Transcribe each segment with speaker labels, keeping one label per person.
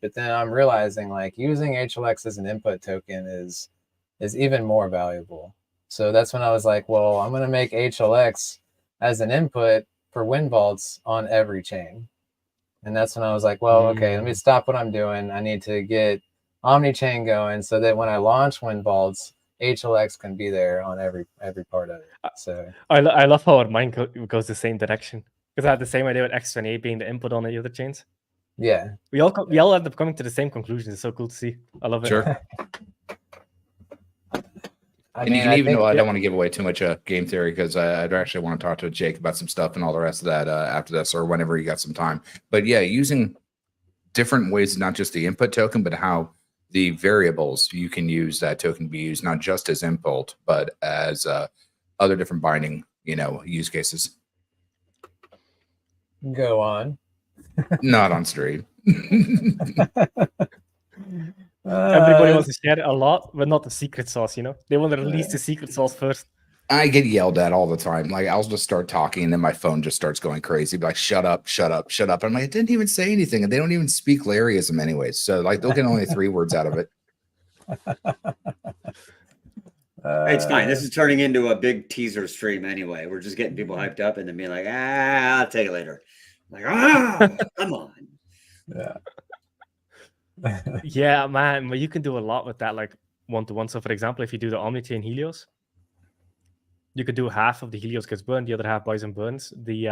Speaker 1: But then I'm realizing like using HLX as an input token is even more valuable. So that's when I was like, well, I'm going to make HLX as an input for wind vaults on every chain. And that's when I was like, well, okay, let me stop what I'm doing. I need to get Omni-chain going so that when I launch wind vaults, HLX can be there on every part of it. So
Speaker 2: I love how our mind goes the same direction, because I had the same idea with X28 being the input on the other chains.
Speaker 1: yeah,
Speaker 2: we all end up coming to the same conclusion. It's so cool to see. I love it.
Speaker 3: Sure.
Speaker 1: I don't
Speaker 3: want to give away too much game theory, because I'd actually want to talk to Jake about some stuff and all the rest of that after this, or whenever you got some time. But yeah, using different ways, not just the input token, but how the variables you can use that token be used not just as input, but as other different binding, use cases.
Speaker 1: Go on.
Speaker 3: Not on stream.
Speaker 2: Everybody wants to share a lot, but not the secret sauce, They want to release the secret sauce first.
Speaker 3: I get yelled at all the time. Like, I'll just start talking, and then my phone just starts going crazy. Be like, shut up, shut up, shut up. I'm like, I didn't even say anything, and they don't even speak Larryism anyways. So, like, they'll get only 3 words out of it.
Speaker 4: It's fine. This is turning into a big teaser stream anyway. We're just getting people hyped up and then being like, I'll take it later. Like, come on.
Speaker 1: Yeah.
Speaker 2: Yeah, man. But you can do a lot with that, like one-to-one. So, for example, if you do the Omni-chain Helios, you could do half of the Helios gets burned, the other half buys and burns the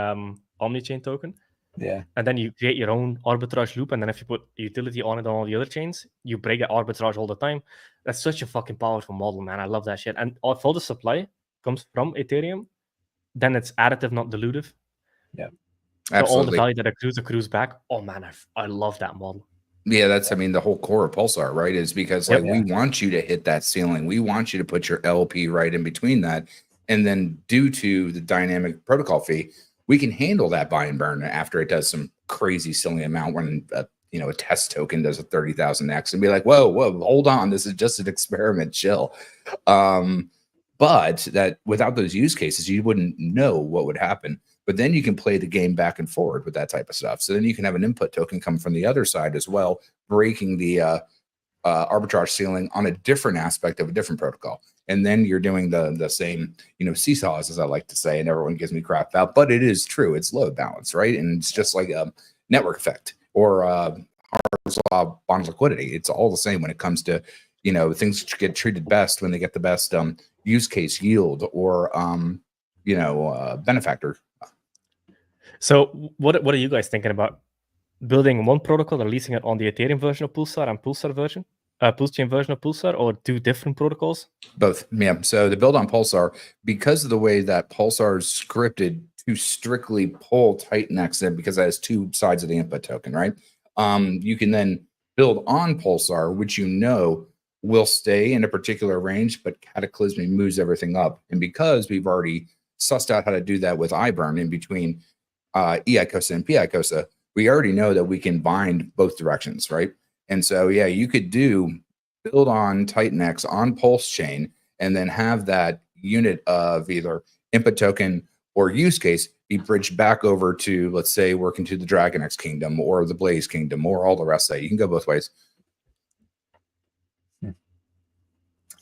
Speaker 2: Omni-chain token.
Speaker 1: Yeah.
Speaker 2: And then you create your own arbitrage loop, and then if you put utility on it on all the other chains, you break that arbitrage all the time. That's such a fucking powerful model, man. I love that shit. And if all the supply comes from Ethereum, then it's additive, not dilutive.
Speaker 1: Yeah.
Speaker 2: So
Speaker 3: Absolutely.
Speaker 2: all the value that accrues back. Oh man, I love that model.
Speaker 3: Yeah, that's, I mean, the whole core of Pulsar, right? Is because like we want you to hit that ceiling. We want you to put your LP right in between that. And then due to the dynamic protocol fee, we can handle that buy and burn after it does some crazy silly amount when a test token does a 30,000x and be like, whoa, hold on. This is just an experiment. Chill. But that without those use cases, you wouldn't know what would happen. But then you can play the game back and forward with that type of stuff. So then you can have an input token come from the other side as well, breaking the arbitrage ceiling on a different aspect of a different protocol. And then you're doing the same, seesaws, as I like to say, and everyone gives me crap about. But it is true. It's load balance, right? And it's just like a network effect or Harvard's law bond liquidity. It's all the same when it comes to, things get treated best when they get the best use case yield or, benefactor.
Speaker 2: So what are you guys thinking about? Building one protocol, releasing it on the Ethereum version of Pulsar and Pulsar version? Pulsar version of Pulsar, or 2 different protocols?
Speaker 3: Both. Yeah. So the build on Pulsar, because of the way that Pulsar is scripted to strictly pull Titanx in, because that has 2 sides of the input token, right? You can then build on Pulsar, which will stay in a particular range, but Cataclysmic moves everything up. And because we've already sussed out how to do that with iBurn in between EICOSA and PICOSA, we already know that we can bind both directions, right? And so, yeah, you could build on Titanx on Pulse chain and then have that unit of either input token or use case be bridged back over to, let's say, working to the DragonX kingdom or the Blaze kingdom or all the rest of that. You can go both ways.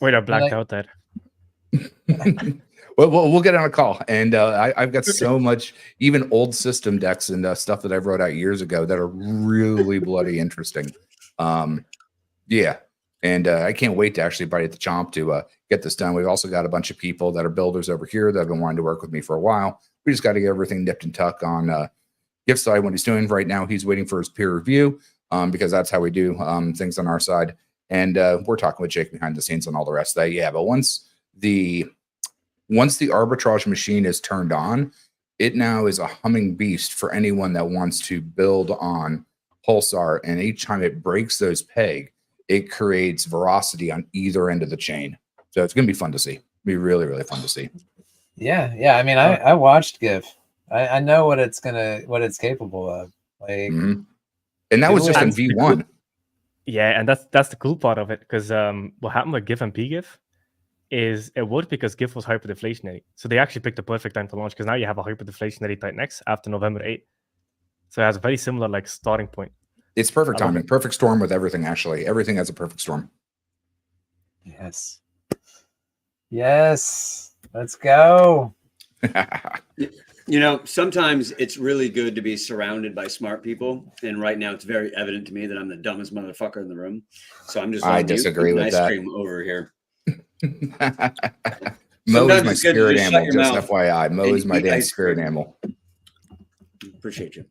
Speaker 2: Wait, I blacked out there.
Speaker 3: We'll get on a call, and I've got so much, even old system decks and stuff that I wrote out years ago that are really bloody interesting. Yeah, and I can't wait to actually bite at the chomp to get this done. We've also got a bunch of people that are builders over here that have been wanting to work with me for a while. We just got to get everything nipped and tucked on Gift side. What he's doing right now, he's waiting for his peer review because that's how we do things on our side. And we're talking with Jake behind the scenes on all the rest of that. Yeah, but once the arbitrage machine is turned on, it now is a humming beast for anyone that wants to build on Pulsar. And each time it breaks those peg, it creates veracity on either end of the chain. So it's going to be fun to see. It'll be really, really fun to see.
Speaker 1: Yeah. I mean, I watched GIF. I know what it's capable of. Like,
Speaker 3: and that was just in V1.
Speaker 2: Yeah, and that's the cool part of it, because what happened with GIF and PGIF is it worked because GIF was hyperdeflationary. So they actually picked the perfect time to launch, because now you have a hyperdeflationary Titanx after November 8th. So it has a very similar starting point.
Speaker 3: It's perfect
Speaker 2: I love
Speaker 3: timing, perfect storm with everything. Actually, everything has a perfect storm.
Speaker 1: Yes. Yes. Let's go.
Speaker 4: You know, sometimes it's really good to be surrounded by smart people, and right now it's very evident to me that I'm the dumbest motherfucker in the room. So I'm just
Speaker 3: I
Speaker 4: on mute,
Speaker 3: disagree
Speaker 4: eating
Speaker 3: with
Speaker 4: ice
Speaker 3: that.
Speaker 4: cream over here.
Speaker 3: Mo is
Speaker 4: Sometimes
Speaker 3: my
Speaker 4: it's good to
Speaker 3: spirit
Speaker 4: just shut
Speaker 3: animal.
Speaker 4: your
Speaker 3: Just
Speaker 4: mouth
Speaker 3: FYI, Mo
Speaker 4: and
Speaker 3: is my
Speaker 4: eat
Speaker 3: damn
Speaker 4: ice
Speaker 3: spirit
Speaker 4: cream.
Speaker 3: animal.
Speaker 4: Appreciate you.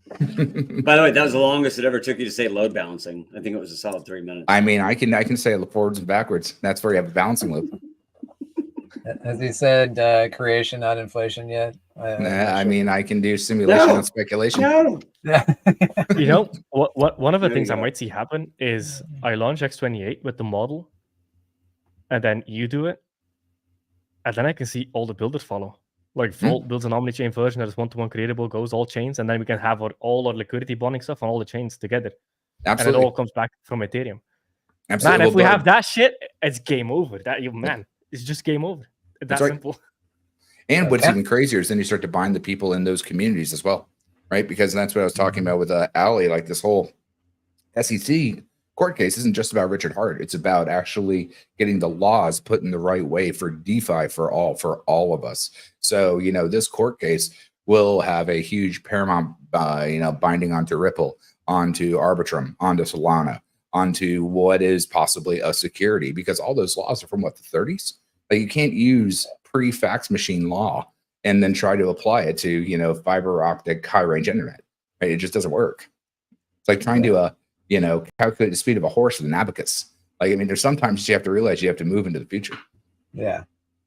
Speaker 4: By the way, that was the longest it ever took you to say load balancing. I think it was a solid 3 minutes.
Speaker 3: I mean, I can say it forwards and backwards. That's where you have a balancing loop.
Speaker 1: Has he said creation, not inflation yet?
Speaker 3: I mean, I can do simulation,
Speaker 4: No.
Speaker 3: not speculation.
Speaker 4: No.
Speaker 2: You know, what one of the
Speaker 4: There
Speaker 2: things
Speaker 4: you
Speaker 2: I
Speaker 4: go.
Speaker 2: might see happen is I launch X28 with the model, and then you do it, and then I can see all the builders follow. Like Vault builds an omni-chain version that is one-to-one creatable, goes all chains, and then we can have all our liquidity bonding stuff on all the chains together.
Speaker 3: Absolutely.
Speaker 2: And it all comes back from Ethereum.
Speaker 3: Absolutely.
Speaker 2: Man, if we have that shit, it's game over. It's just game over. It's
Speaker 3: That's
Speaker 2: that
Speaker 3: right.
Speaker 2: simple.
Speaker 3: And what's
Speaker 1: Okay.
Speaker 3: even crazier is then you start to bind the people in those communities as well, right? Because that's what I was talking about with Ali. Like this whole SEC court case isn't just about Richard Hart. It's about actually getting the laws put in the right way for DeFi for all of us. So, you know, this court case will have a huge paramount, binding onto Ripple, onto Arbitrum, onto Solana, onto what is possibly a security, because all those laws are from what, the 30s? Like you can't use pre-fax machine law and then try to apply it to, you know, fiber optic high range internet. Right? It just doesn't work. It's like trying to calculate the speed of a horse with an abacus. Like, I mean, there's sometimes you have to realize you have to move into the future.
Speaker 1: Yeah.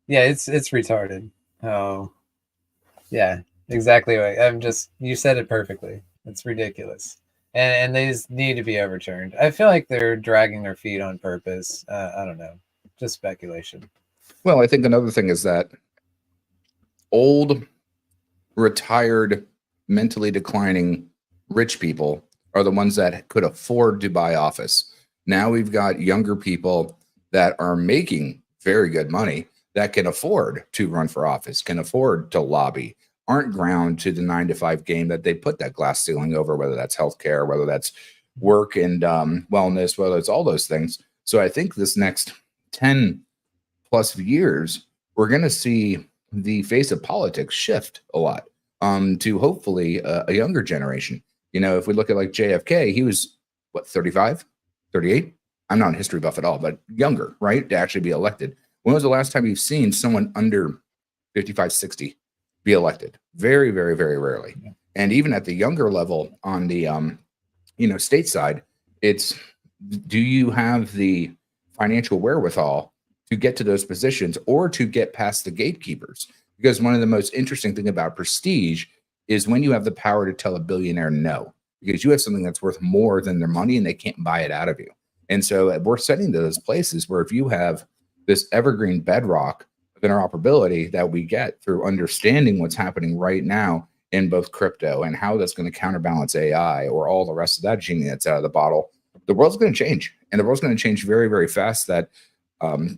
Speaker 1: It's retarded. Oh, yeah, exactly right. You said it perfectly. It's ridiculous. And they just need to be overturned. I feel like they're dragging their feet on purpose. I don't know. Just speculation.
Speaker 3: Well, I think another thing is that old, retired, mentally declining rich people are the ones that could afford to buy office. Now we've got younger people that are making very good money that can afford to run for office, can afford to lobby, aren't ground to the 9-to-5 game that they put that glass ceiling over, whether that's healthcare, whether that's work and wellness, whether it's all those things. So I think this next 10 plus years, we're going to see the face of politics shift a lot to hopefully a younger generation. You know, if we look at like JFK, he was what, 35, 38? I'm not a history buff at all, but younger, right? To actually be elected. When was the last time you've seen someone under 55, 60 be elected? Very, very, very rarely. And even at the younger level on the, state side, it's, do you have the financial wherewithal to get to those positions or to get past the gatekeepers? Because one of the most interesting thing about prestige is when you have the power to tell a billionaire no, because you have something that's worth more than their money and they can't buy it out of you. And so we're setting to those places where if you have this evergreen bedrock of interoperability that we get through understanding what's happening right now in both crypto and how that's going to counterbalance AI or all the rest of that genie that's out of the bottle, the world's going to change. And the world's going to change very, very fast. That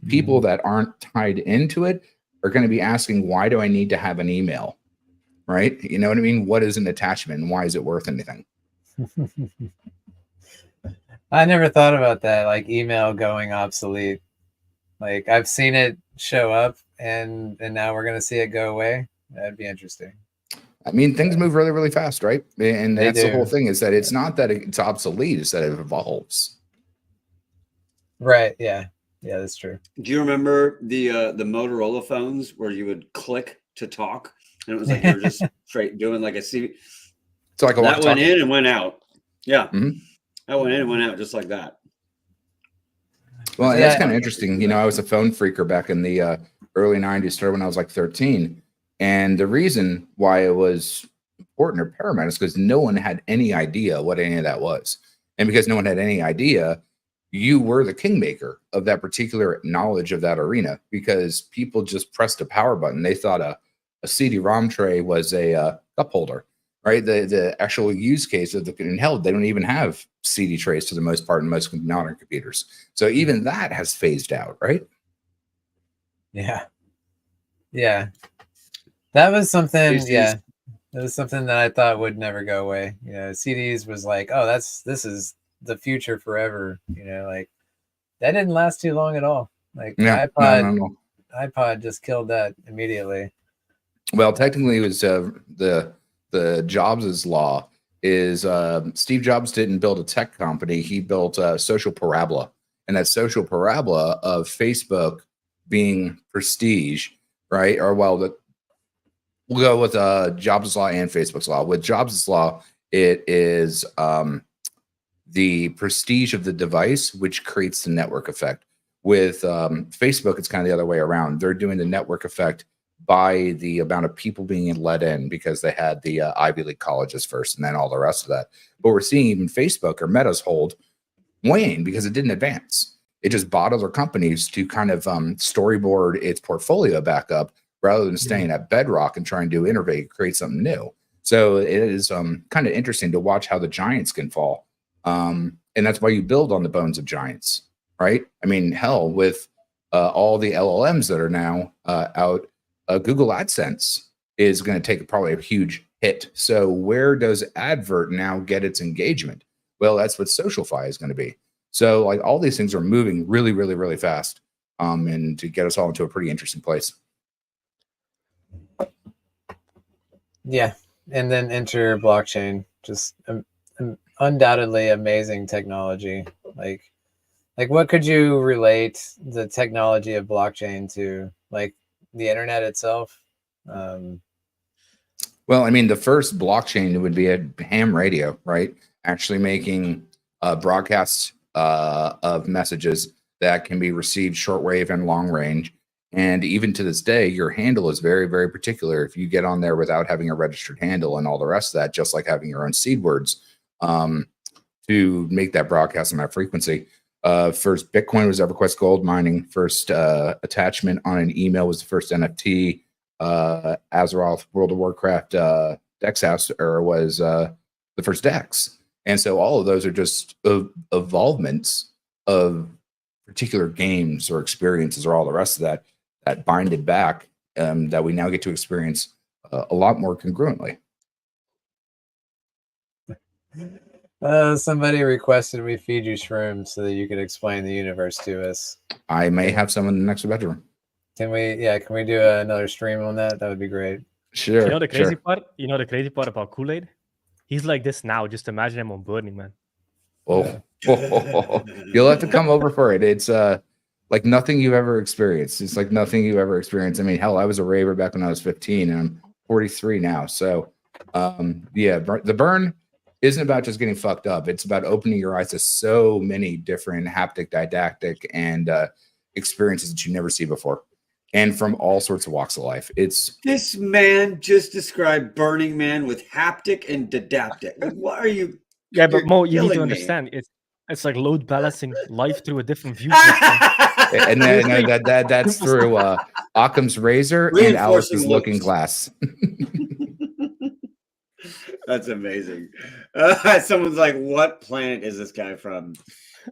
Speaker 3: people that aren't tied into it are going to be asking, why do I need to have an email? Right? You know what I mean? What is an attachment and why is it worth anything?
Speaker 1: I never thought about that, like email going obsolete. Like I've seen it show up and now we're going to see it go away. That'd be interesting.
Speaker 3: I mean, things move really, really fast, right? And that's the whole thing, is that it's not that it's obsolete, it's that it evolves.
Speaker 1: Right. Yeah. Yeah, that's true.
Speaker 4: Do you remember the Motorola phones where you would click to talk? And it was like you were just straight doing like a C.
Speaker 3: So like
Speaker 4: that went in and went out. Yeah.
Speaker 3: Mm-hmm.
Speaker 4: That went in and went out just like that.
Speaker 3: Well, that's kind of interesting. You know, I was a phone freaker back in the early 90s, started when I was like 13. And the reason why it was important or paramount is because no one had any idea what any of that was. And because no one had any idea, you were the kingmaker of that particular knowledge of that arena, because people just pressed a power button. They thought a CD-ROM tray was a cup holder, right? The actual use case of the hell, they don't even have CD trays for the most part in most modern computers. So even that has phased out, right?
Speaker 1: Yeah. Yeah. That was something, yeah. It was something that I thought would never go away. You know, CDs was like, oh, this is the future forever. You know, like that didn't last too long at all. Like
Speaker 3: Yeah,
Speaker 1: iPod just killed that immediately.
Speaker 3: Well, technically, it was the Jobs' law is Steve Jobs didn't build a tech company; he built a social parabola, and that social parabola of Facebook being prestige, right? Or well, we'll go with Jobs' law and Facebook's law. With Jobs' law, it is the prestige of the device, which creates the network effect. With Facebook, it's kind of the other way around. They're doing the network effect by the amount of people being let in because they had the Ivy League colleges first and then all the rest of that. But we're seeing even Facebook or Meta's hold wane because it didn't advance. It just bought other companies to kind of storyboard its portfolio back up rather than staying at bedrock and trying to innovate, create something new. So it is kind of interesting to watch how the giants can fall. And that's why you build on the bones of giants, right? I mean, hell, with all the LLMs that are now out, Google AdSense is going to take probably a huge hit. So where does Advert now get its engagement? Well, that's what SocialFi is going to be. So like all these things are moving really, really, really fast, and to get us all into a pretty interesting place.
Speaker 1: Yeah, and then enter blockchain, just undoubtedly amazing technology. Like what could you relate the technology of blockchain to? Like the internet itself?
Speaker 3: Well, I mean, the first blockchain would be a ham radio, right? Actually making broadcasts of messages that can be received shortwave and long range. And even to this day, your handle is very, very particular. If you get on there without having a registered handle and all the rest of that, just like having your own seed words to make that broadcast on that frequency. First Bitcoin was EverQuest Gold mining. First attachment on an email was the first NFT. Azeroth World of Warcraft Dex House era was the first Dex. And so all of those are just evolvements of particular games or experiences or all the rest of that binded back that we now get to experience a lot more congruently.
Speaker 1: Somebody requested we feed you shrooms so that you could explain the universe to us.
Speaker 3: I may have some in the next bedroom.
Speaker 1: Can we do another stream on that? That would be great.
Speaker 3: Sure.
Speaker 2: You know the crazy part? You know the crazy part about Kool-Aid? He's like this now. Just imagine him on Burning Man.
Speaker 3: Oh, you'll have to come over for it. It's like nothing you've ever experienced. It's like nothing you've ever experienced. I mean, hell, I was a raver back when I was 15 and I'm 43 now. So yeah, the burn isn't about just getting fucked up. It's about opening your eyes to so many different haptic, didactic, and experiences that you never see before. And from all sorts of walks of life.
Speaker 4: This man just described Burning Man with haptic and didactic. Like, what are you?
Speaker 2: Yeah, but Mo, you need to
Speaker 4: killing me.
Speaker 2: understand it's like load balancing life through a different view.
Speaker 3: And then that's through Occam's razor and Alice's
Speaker 4: Reinforcing
Speaker 3: looking
Speaker 4: loops.
Speaker 3: glass.
Speaker 4: That's amazing. Someone's like, "What planet is this guy from?"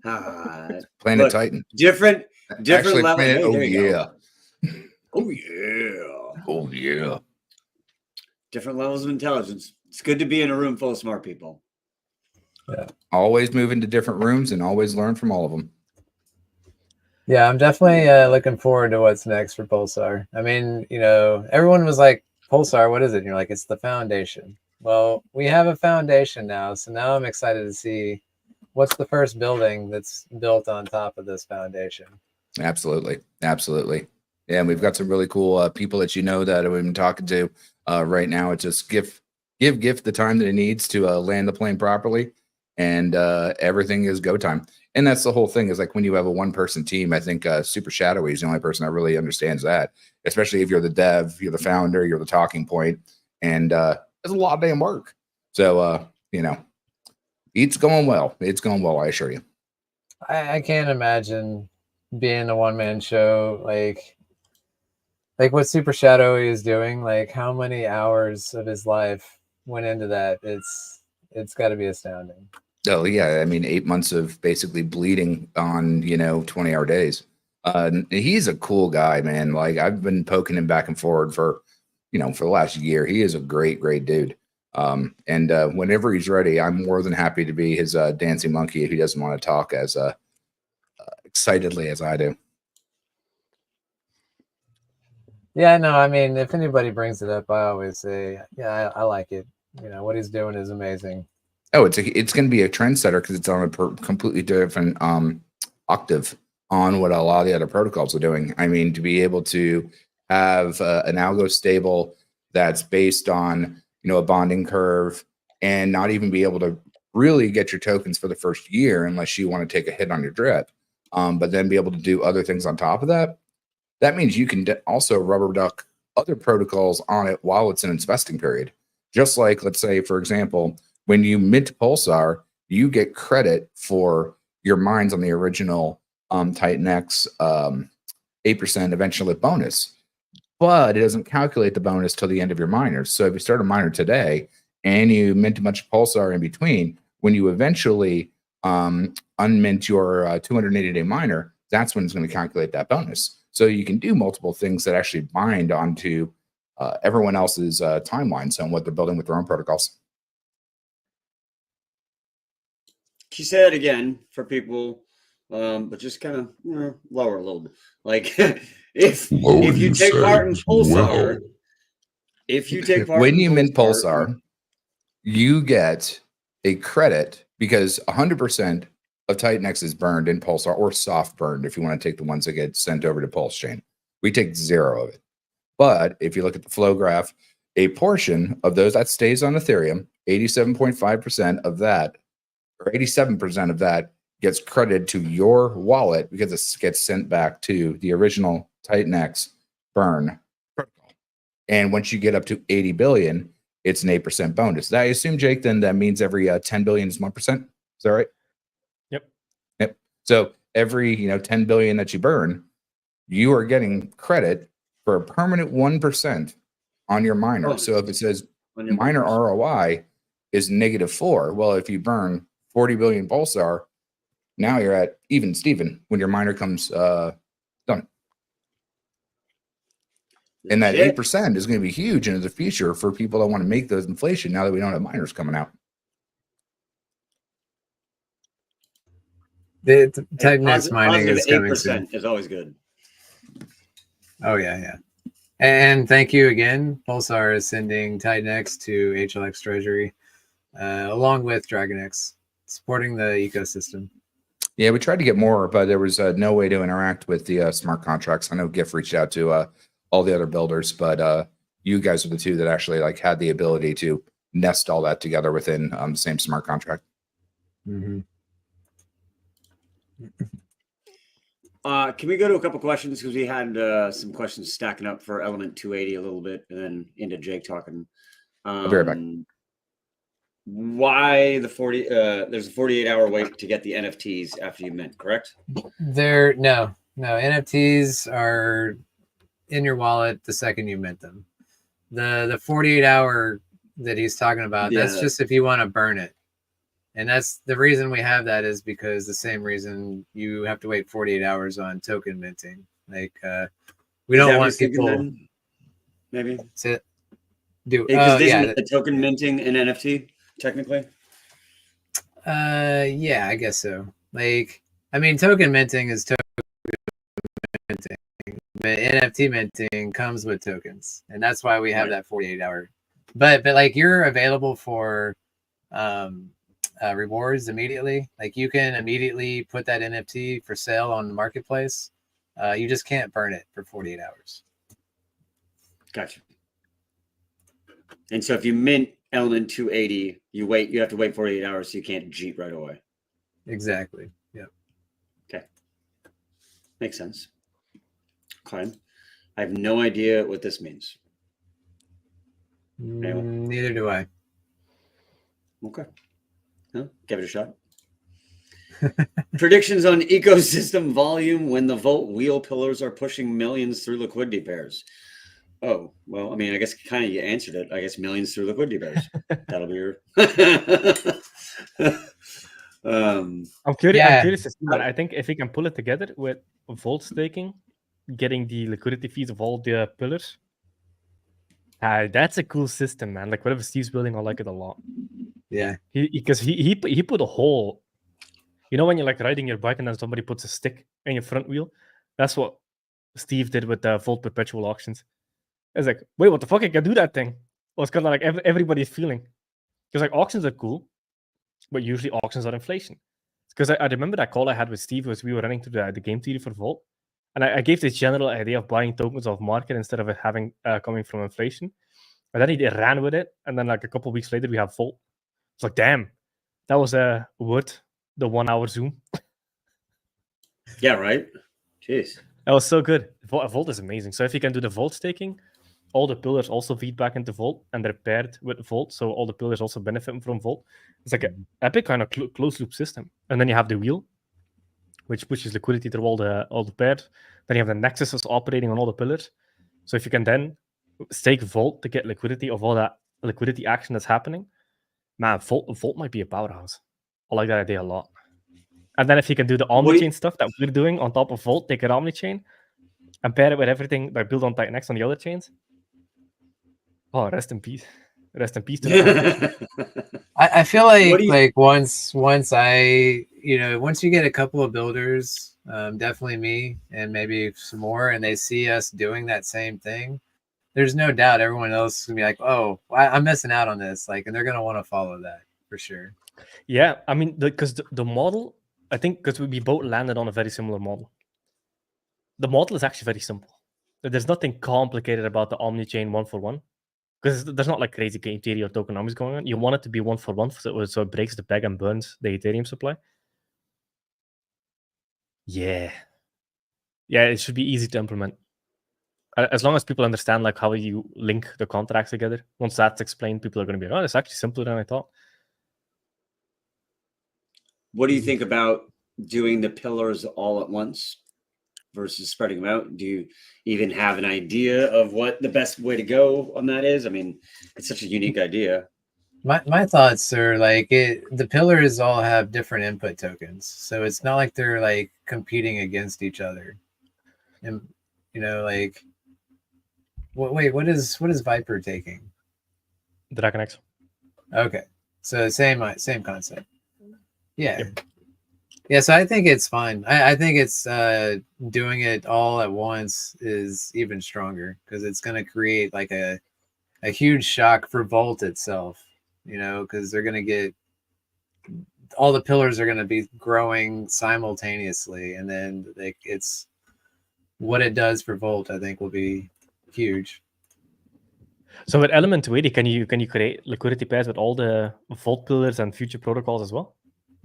Speaker 3: Planet
Speaker 4: Look,
Speaker 3: Titan.
Speaker 4: different
Speaker 3: Actually,
Speaker 4: level.
Speaker 3: planet,
Speaker 4: Hey,
Speaker 3: oh
Speaker 4: there you
Speaker 3: yeah.
Speaker 4: go. Oh yeah.
Speaker 3: Oh yeah.
Speaker 4: Different levels of intelligence. It's good to be in a room full of smart people.
Speaker 1: Yeah.
Speaker 3: Always move into different rooms and always learn from all of them.
Speaker 1: Yeah, I'm definitely looking forward to what's next for Pulsar. I mean, you know, everyone was like, Pulsar, what is it? And you're like, it's the foundation. Well, we have a foundation now. So now I'm excited to see what's the first building that's built on top of this foundation.
Speaker 3: Absolutely. Absolutely. Yeah, and we've got some really cool people that you know that we've been talking to right now. It's just give the time that it needs to land the plane properly, and everything is go time. And that's the whole thing is like when you have a one-person team, I think Super Shadowy is the only person that really understands that, especially if you're the dev, you're the founder, you're the talking point, and it's a lot of damn work. So, you know, it's going well. It's going well, I assure you.
Speaker 1: I can't imagine being a one-man show like what Super Shadowy is doing. Like how many hours of his life went into that? It's got to be astounding.
Speaker 3: Oh yeah, I mean 8 months of basically bleeding on 20-hour days. He's a cool guy, man. Like I've been poking him back and forward for for the last year. He is a great dude. And whenever he's ready, I'm more than happy to be his dancing monkey if he doesn't want to talk as excitedly as I do.
Speaker 1: Yeah, no, I mean, if anybody brings it up, I always say, yeah, I like it. What he's doing is amazing.
Speaker 3: Oh, it's going to be a trendsetter because it's on a completely different octave on what a lot of the other protocols are doing. I mean, to be able to have an algo stable that's based on a bonding curve and not even be able to really get your tokens for the first year unless you want to take a hit on your drip, but then be able to do other things on top of that. That means you can also rubber duck other protocols on it while it's in its vesting period. Just like, let's say, for example, when you mint Pulsar, you get credit for your mines on the original Titan X 8% eventually bonus, but it doesn't calculate the bonus till the end of your miners. So if you start a miner today and you mint a bunch of Pulsar in between, when you eventually unmint your 280-day miner, that's when it's going to calculate that bonus. So you can do multiple things that actually bind onto everyone else's timelines on what they're building with their own protocols.
Speaker 4: She said again for people, but just kind of lower a little bit. Like if you take part in Pulsar,
Speaker 3: when you mint Pulsar, you get a credit because 100% of Titan X is burned in Pulsar or soft burned if you want to take the ones that get sent over to Pulse Chain. We take 0 of it. But if you look at the flow graph, a portion of those that stays on Ethereum, 87.5% of that, or 87% of that gets credited to your wallet because it gets sent back to the original Titan X burn protocol. And once you get up to 80 billion, it's an 8% bonus. I assume, Jake, then that means every 10 billion is 1%. Is that right? Yep. So every 10 billion that you burn, you are getting credit for a permanent 1% on your miner. Oh, so if it says miner ROI is -4, well, if you burn 40 billion Pulsar, now you're at even Steven when your miner comes done. And that 8% is going to be huge into the future for people that want to make those inflation now that we don't have miners coming out.
Speaker 1: The Titan X mining is coming
Speaker 4: 8%
Speaker 1: soon.
Speaker 4: is always good.
Speaker 1: Oh, yeah. And thank you again. Pulsar is sending Titan X to HLX Treasury along with Dragon X, supporting the ecosystem.
Speaker 3: Yeah, we tried to get more, but there was no way to interact with the smart contracts. I know GIF reached out to all the other builders, but you guys are the two that actually had the ability to nest all that together within the same smart contract.
Speaker 1: Mm-hmm.
Speaker 4: Can we go to a couple questions because we had some questions stacking up for Element280 a little bit, and then into Jake talking.
Speaker 3: I'll be right back.
Speaker 4: Why the 40? There's a 48-hour wait to get the NFTs after you mint, correct?
Speaker 1: No. NFTs are in your wallet the second you mint them. The 48-hour that he's talking about, that's just if you want to burn it. And that's the reason we have that is because the same reason you have to wait 48 hours on token minting. We don't want people
Speaker 4: then, maybe
Speaker 1: to do
Speaker 4: the token minting an NFT technically.
Speaker 1: Yeah, I guess so. Token minting is token minting, but NFT minting comes with tokens, and that's why we have that 48-hour. But you're available for rewards immediately. You can immediately put that NFT for sale on the marketplace. You just can't burn it for 48 hours.
Speaker 4: Gotcha. And so if you mint Element280, you have to wait 48 hours, so you can't jeet right away.
Speaker 1: Exactly. Yep.
Speaker 4: Okay. Makes sense. Okay. I have no idea what this means.
Speaker 1: Neither do I.
Speaker 4: Okay. Give it a shot. Predictions on ecosystem volume when the Volt wheel pillars are pushing millions through liquidity pairs. Oh, well, I guess kind of you answered it. I guess millions through liquidity pairs. That'll be your.
Speaker 2: I'm curious to see that. I think if we can pull it together with Volt staking, getting the liquidity fees of all the pillars, That's a cool system, man. Like whatever Steve's building, I like it a lot.
Speaker 1: Yeah.
Speaker 2: Because he put a whole, you know, when you're like riding your bike and then somebody puts a stick in your front wheel. That's what Steve did with the Volt Perpetual auctions. It's like, wait, what the fuck? I can do that thing. Well, it's kind of like everybody's feeling. Because like auctions are cool, but usually auctions are inflation. Because I remember that call I had with Steve was we were running through the game theory for Volt, and I gave this general idea of buying tokens off market instead of it having coming from inflation. And then he ran with it, and then like a couple of weeks later we have Volt. It's like, damn, that was worth the 1 hour Zoom.
Speaker 4: Yeah, right. Jeez.
Speaker 2: That was so good. Volt is amazing. So if you can do the Volt staking, all the pillars also feed back into Volt, and they're paired with Volt, so all the pillars also benefit from Volt. It's like an epic kind of closed loop system. And then you have the wheel, which pushes liquidity through all the pairs. Then you have the nexuses operating on all the pillars. So if you can then stake Volt to get liquidity of all that liquidity action that's happening, man, Volt might be a powerhouse. I like that idea a lot. And then if you can do the omni-chain stuff that we're doing on top of Volt, take an omni-chain and pair it with everything that built on Titan X on the other chains. Oh, rest in peace. Rest in peace to that.
Speaker 1: I feel like once you get a couple of builders, definitely me and maybe some more, and they see us doing that same thing, there's no doubt everyone else is gonna be like, oh, I'm missing out on this, like, and they're gonna want to follow that for sure.
Speaker 2: Yeah, I mean, because the model, I think, because we both landed on a very similar model. The model is actually very simple. There's nothing complicated about the omni-chain 1-for-1. Because there's not like crazy game theory or tokenomics going on. You want it to be 1-for-1 so it breaks the peg and burns the Ethereum supply. Yeah, it should be easy to implement. As long as people understand like how you link the contracts together. Once that's explained, people are going to be like, oh, it's actually simpler than I thought.
Speaker 4: What do you think about doing the pillars all at once versus spreading them out? Do you even have an idea of what the best way to go on that is? I mean, it's such a unique idea.
Speaker 1: My thoughts are like the pillars all have different input tokens, so it's not like they're like competing against each other. And like, what is Viper taking?
Speaker 2: Dragon X.
Speaker 1: Okay, so same concept. Yeah. Yep. Yeah, so I think it's fine. I think it's doing it all at once is even stronger because it's going to create like a huge shock for Volt itself, because they're going to get all the pillars are going to be growing simultaneously, and then it's what it does for Volt, I think, will be huge.
Speaker 2: So with Element280, can you create liquidity pairs with all the Volt pillars and future protocols as well?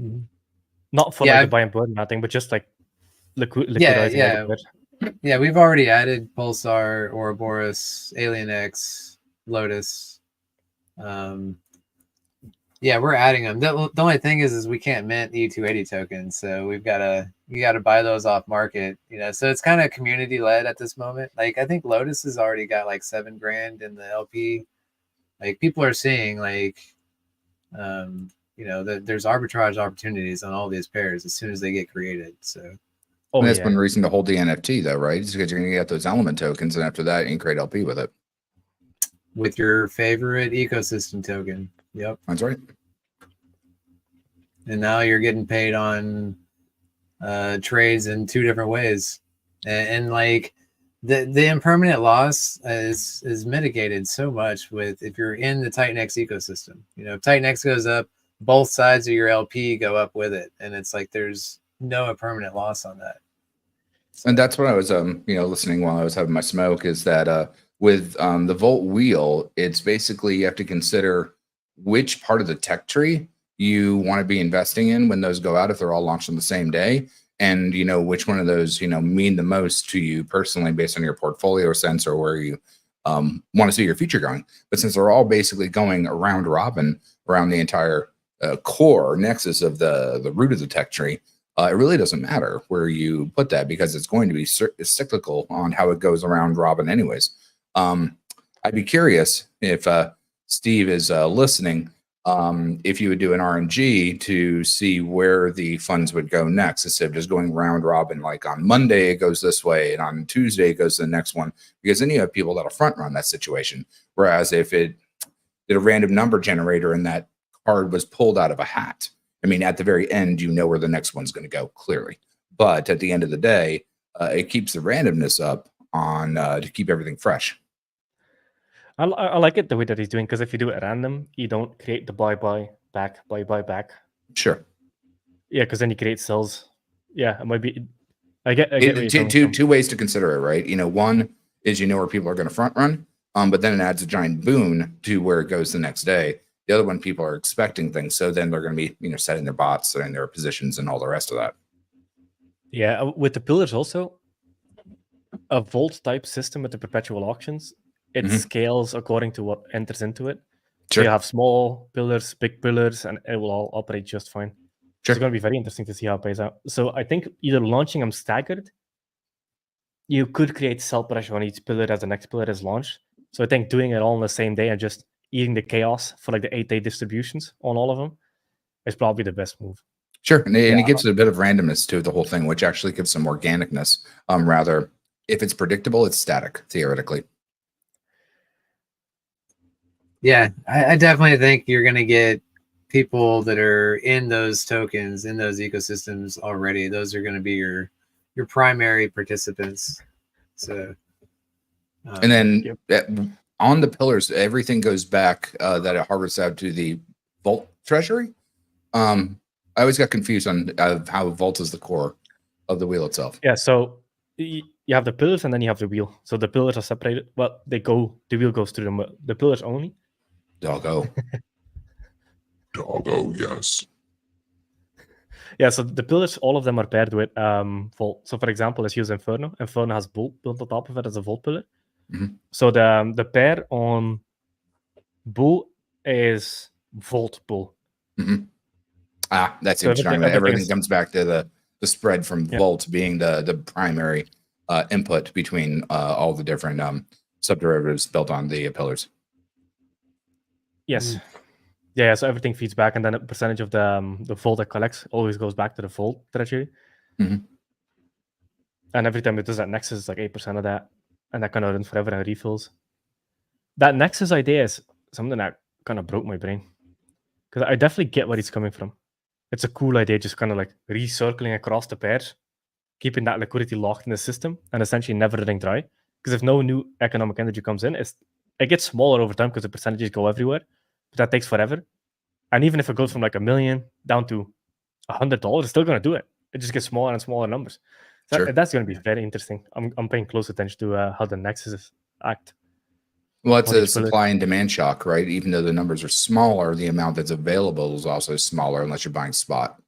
Speaker 1: Mm-hmm.
Speaker 2: Not for like the buy and burn thing, but just like liquidizing all the pairs.
Speaker 1: Yeah, we've already added Pulsar, Ouroboros, Alien X, Lotus. Yeah, we're adding them. The only thing is we can't mint E280 tokens, so you gotta buy those off market. So it's kind of community led at this moment. Like I think Lotus has already got like $7,000 in the LP. Like people are seeing like, that there's arbitrage opportunities on all these pairs as soon as they get created. So.
Speaker 3: And that's one reason to hold the NFT, though, right? It's because you're going to get those element tokens, and after that, you can create LP with it.
Speaker 1: With your favorite ecosystem token. Yep.
Speaker 3: That's right.
Speaker 1: And now you're getting paid on trades in 2 different ways. And like the impermanent loss is mitigated so much with if you're in the Titan X ecosystem. If Titan X goes up, both sides of your LP go up with it. And it's like there's no permanent loss on that.
Speaker 3: And that's what I was listening while I was having my smoke is that with the Volt wheel, it's basically you have to consider which part of the tech tree you want to be investing in when those go out, if they're all launched on the same day, and which one of those mean the most to you personally based on your portfolio sense or where you want to see your future going. But since they're all basically going around robin around the entire core nexus of the root of the tech tree, it really doesn't matter where you put that because it's going to be cyclical on how it goes around robin anyways. I'd be curious if Steve is listening. if you would do an RNG to see where the funds would go next, instead of just going round robin, like on Monday it goes this way and on Tuesday it goes to the next one, because then you have people that'll front run that situation. Whereas if it did a random number generator and that card was pulled out of a hat, I mean, at the very end, you know where the next one's going to go clearly. But at the end of the day, it keeps the randomness up on to keep everything fresh.
Speaker 2: I like it the way that he's doing, because if you do it at random, you don't create the buy back.
Speaker 3: Sure.
Speaker 2: Yeah, because then you create cells. Yeah, it might be. I get where you're coming from.
Speaker 3: Two ways to consider it, right? One is where people are going to front run, but then it adds a giant boon to where it goes the next day. The other one, people are expecting things, so then they're going to be setting their bots and their positions and all the rest of that.
Speaker 2: Yeah, with the pillars also, a vault type system with the perpetual auctions, it scales according to what enters into it.
Speaker 3: Sure.
Speaker 2: So you have small pillars, big pillars, and it will all operate just fine.
Speaker 3: Sure.
Speaker 2: It's going to be very interesting to see how it plays out. So I think either launching them staggered, you could create cell pressure on each pillar as the next pillar is launched. So I think doing it all on the same day and just eating the chaos for like the 8-day distributions on all of them is probably the best move.
Speaker 3: Sure, and it gives it a bit of randomness to the whole thing, which actually gives some organicness. Rather, if it's predictable, it's static, theoretically.
Speaker 1: Yeah, I definitely think you're going to get people that are in those tokens, in those ecosystems already. Those are going to be your primary participants. So,
Speaker 3: and then on the pillars, everything goes back that it harvests out to the Vault treasury. I always got confused on how Vault is the core of the wheel itself.
Speaker 2: Yeah, so you have the pillars and then you have the wheel. So the pillars are separated. Well, the wheel goes through the pillars only.
Speaker 3: Doggo.
Speaker 5: Doggo, yes.
Speaker 2: Yeah, so the pillars, all of them are paired with Vault. So for example, let's use Inferno. Inferno has Bull built on top of it as a Vault pillar. So the pair on Bull is Vault Bull.
Speaker 3: That's interesting. Everything comes back to the spread from Vault being the primary input between all the different subderivatives built on the pillars.
Speaker 2: Yes. Yeah, so everything feeds back, and then a percentage of the Vault that collects always goes back to the Vault treasury. And every time it does that Nexus, it's like 8% of that, and that kind of runs forever and refills. That Nexus idea is something that kind of broke my brain, because I definitely get where he's coming from. It's a cool idea, just kind of like recircling across the pairs, keeping that liquidity locked in the system, and essentially never running dry. Because if no new economic energy comes in, it gets smaller over time because the percentages go everywhere. But that takes forever. And even if it goes from like $1 million down to $100, it's still going to do it. It just gets smaller and smaller numbers. So that's going to be very interesting. I'm paying close attention to how the Nexus act.
Speaker 3: Well, it's a supply and demand shock, right? Even though the numbers are smaller, the amount that's available is also smaller unless you're buying spot.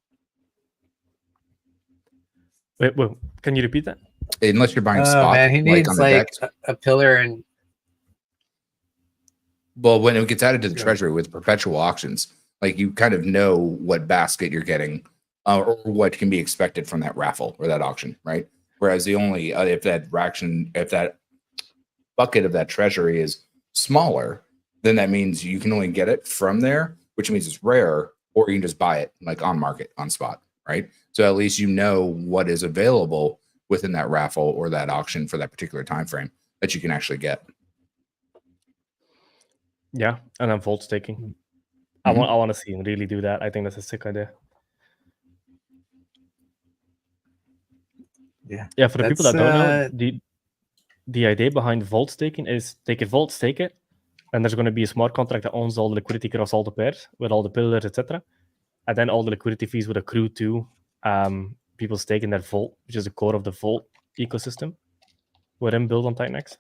Speaker 2: Wait, can you repeat that?
Speaker 3: Unless you're buying spot.
Speaker 1: Man, he needs like a pillar and.
Speaker 3: Well, when it gets added to the treasury with perpetual auctions, like you kind of know what basket you're getting or what can be expected from that raffle or that auction, right? Whereas the only if that bucket of that treasury is smaller, then that means you can only get it from there, which means it's rare, or you can just buy it like on market, on spot, right? So at least you know what is available within that raffle or that auction for that particular time frame that you can actually get.
Speaker 2: Yeah, and then Vault staking. I want to see him really do that. I think that's a sick idea. Yeah. For the people that don't know, the idea behind Vault staking is they can Vault stake it, and there's going to be a smart contract that owns all the liquidity across all the pairs with all the pillars, etc. And then all the liquidity fees would accrue to people staking their Vault, which is the core of the Vault ecosystem, within build on Titanx.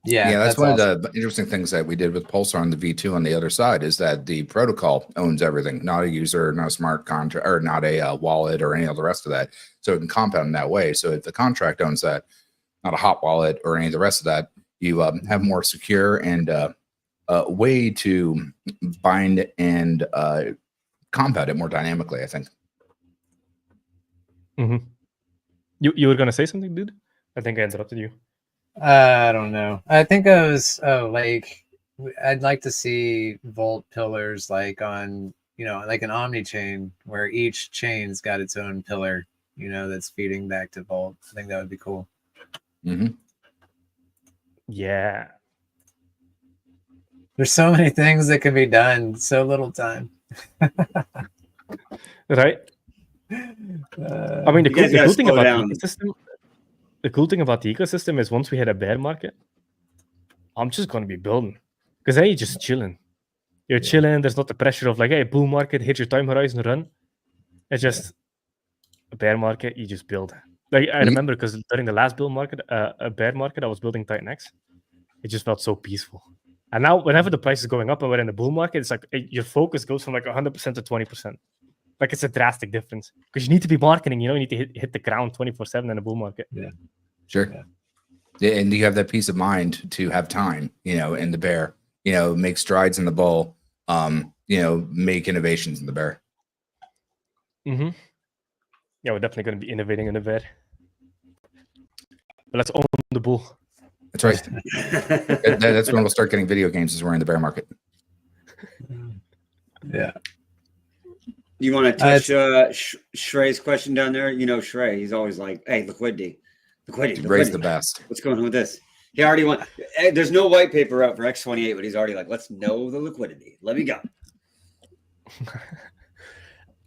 Speaker 3: Yeah, that's one awesome. Of the interesting things that we did with Pulsar on the V2 on the other side is that the protocol owns everything, not a user, not a smart contract, or not a wallet or any of the rest of that. So it can compound in that way. So if the contract owns that, not a hot wallet or any of the rest of that, you have more secure and way to bind and compound it more dynamically, I think.
Speaker 2: You were going to say something, dude? I think I interrupted you.
Speaker 1: I don't know. I think I was like I'd like to see Volt pillars like on, like an Omni chain where each chain's got its own pillar, that's feeding back to Volt. I think that would be cool.
Speaker 3: Mm-hmm.
Speaker 2: Yeah.
Speaker 1: There's so many things that can be done, so little time.
Speaker 2: Right. I mean, the cool thing about the ecosystem is once we hit a bear market, I'm just going to be building, because then you're just chilling. You're chilling. There's not the pressure of like, hey, bull market, hit your time horizon, run. It's just a bear market. You just build. Like I remember, because during the last bull market, a bear market, I was building Titan X. It just felt so peaceful. And now, whenever the price is going up and we're in the bull market, it's like your focus goes from like 100% to 20%. Like it's a drastic difference because you need to be marketing. You need to hit the ground 24/7 in a bull market.
Speaker 1: Yeah,
Speaker 3: sure. Yeah, and you have that peace of mind to have time, in the bear, make strides in the bull, make innovations in the bear.
Speaker 2: Mm-hmm. Yeah, we're definitely going to be innovating in the bear. But let's own the bull.
Speaker 3: That's right. That's when we'll start getting video games, is we're in the bear market.
Speaker 1: Yeah.
Speaker 4: You want to touch Shrey's question down there? Shrey, he's always like, hey, liquidity.
Speaker 3: Raise the best.
Speaker 4: What's going on with this? He already went. There's no white paper out for X28, but he's already like, let's know the liquidity. Let me go.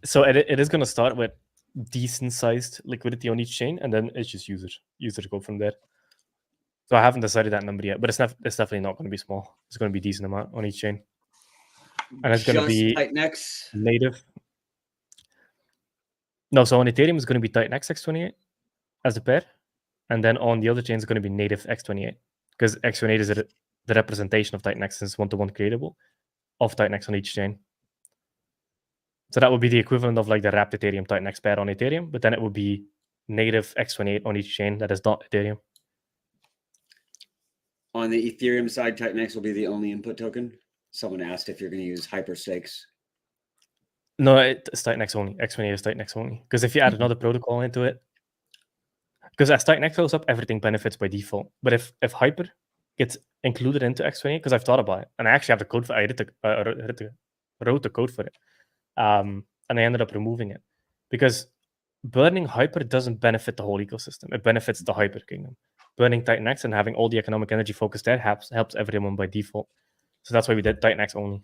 Speaker 2: So it is going to start with decent sized liquidity on each chain, and then it's just user go from there. So I haven't decided that number yet, but it's definitely not going to be small. It's going to be a decent amount on each chain, and it's going to be
Speaker 4: Titan X
Speaker 2: native. No, so on Ethereum it's going to be Titan X X28 as a pair, and then on the other chains it's going to be native X28, because X28 is the representation of Titan X, since one-to-one creatable of Titan X on each chain. So that would be the equivalent of like the wrapped Ethereum Titan X pair on Ethereum, but then it would be native X28 on each chain that is not Ethereum.
Speaker 4: On the Ethereum side, Titan X will be the only input token. Someone asked if you're going to use hyperstakes.
Speaker 2: No, it's Titan X only. X28 is Titan X only. Because if you add another protocol into it, because as Titan X goes up, everything benefits by default. But if Hyper gets included into X28, because I've thought about it, and I actually have the code for it, I wrote the code for it, and I ended up removing it because burning Hyper doesn't benefit the whole ecosystem. It benefits the Hyper kingdom. Burning Titan X and having all the economic energy focused there helps everyone by default. So that's why we did Titan X only.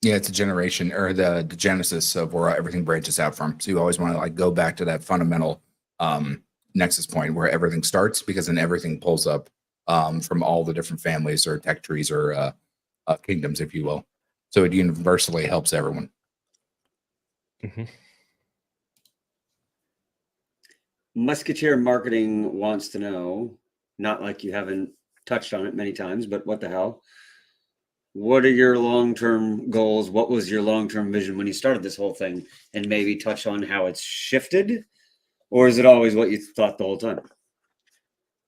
Speaker 3: Yeah, it's a generation, or the genesis of where everything branches out from. So you always want to like go back to that fundamental nexus point where everything starts, because then everything pulls up from all the different families or tech trees or kingdoms, if you will. So it universally helps everyone.
Speaker 2: Mm-hmm.
Speaker 4: Musketeer Marketing wants to know, not like you haven't touched on it many times, but what the hell? What are your long-term goals? What was your long-term vision when you started this whole thing? And maybe touch on how it's shifted, or is it always what you thought the whole time?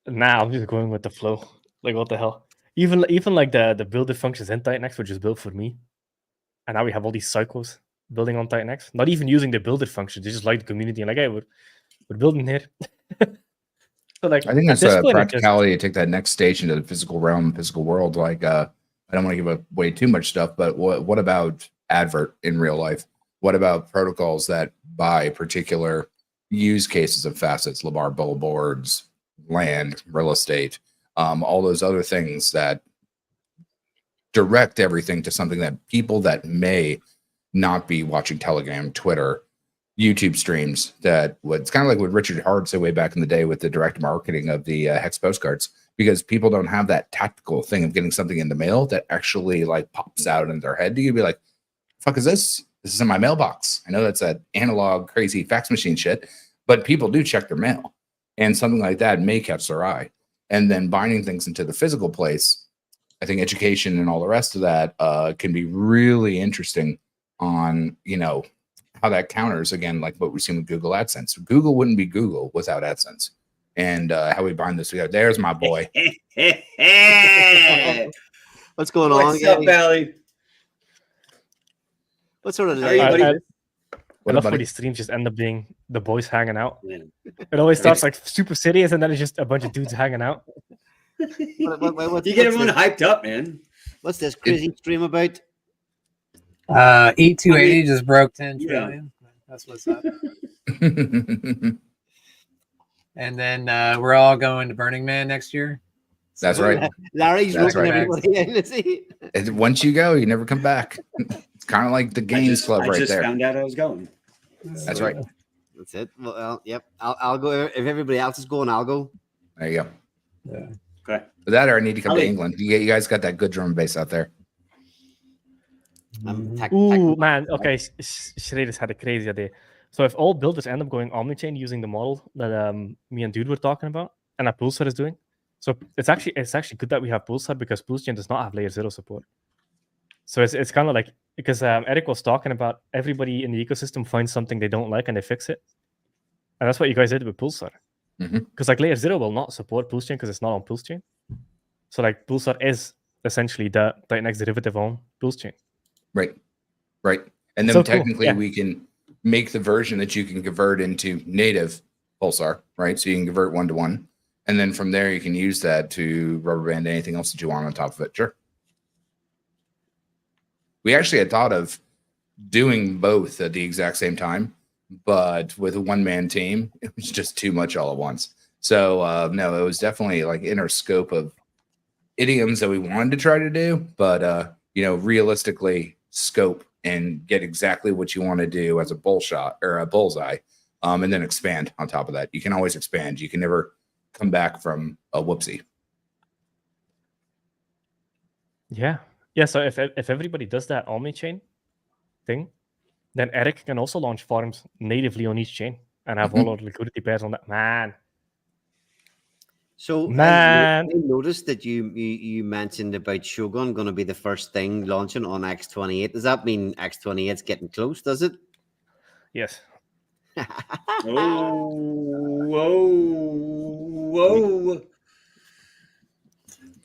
Speaker 2: Nah, I'm just going with the flow. Like, what the hell? Even like the builder functions in Titan X were just built for me. And now we have all these cycles building on Titan X. Not even using the builder function. They just like the community and like, hey, we're building here. So like,
Speaker 3: I think that's a practicality to take that next stage into the physical realm, physical world. Like, I don't want to give away too much stuff, but what about advert in real life? What about protocols that buy particular use cases of facets, Lamar billboards, land, real estate, all those other things that direct everything to something that people that may not be watching Telegram, Twitter, YouTube streams, that it's kind of like what Richard Hard said way back in the day with the direct marketing of the Hex postcards, because people don't have that tactical thing of getting something in the mail that actually like pops out in their head. You'd be like, fuck is this? This is in my mailbox. I know that's that analog crazy fax machine shit, but people do check their mail, and something like that may catch their eye. And then binding things into the physical place, I think education and all the rest of that can be really interesting on, how that counters, again, like what we've seen with Google AdSense. Google wouldn't be Google without AdSense. And how we bind this together. There's my boy.
Speaker 5: What's going on?
Speaker 4: What's up, Valley?
Speaker 5: What sort of
Speaker 2: I love how these streams just end up being the boys hanging out.
Speaker 4: Yeah.
Speaker 2: It always starts like super serious, and then it's just a bunch of dudes hanging out.
Speaker 4: You get everyone hyped up, man.
Speaker 5: What's this crazy stream about?
Speaker 1: E280 just broke 10
Speaker 4: Yeah.
Speaker 1: trillion. That's what's up. And then we're all going to Burning Man next year.
Speaker 3: That's right.
Speaker 5: Larry's
Speaker 3: That's
Speaker 5: roping
Speaker 3: right.
Speaker 5: everybody in, is he?
Speaker 3: And once you go, you never come back. It's kind of like the games club
Speaker 4: I
Speaker 3: right
Speaker 4: just
Speaker 3: there.
Speaker 4: found out I was going.
Speaker 3: That's right.
Speaker 5: That's it. Well, yep. I'll go. If everybody else is going, I'll go.
Speaker 3: There you go.
Speaker 1: Yeah.
Speaker 4: Okay.
Speaker 3: For that, or I need to come to
Speaker 4: Ali.
Speaker 3: England. You guys got that good drum and bass out there.
Speaker 2: Ooh, man. Okay, Shredder's had a crazy idea. So if all builders end up going omnichain using the model that me and Dude were talking about, and that Pulsar is doing, so it's actually good that we have Pulsar because Pulsar does not have layer 0 support. So it's kind of like, because Eric was talking about everybody in the ecosystem finds something they don't like and they fix it, and that's what you guys did with Pulsar. Because like layer 0 will not support Pulsar because it's not on Pulsar. So like Pulsar is essentially the next derivative on Pulsar.
Speaker 3: Right. And then
Speaker 2: So cool,
Speaker 3: technically
Speaker 2: yeah.
Speaker 3: we can make the version that you can convert into native Pulsar, right? So you can convert 1-to-1. And then from there, you can use that to rubber band anything else that you want on top of it. Sure. We actually had thought of doing both at the exact same time, but with a one-man team, it was just too much all at once. So no, it was definitely like in our scope of idioms that we wanted to try to do, but realistically scope and get exactly what you want to do as a bullshot or a bullseye, and then expand on top of that. You can always expand. You can never come back from a whoopsie.
Speaker 2: Yeah. So if everybody does that omni-chain thing, then Eric can also launch farms natively on each chain and have all our liquidity pairs on that. Man.
Speaker 5: So
Speaker 2: Man.
Speaker 5: I noticed that you mentioned about Shogun going to be the first thing launching on X28. Does that mean X28's getting close? Does it?
Speaker 2: Yes.
Speaker 4: Whoa.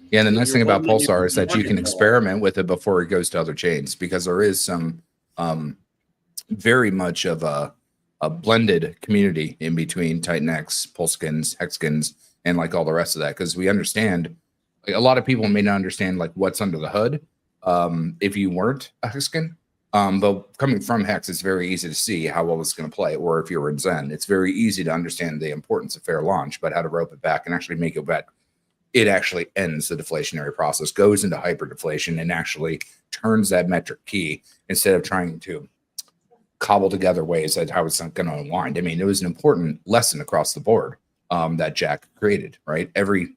Speaker 3: Yeah, and the nice
Speaker 4: You're
Speaker 3: thing about
Speaker 4: holding your
Speaker 3: Pulsar is that you can
Speaker 4: pocket, though.
Speaker 3: experiment with it before it goes to other chains, because there is some very much of a blended community in between Titan X, Pulskins, Hexkins, and like all the rest of that, because we understand, like, a lot of people may not understand like what's under the hood if you weren't a Hexkin. But coming from Hex, it's very easy to see how well it's going to play. Or if you're in Zen, it's very easy to understand the importance of fair launch, but how to rope it back and actually make it that it actually ends the deflationary process, goes into hyperdeflation, and actually turns that metric key instead of trying to cobble together ways that how it's not going to unwind. I mean, it was an important lesson across the board that Jack created, right? Everything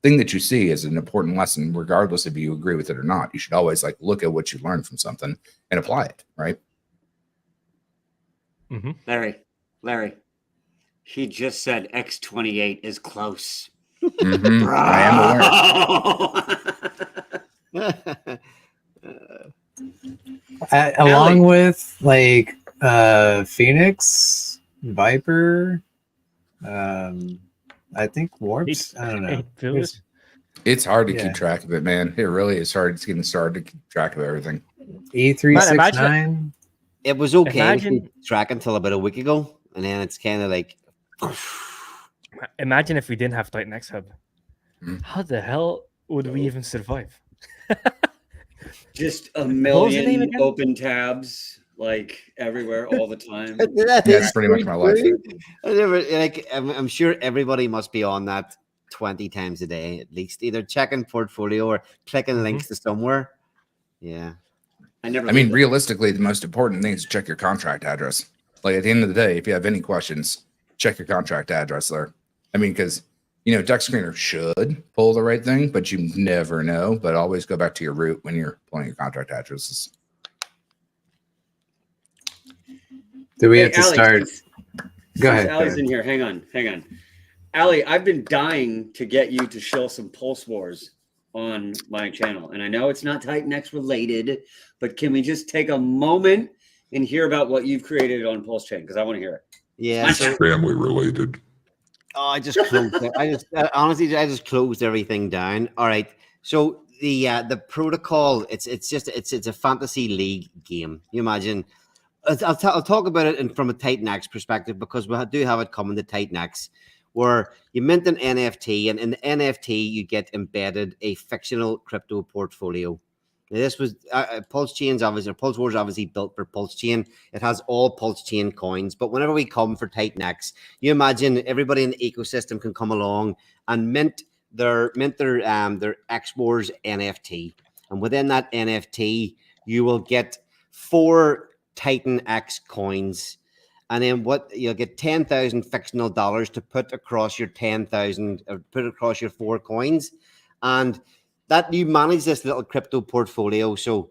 Speaker 3: that you see is an important lesson, regardless if you agree with it or not. You should always like look at what you learned from something and apply it, right?
Speaker 4: Larry, he just said X28 is close.
Speaker 3: I am aware.
Speaker 1: Along with like Phoenix, Viper, I think Warps. I don't know.
Speaker 2: There's
Speaker 3: It's hard to
Speaker 1: Yeah.
Speaker 3: keep track of it, man. It really is hard. It's getting started to keep track of everything.
Speaker 1: E369.
Speaker 5: It was okay
Speaker 2: Imagine-
Speaker 5: to track until about a week ago, and then it's kind of like
Speaker 2: Imagine if we didn't have Titan X Hub.
Speaker 3: Hmm.
Speaker 2: How the hell would we even survive?
Speaker 4: Just a
Speaker 2: was the name
Speaker 4: million
Speaker 2: again?
Speaker 4: open tabs, like everywhere, all the time.
Speaker 3: That's pretty much my life.
Speaker 5: I'm sure everybody must be on that 20 times a day at least, either checking portfolio or clicking links to somewhere. Yeah.
Speaker 4: I never.
Speaker 3: I mean,
Speaker 4: did that.
Speaker 3: realistically, the most important thing is to check your contract address. Like at the end of the day, if you have any questions, check your contract address there. I mean, because Deck Screener should pull the right thing, but you never know. But always go back to your root when you're pulling your contract addresses.
Speaker 1: Do we have to
Speaker 4: Ali,
Speaker 1: start?
Speaker 4: since-
Speaker 1: Go
Speaker 4: since
Speaker 1: ahead.
Speaker 4: Ali's in here. Hang on. Ali, I've been dying to get you to show some Pulse Wars on my channel. And I know it's not Titan X related, but can we just take a moment and hear about what you've created on Pulse Chain? Because I want to hear it.
Speaker 5: Yeah. So,
Speaker 6: Family related.
Speaker 5: I just closed it. Honestly, I just closed everything down. All right. So the protocol, it's a fantasy league game. You imagine. I'll talk about it from a Titan X perspective because we do have it coming to Titan X. where you mint an NFT, and in the NFT you get embedded a fictional crypto portfolio. Now, this was Pulse Wars obviously built for Pulse Chain. It has all Pulse Chain coins, but whenever we come for Titan X, you imagine everybody in the ecosystem can come along and mint their X Wars NFT, and within that NFT you will get 4 Titan X coins. And then you'll get 10,000 fictional dollars to put across your 10,000, put across your 4 coins, and that you manage this little crypto portfolio. So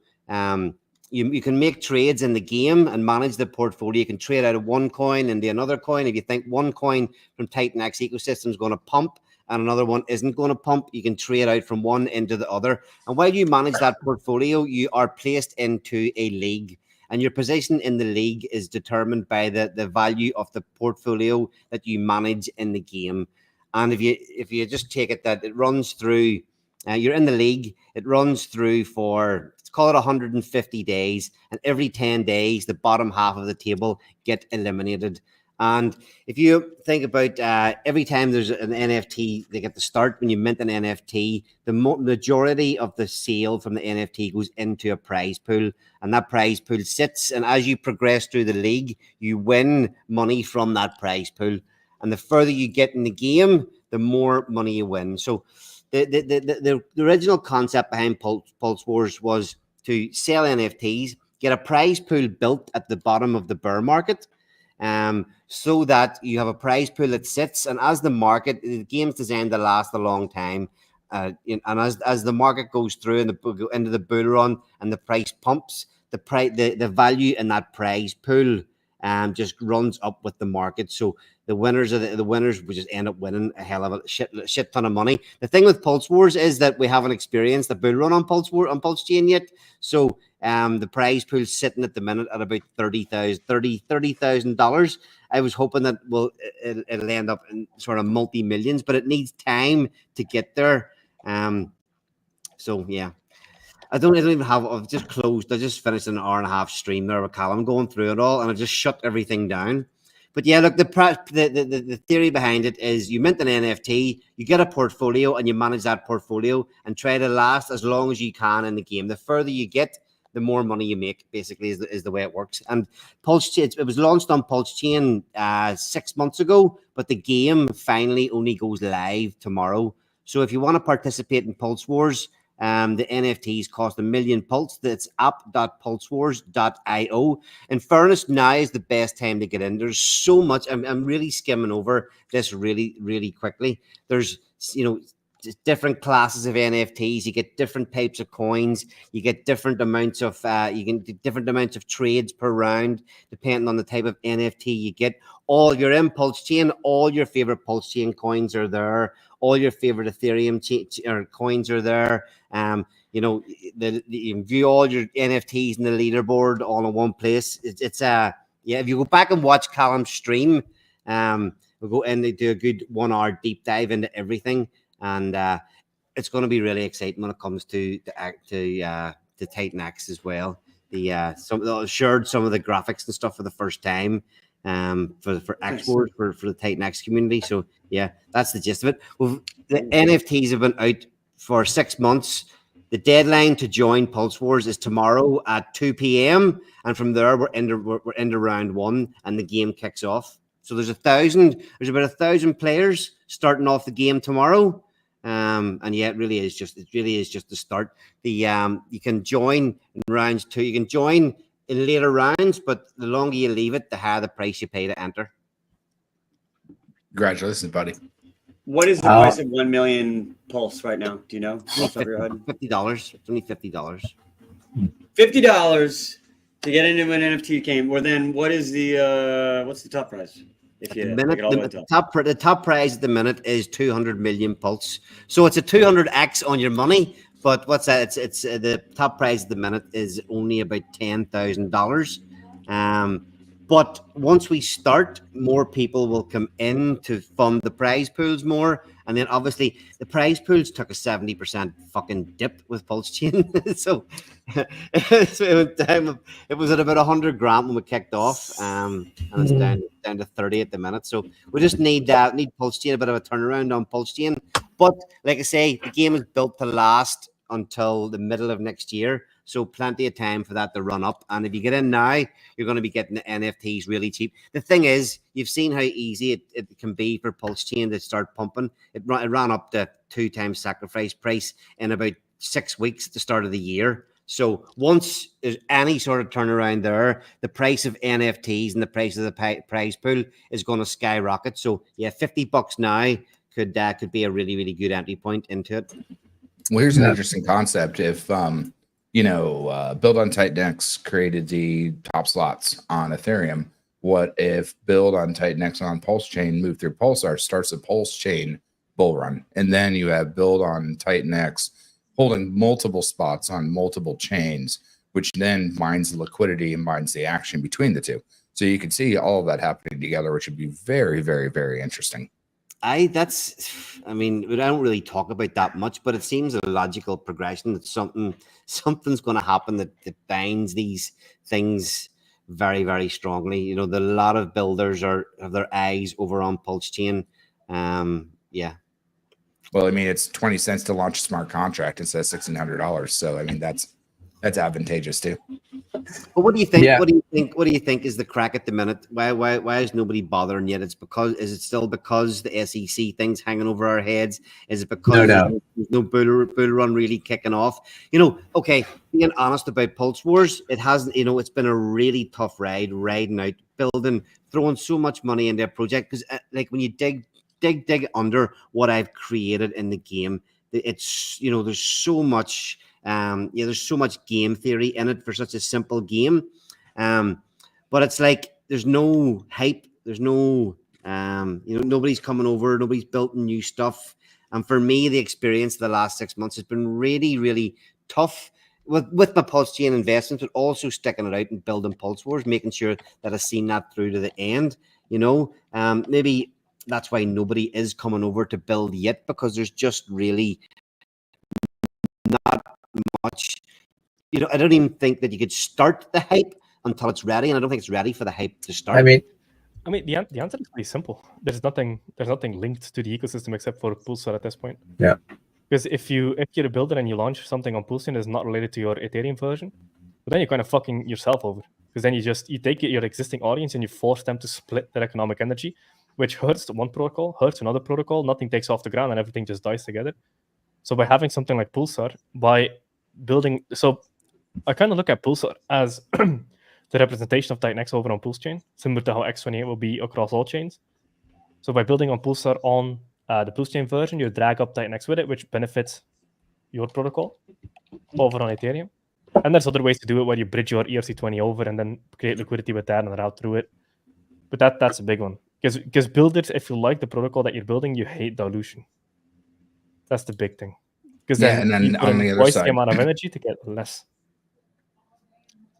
Speaker 5: you can make trades in the game and manage the portfolio. You can trade out of one coin into another coin. If you think one coin from Titan X ecosystem is going to pump and another one isn't going to pump, you can trade out from one into the other. And while you manage that portfolio, you are placed into a league. And your position in the league is determined by the value of the portfolio that you manage in the game. And if you just take it that it runs through, you're in the league, it runs through for, let's call it 150 days. And every 10 days, the bottom half of the table get eliminated. And if you think about every time there's an NFT, they get the start when you mint an NFT, the majority of the sale from the NFT goes into a prize pool, and that prize pool sits. And as you progress through the league, you win money from that prize pool. And the further you get in the game, the more money you win. So the original concept behind Pulse Wars was to sell NFTs, get a prize pool built at the bottom of the bear market, so that you have a prize pool that sits, and as the game's designed to last a long time, and as the market goes through and into the bull run and the price pumps, the value in that prize pool just runs up with the market. So the winners will just end up winning a hell of a shit ton of money. The thing with Pulse Wars is that we haven't experienced the bull run on Pulse Chain yet. So the prize pool's sitting at the minute at about $30,000. I was hoping that it'll end up in sort of multi-millions, but it needs time to get there. So yeah. I don't even have. I've just closed. I just finished an hour-and-a-half stream there with Callum going through it all, and I just shut everything down. But yeah, look, the theory behind it is you mint an NFT, you get a portfolio, and you manage that portfolio and try to last as long as you can in the game. The further you get, the more money you make. Basically, is the way it works. And Pulse Chain, it was launched on Pulse Chain 6 months ago, but the game finally only goes live tomorrow. So if you want to participate in Pulse Wars, the NFTs cost 1 million pulse. That's app.pulsewars.io. In fairness, now is the best time to get in. There's so much. I'm really skimming over this really, really quickly. There's, different classes of NFTs. You get different types of coins. You get different amounts of different amounts of trades per round, depending on the type of NFT you get. All your Pulse Chain, all your favorite Pulse Chain coins are there. All your favorite Ethereum coins are there. You can view all your NFTs in the leaderboard all in one place. If you go back and watch Callum's stream, we'll go in and do a good 1 hour deep dive into everything. And it's going to be really exciting when it comes to Titan X as well. Shared some of the graphics and stuff for the first time for X Wars for the Titan X community. So yeah, that's the gist of it. Well, the NFTs have been out for 6 months. The deadline to join Pulse Wars is tomorrow at 2 p.m. And from there, we're into round 1, and the game kicks off. So there's about 1,000 players starting off the game tomorrow. And yeah, it really is just the start. You can join in rounds 2. You can join in later rounds, but the longer you leave it, the higher the price you pay to enter.
Speaker 3: Congratulations, buddy.
Speaker 4: What is the price of 1 million pulse right now? Do you know?
Speaker 5: $50. It's only $50.
Speaker 4: $50 to get into an NFT game. Well, then what is what's the top price?
Speaker 5: The top prize at the minute is 200 million pulse. So it's a 200x on your money. But what's that? It's the top prize at the minute is only about $10,000. But once we start, more people will come in to fund the prize pools more, And then obviously the prize pools took a 70% fucking dip with Pulse Chain. So, it was at about 100 grand when we kicked off. And it's down to 30 at the minute. So we just need Pulse Chain, a bit of a turnaround on Pulse Chain. But like I say, the game is built to last until the middle of next year. So plenty of time for that to run up. And if you get in now, you're going to be getting the NFTs really cheap. The thing is, you've seen how easy it can be for Pulse Chain to start pumping. It ran up to 2 times sacrifice price in about 6 weeks at the start of the year. So once there's any sort of turnaround there, the price of NFTs and the price of the prize pool is going to skyrocket. So yeah, $50 now could be a really, really good entry point into it.
Speaker 3: Well, here's an interesting concept. If Build on Titanx created the top slots on Ethereum, what if Build on Titanx on Pulse Chain moved through Pulsar, starts a Pulse Chain bull run, and then you have Build on Titanx holding multiple spots on multiple chains, which then mines the liquidity and mines the action between the two. So you can see all of that happening together, which would be very, very, very interesting.
Speaker 5: I don't really talk about that much, but it seems a logical progression that something's going to happen that binds these things very, very strongly. You know, a lot of builders have their eyes over on Pulse Chain. Yeah.
Speaker 3: Well, I mean, it's 20 cents to launch a smart contract instead of $1,600. So, I mean, that's advantageous too.
Speaker 5: But what do you think?
Speaker 1: Yeah.
Speaker 5: What do you think is the crack at the minute? Why is nobody bothering yet? Is it still because the SEC thing's hanging over our heads? Is it because there's no bull run really kicking off? You know, okay, being honest about Pulse Wars, it hasn't. You know, it's been a really tough riding out, building, throwing so much money into a project because, like, when you dig under what I've created in the game, it's, you know, there's so much. There's so much game theory in it for such a simple game. But it's like there's no hype, there's no nobody's coming over, nobody's built new stuff. And for me, the experience of the last 6 months has been really, really tough with my Pulse Chain investments, but also sticking it out and building Pulse Wars, making sure that I've seen that through to the end. You know, maybe that's why nobody is coming over to build yet, because there's just really not much. You know, I don't even think that you could start the hype until it's ready, and I don't think it's ready for the hype to start.
Speaker 2: I mean, the answer is pretty simple. There's nothing linked to the ecosystem except for Pulsar at this point.
Speaker 1: Yeah.
Speaker 2: Because if you're a builder and you launch something on Pulsar that is not related to your Ethereum version, but then you're kind of fucking yourself over. Because then you take your existing audience and you force them to split their economic energy, which hurts one protocol, hurts another protocol, nothing takes off the ground, and everything just dies together. So by having something like Pulsar, by building, so I kind of look at Pulsar as the representation of Titanx over on Pulse Chain, similar to how X28 will be across all chains. So by building on Pulsar on the Pulse Chain version, you drag up Titanx with it, which benefits your protocol over on Ethereum. And there's other ways to do it where you bridge your ERC20 over and then create liquidity with that and route through it. But that's a big one. Because builders, if you like the protocol that you're building, you hate dilution. That's the big thing. Because then you put
Speaker 3: on the other
Speaker 2: twice
Speaker 3: side,
Speaker 2: the amount of energy to get less.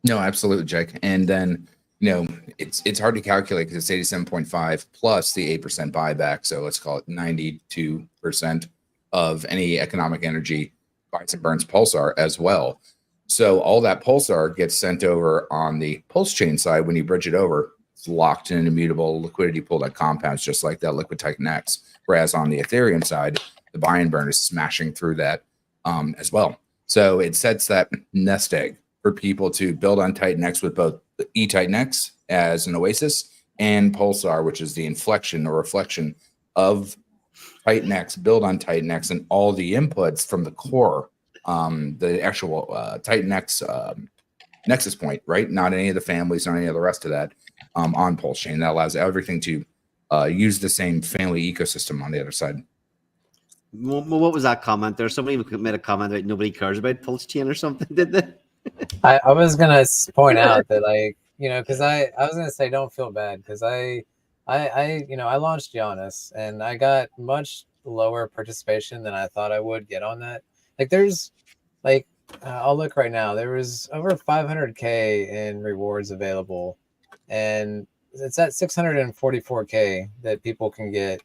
Speaker 3: No, absolutely, Jake. And then, you know, it's hard to calculate because it's 87.5 plus the 8% buyback. So let's call it 92% of any economic energy buys and burns Pulsar as well. So all that Pulsar gets sent over on the Pulse Chain side. When you bridge it over, it's locked in an immutable liquidity pool that compounds just like that Liquid Titan X. Whereas on the Ethereum side, the buy and burn is smashing through that as well. So it sets that nest egg for people to build on Titanx with both the eTitanX as an oasis and Pulsar, which is the inflection or reflection of Titanx, build on Titanx, and all the inputs from the core, the actual Titanx nexus point, right? Not any of the families, not any of the rest of that on Pulse Chain. That allows everything to use the same family ecosystem on the other side.
Speaker 5: What was that comment there? Somebody made a comment about nobody cares about Pulse Chain or something, did they?
Speaker 1: I was gonna point out that, like, you know, because I was gonna say don't feel bad because I launched Giannis and I got much lower participation than I thought I would get on that. Like, there's like I'll look right now. There was over 500K in rewards available, and it's at 644K that people can get.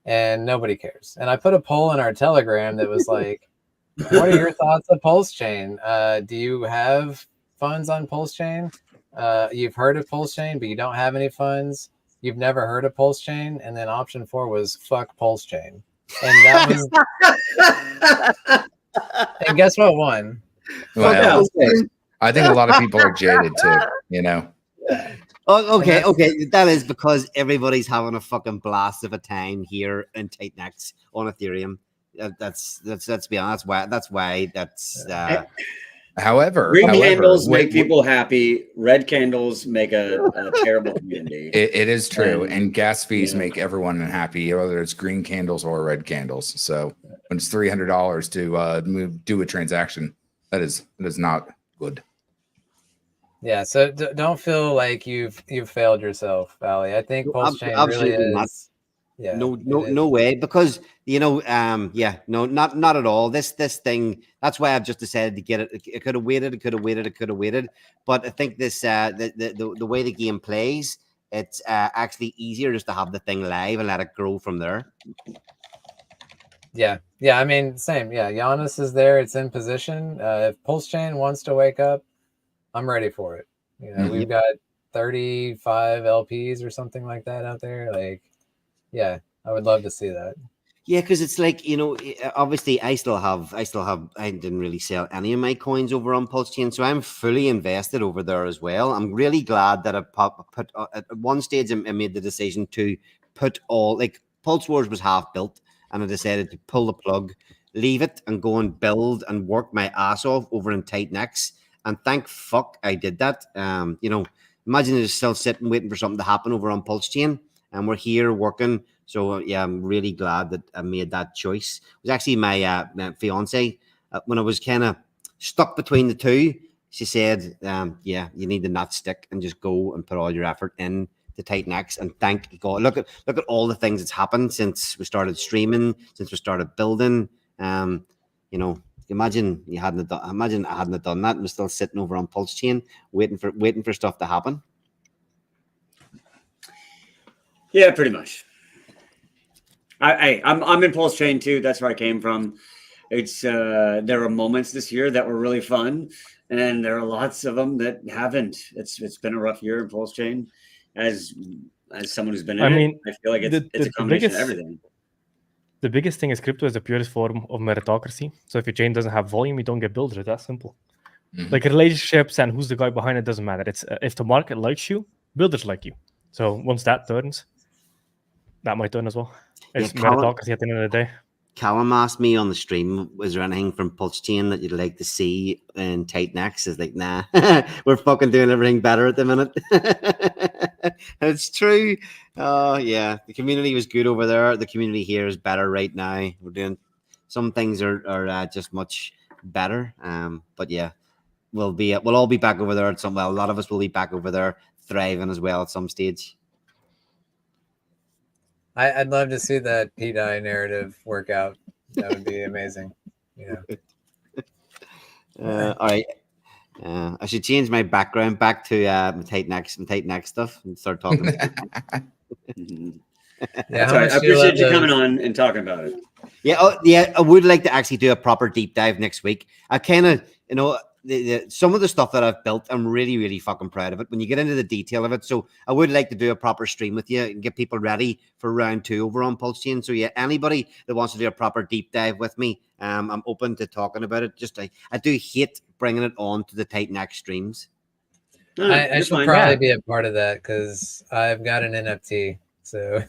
Speaker 1: and nobody cares. And I put a poll in our Telegram that was like, what are your thoughts of Pulse Chain? Do you have funds on Pulse Chain? You've heard of Pulse Chain, but you don't have any funds. You've never heard of Pulse Chain. And then option 4 was fuck Pulse Chain. And that was, and guess what won?
Speaker 3: Well, I think a lot of people are jaded too, you know.
Speaker 5: Oh, okay. That is because everybody's having a fucking blast of a time here in Tightnecks on Ethereum. That's be honest. That's why.
Speaker 3: However,
Speaker 4: green candles make people happy. Red candles make a terrible community.
Speaker 3: It is true, and gas fees make everyone unhappy, whether it's green candles or red candles. So when it's $300 to do a transaction, that is not good.
Speaker 1: Yeah, so don't feel like you've failed yourself, Ali. I think Pulse Chain really is.
Speaker 5: Not.
Speaker 1: Yeah,
Speaker 5: no way, because not at all. This thing. That's why I've just decided to get it. It could have waited. But I think this the way the game plays, it's actually easier just to have the thing live and let it grow from there.
Speaker 1: Yeah. I mean, same. Yeah, Giannis is there. It's in position. If Pulse Chain wants to wake up, I'm ready for it. You know, we've got 35 LPs or something like that out there. Like, yeah, I would love to see that.
Speaker 5: Yeah, because it's like, obviously I didn't really sell any of my coins over on Pulse Chain, so I'm fully invested over there as well. I'm really glad that I put at one stage I made the decision to put all, like, Pulse Wars was half built, and I decided to pull the plug, leave it, and go and build and work my ass off over in Tightnecks. And thank fuck I did that. Imagine just still sitting waiting for something to happen over on Pulse Chain, and we're here working. So yeah, I'm really glad that I made that choice. It was actually my fiance when I was kind of stuck between the two. She said, "Yeah, you need to not stick and just go and put all your effort in to Tightnecks." And thank God, look at all the things that's happened since we started streaming, since we started building. Imagine I hadn't done that and was still sitting over on Pulse Chain waiting for stuff to happen.
Speaker 4: Yeah, pretty much. I'm in Pulse Chain too. That's where I came from. It's there were moments this year that were really fun, and there are lots of them that haven't. It's been a rough year in Pulse Chain. As someone who's been in it, I feel like it's a combination of everything.
Speaker 2: The biggest thing is crypto is the purest form of meritocracy. So if your chain doesn't have volume, you don't get builders. That's simple. Mm-hmm. Like relationships and who's the guy behind it doesn't matter. It's if the market likes you, builders like you. So once that turns, that might turn as well. It's meritocracy at the end of the day.
Speaker 5: Callum asked me on the stream, was there anything from Pulse Chain that you'd like to see in Tightnecks? Is like, nah, we're fucking doing everything better at the minute. It's true. Oh yeah, the community was good over there. The community here is better right now. We're doing some things are just much better. But yeah, we'll all be back over there at some. Well, a lot of us will be back over there thriving as well at some stage.
Speaker 1: I'd love to see that PDI narrative work out. That would be amazing. Yeah.
Speaker 5: All right. I should change my background back to Tightnecks stuff and start talking about it.
Speaker 4: Yeah, I appreciate you coming on and talking about it.
Speaker 5: Yeah, I would like to actually do a proper deep dive next week. I kind of, some of the stuff that I've built, I'm really, really fucking proud of it when you get into the detail of it. So I would like to do a proper stream with you and get people ready for round 2 over on Pulse Chain. So yeah, anybody that wants to do a proper deep dive with me, I'm open to talking about it. Just I do hate bringing it on to the Tightnecks streams.
Speaker 1: I should probably be a part of that because I've got an NFT. So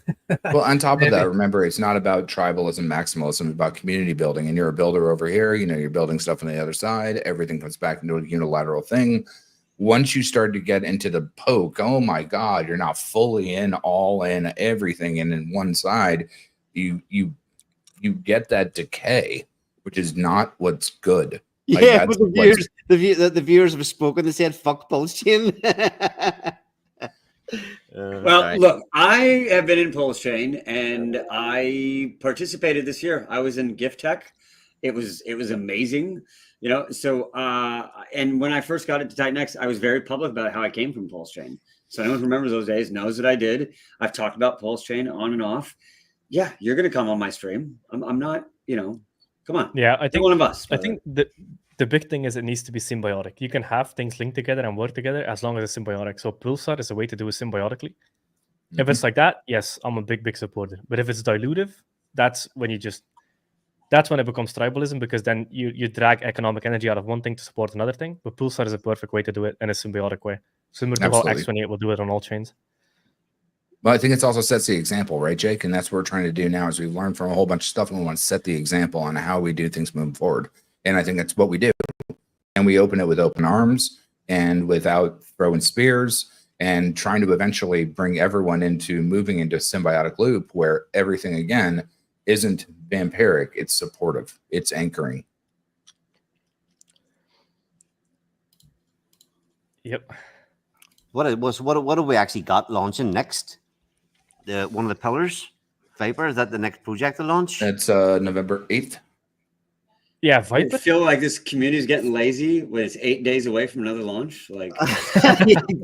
Speaker 3: well, on top of that, remember, it's not about tribalism, maximalism, it's about community building. And you're a builder over here, you're building stuff on the other side. Everything comes back into a unilateral thing. Once you start to get into the poke, oh my God, you're not fully in, all in, everything. And in one side, you get that decay, which is not what's good.
Speaker 5: Yeah, but the viewers have spoken. They said, "Fuck Pulse Chain."
Speaker 4: Look, I have been in Pulse Chain and I participated this year. I was in Gift Tech. It was amazing, So and when I first got into Tightnecks, I was very public about how I came from Pulse Chain. So anyone who remembers those days knows that I did. I've talked about Pulse Chain on and off. yeah, you're gonna come on my stream. I'm not, come on.
Speaker 2: Yeah, I
Speaker 4: You're
Speaker 2: think
Speaker 4: one of us.
Speaker 2: I
Speaker 4: by the way.
Speaker 2: think the big thing is it needs to be symbiotic. You can have things linked together and work together as long as it's symbiotic. So Pulsar is a way to do it symbiotically. If it's like that, yes, I'm a big supporter. But if it's dilutive, that's when it becomes tribalism, because then you drag economic energy out of one thing to support another thing. But Pulsar is a perfect way to do it in a symbiotic way, similar to
Speaker 3: Absolutely.
Speaker 2: how X28 will do it on all chains.
Speaker 3: Well, I think it also sets the example, right, Jake? And that's what we're trying to do now is we've learned from a whole bunch of stuff and we want to set the example on how we do things moving forward. And I think that's what we do. And we open it with open arms and without throwing spears and trying to eventually bring everyone into moving into a symbiotic loop where everything, again, isn't vampiric. It's supportive. It's anchoring.
Speaker 2: Yep.
Speaker 5: What have we actually got launching next? One of the pillars, Viper. Is that the next project to launch?
Speaker 3: That's November 8th.
Speaker 2: Yeah,
Speaker 4: I
Speaker 2: Viper.
Speaker 4: feel like this community is getting lazy when it's 8 days away from another launch. Like,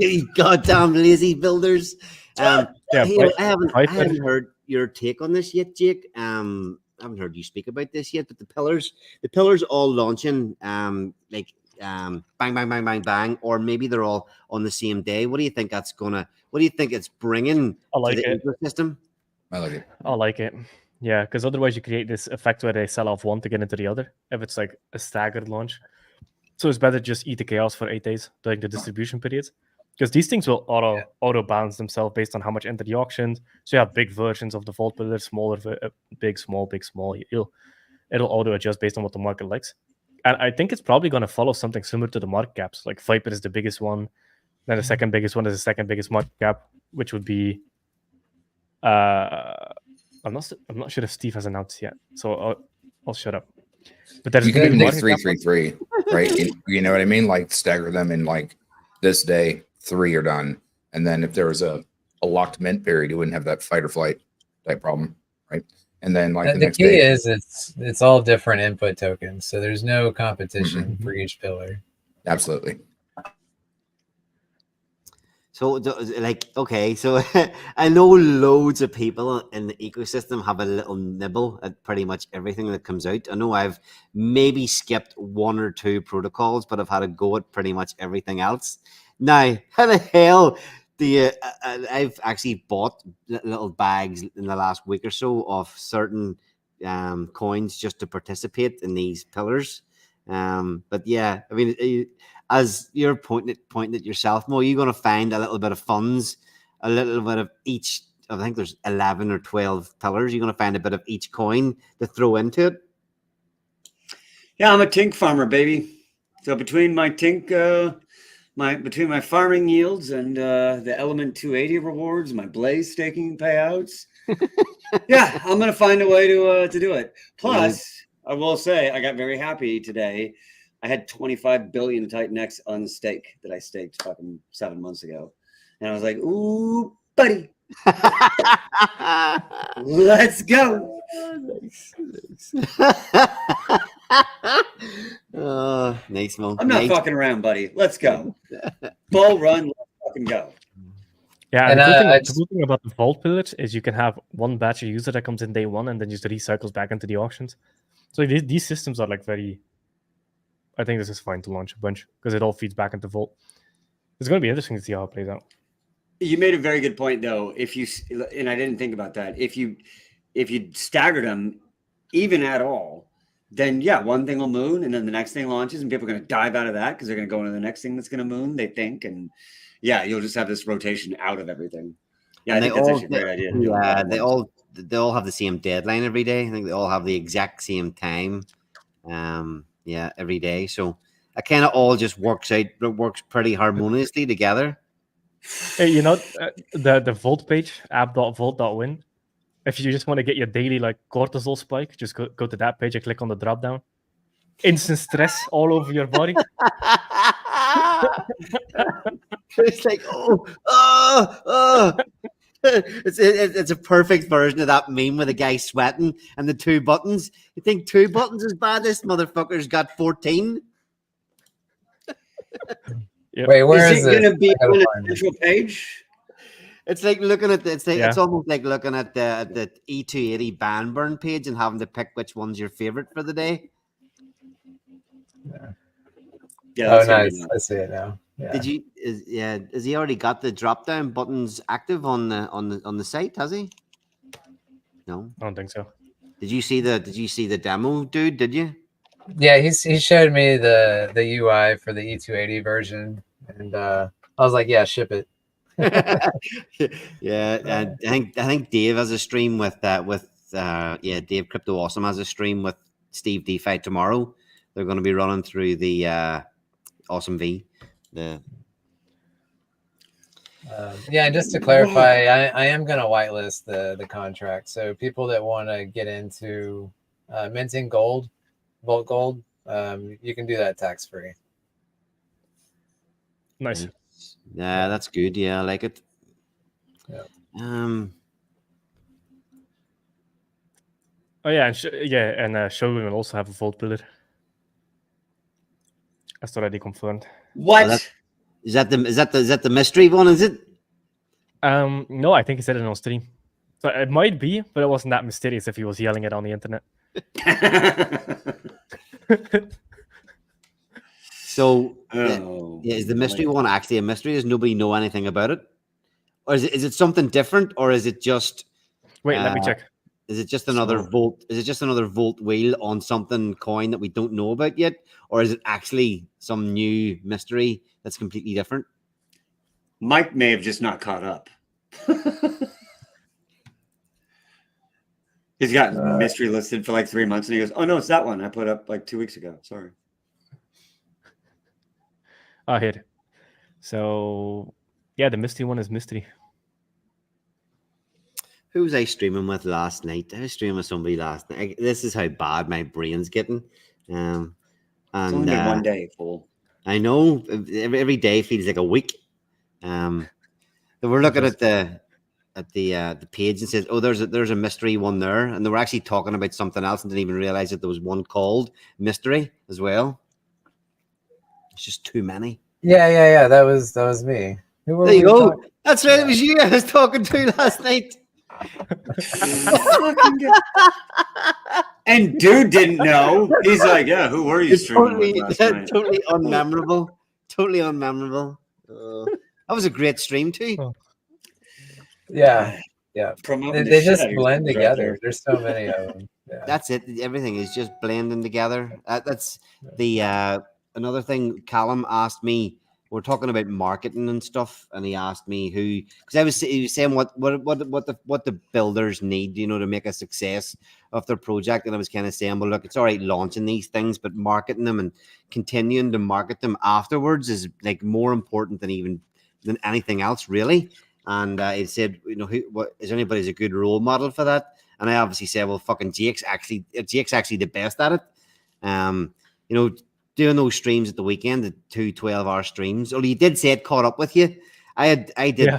Speaker 5: You goddamn lazy builders.
Speaker 2: Yeah,
Speaker 5: I haven't heard your take on this yet, Jake. I haven't heard you speak about this yet. But the pillars all launching bang, bang, bang, bang, bang, or maybe they're all on the same day. What do you think that's gonna? What do you think it's bringing
Speaker 2: I like
Speaker 5: to the
Speaker 2: it.
Speaker 5: ecosystem?
Speaker 3: I like it.
Speaker 2: I like it. Yeah, because otherwise you create this effect where they sell off one to get into the other if it's like a staggered launch. So it's better just eat the chaos for 8 days during the distribution periods, because these things will auto balance themselves based on how much enter the auctions. So you have big versions of the vault builder, smaller, big, small, big, small. It'll auto adjust based on what the market likes. And I think it's probably going to follow something similar to the market caps. Like Viper is the biggest one. Then the second biggest one is the second biggest market cap, which would be I'm not sure if Steve has announced yet, so I'll shut up. But there's
Speaker 3: You can even make
Speaker 2: market cap
Speaker 3: 3, 3, 3, right? You know what I mean? Like stagger them in like this day, 3 are done. And then if there was a locked mint period, you wouldn't have that fight or flight type problem, right? And then like
Speaker 1: The
Speaker 3: next
Speaker 1: key
Speaker 3: day,
Speaker 1: is it's all different input tokens, so there's no competition for each pillar.
Speaker 3: absolutely.
Speaker 5: So, okay, so I know loads of people in the ecosystem have a little nibble at pretty much everything that comes out. I know I've maybe skipped 1 or 2 protocols, but I've had a go at pretty much everything else. Now, how the hell do you? I've actually bought little bags in the last week or so of certain coins just to participate in these pillars. But yeah, I mean, as you're pointing at yourself, Mo, you're going to find a little bit of funds, a little bit of each. I think there's 11 or 12 pillars. You're going to find a bit of each coin to throw into it.
Speaker 4: yeah, I'm a tink farmer, baby. So between my tink, between my farming yields and the Element280 rewards, my Blaze staking payouts, yeah, I'm gonna find a way to do it. Plus, I will say I got very happy today. I had 25 billion Titan X unstake that I staked fucking 7 months ago, and I was like, "Ooh, buddy, let's go!"
Speaker 5: Nice, Mo.
Speaker 4: I'm not
Speaker 5: Nice.
Speaker 4: fucking around, buddy. Let's go. Bull run. Let's fucking go.
Speaker 2: Yeah,
Speaker 1: And,
Speaker 2: the
Speaker 1: I
Speaker 2: cool thing about the vault pillars is you can have one batch of user that comes in day 1 and then just recycles back into the auctions. So these systems are like very. I think this is fine to launch a bunch because it all feeds back into vault. It's going to be interesting to see how it plays out.
Speaker 4: You made a very good point, though. If you, and I didn't think about that. If you staggered them, even at all, then yeah, one thing will moon, and then the next thing launches, and people are going to dive out of that because they're going to go into the next thing that's going to moon. They think, and yeah, you'll just have this rotation out of everything. Yeah,
Speaker 5: And
Speaker 4: I think that's actually a great idea.
Speaker 5: Yeah, they all have the same deadline every day. I think they all have the exact same time. Yeah, every day. So it kind of all just works out. It works pretty harmoniously together.
Speaker 2: Hey, you know, the vault page, app.vault.win. If you just want to get your daily like cortisol spike, just go to that page and click on the drop down. Instant stress all over your body.
Speaker 5: It's like, It's a perfect version of that meme with the guy sweating and the 2 buttons. You think 2 buttons is bad? This motherfucker's got 14.
Speaker 2: Yep.
Speaker 1: Wait, where is
Speaker 4: it going to be
Speaker 1: I gotta
Speaker 4: on a
Speaker 1: find it.
Speaker 4: central page?
Speaker 5: It's like looking at it's like
Speaker 2: Yeah.
Speaker 5: it's almost like looking at the E280 band burn page and having to pick which one's your favorite for the day.
Speaker 4: Yeah,
Speaker 1: Oh,
Speaker 4: that's what I
Speaker 1: nice.
Speaker 4: mean.
Speaker 1: I see it now. Yeah.
Speaker 5: Has he already got the drop down buttons active on the site? Has he? No.
Speaker 2: I don't think so.
Speaker 5: Did you see the demo, dude? Did you?
Speaker 1: Yeah, he showed me the UI for the E280 version, and I was like, yeah, ship it.
Speaker 5: Yeah, and I think Dave has a stream with Dave Crypto Awesome has a stream with Steve DeFi tomorrow. They're going to be running through the Awesome V.
Speaker 1: Yeah, and just to clarify, I am going to whitelist the contract. So people that want to get into minting gold, Vault Gold, you can do that tax free.
Speaker 2: Nice.
Speaker 5: Yeah, that's good. Yeah, I like it.
Speaker 1: Yeah.
Speaker 2: Oh yeah, and Shogun will also have a vault pillar. That's already confirmed.
Speaker 4: What?
Speaker 5: Is that the mystery one? Is it?
Speaker 2: No, I think he said it on stream. So it might be, but it wasn't that mysterious if he was yelling it on the internet.
Speaker 5: So,
Speaker 4: Oh,
Speaker 5: is the mystery one actually a mystery? Does nobody know anything about it, or is it something different, or is it just?
Speaker 2: Wait, let me check.
Speaker 5: Is it just another
Speaker 2: So-
Speaker 5: volt? Is it just another volt wheel on something coin that we don't know about yet, or is it actually some new mystery that's completely different?
Speaker 4: Mike may have just not caught up. He's got mystery listed for like 3 months, and he goes, "Oh no, it's that one I put up like 2 weeks ago." Sorry.
Speaker 2: Oh, here. So, yeah, the mystery one is mystery.
Speaker 5: Who was I streaming with last night? I was streaming with somebody last night. This is how bad my brain's getting.
Speaker 4: It's only been 1 day, fool.
Speaker 5: I know every day feels like a week. So we're looking at the page and says, "Oh, there's a mystery one there," and they were actually talking about something else and didn't even realize that there was one called mystery as well. It's just too many.
Speaker 1: Yeah. That was me. Who were
Speaker 5: There you
Speaker 1: we
Speaker 5: go.
Speaker 1: talking-
Speaker 5: That's right. It was you I was talking to last night.
Speaker 4: And dude didn't know. He's like, "Yeah, who were you streaming with last night?"
Speaker 5: Totally unmemorable. Totally unmemorable. That was a great stream too.
Speaker 2: Oh.
Speaker 1: Yeah.
Speaker 4: Promoting the
Speaker 1: They
Speaker 4: shit
Speaker 1: just
Speaker 4: out of your
Speaker 1: blend
Speaker 4: streams right
Speaker 1: together.
Speaker 4: there.
Speaker 1: There's so many of them. Yeah.
Speaker 5: That's it. Everything is just blending together. That's the another thing. Callum asked me. We're talking about marketing and stuff, and he asked me who, because he was saying what the builders need, to make a success of their project, and I was kind of saying, well, look, it's all right launching these things, but marketing them and continuing to market them afterwards is like more important than anything else, really. And he said, is anybody's a good role model for that? And I obviously said, well, fucking Jake's actually the best at it. Doing those streams at the weekend, the 2 12-hour streams. Well, you did say it caught up with you. I did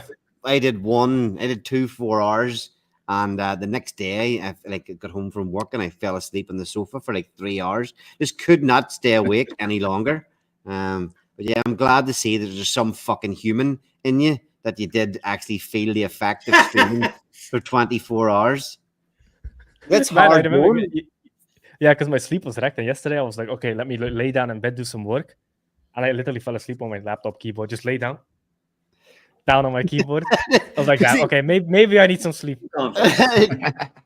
Speaker 5: 2 4 hours, and the next day I got home from work and I fell asleep on the sofa for like 3 hours. Just could not stay awake any longer. But yeah, I'm glad to see that there's some fucking human in you that you did actually feel the effect of streaming for 24 hours. That's
Speaker 2: Man, I
Speaker 5: hard.
Speaker 2: remember, yeah, because my sleep was wrecked. And yesterday I was like, okay, let me lay down in bed, do some work. And I literally fell asleep on my laptop keyboard. Just lay down on my keyboard. I was like, okay, maybe I need some sleep.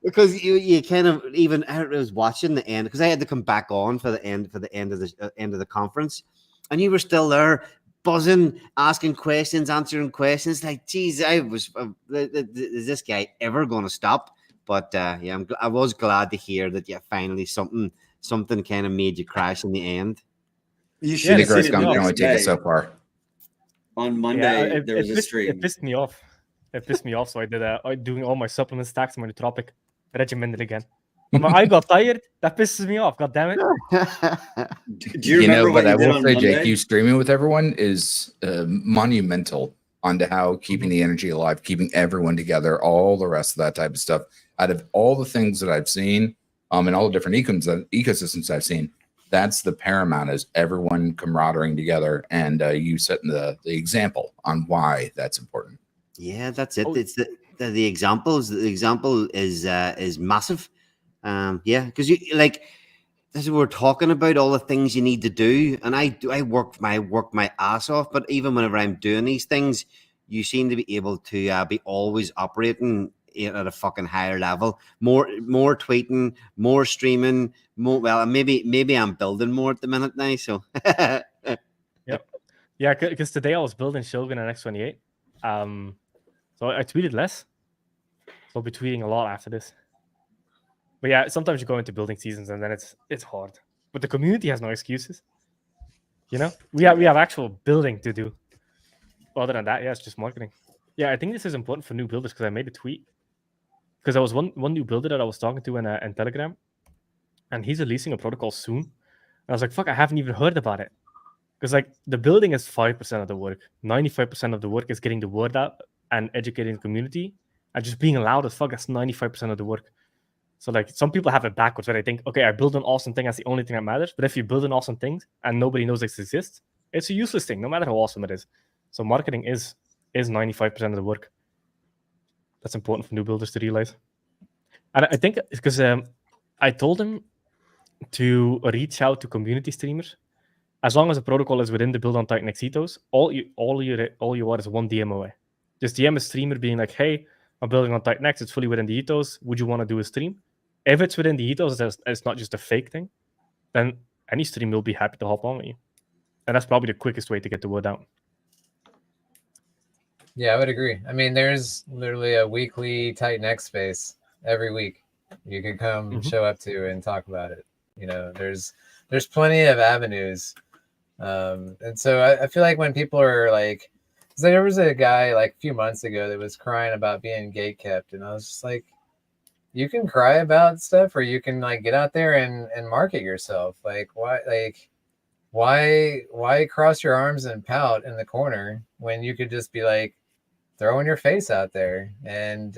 Speaker 5: Because you kind of even I was watching the end because I had to come back on for the end of the conference, and you were still there buzzing, asking questions, answering questions. Like, geez, is this guy ever going to stop? But yeah, I was glad to hear that. Yeah, finally something kind of made you crash in the end.
Speaker 4: You should have
Speaker 3: Grace
Speaker 4: seen it
Speaker 3: can
Speaker 4: the
Speaker 3: only
Speaker 4: next
Speaker 3: take it
Speaker 4: day.
Speaker 3: so far.
Speaker 4: On Monday,
Speaker 2: Yeah,
Speaker 4: there was a stream.
Speaker 2: It pissed me off. So I did doing all my supplement stacks, my nootropic regimented again. I got tired. That pisses me off. God damn it.
Speaker 4: Do you remember what
Speaker 3: but
Speaker 4: you
Speaker 3: I
Speaker 4: did
Speaker 3: will
Speaker 4: on
Speaker 3: say,
Speaker 4: Monday?
Speaker 3: Jake, you streaming with everyone is monumental onto how keeping the energy alive, keeping everyone together, all the rest of that type of stuff. Out of all the things that I've seen, and all the different ecosystems I've seen, that's the paramount, is everyone camaraderie together, and you setting the example on why that's important.
Speaker 5: Yeah, that's it.
Speaker 2: Oh.
Speaker 5: It's the examples. The example is massive. Yeah, because you like this is we're talking about all the things you need to do, and I work my ass off. But even whenever I'm doing these things, you seem to be able to be always operating at a fucking higher level. More tweeting, more streaming, more. Well, maybe I'm building more at the minute now. So
Speaker 2: Yeah, because today I was building Shogun and X28. So I tweeted less. So I'll be tweeting a lot after this. But yeah, sometimes you go into building seasons and then it's hard. But the community has no excuses. You know, we have actual building to do. Other than that, yeah, it's just marketing. Yeah, I think this is important for new builders because I made a tweet. Because there was one new builder that I was talking to in Telegram, and he's releasing a protocol soon. And I was like, fuck, I haven't even heard about it. Because like the building is 5% of the work. 95% of the work is getting the word out and educating the community. And just being loud as fuck, that's 95% of the work. So like some people have it backwards where they think, okay, I build an awesome thing, that's the only thing that matters. But if you build an awesome thing and nobody knows it exists, it's a useless thing, no matter how awesome it is. So marketing is 95% of the work. That's important for new builders to realize. And I think it's because I told him to reach out to community streamers. As long as the protocol is within the build on Titan X ethos, all you are is one DM away. Just DM a streamer being like, hey, I'm building on Titan X, it's fully within the ethos. Would you want to do a stream? If it's within the ethos, it's not just a fake thing, then any stream will be happy to hop on with you. And that's probably the quickest way to get the word out.
Speaker 1: Yeah, I would agree. I mean, there's literally a weekly Titan X space every week. You could come show up to and talk about it. You know, there's plenty of avenues. And so I feel like when people are like, so there was a guy like a few months ago that was crying about being gate kept, and I was just like, you can cry about stuff, or you can like get out there and market yourself. Like why cross your arms and pout in the corner when you could just be like throwing your face out there? And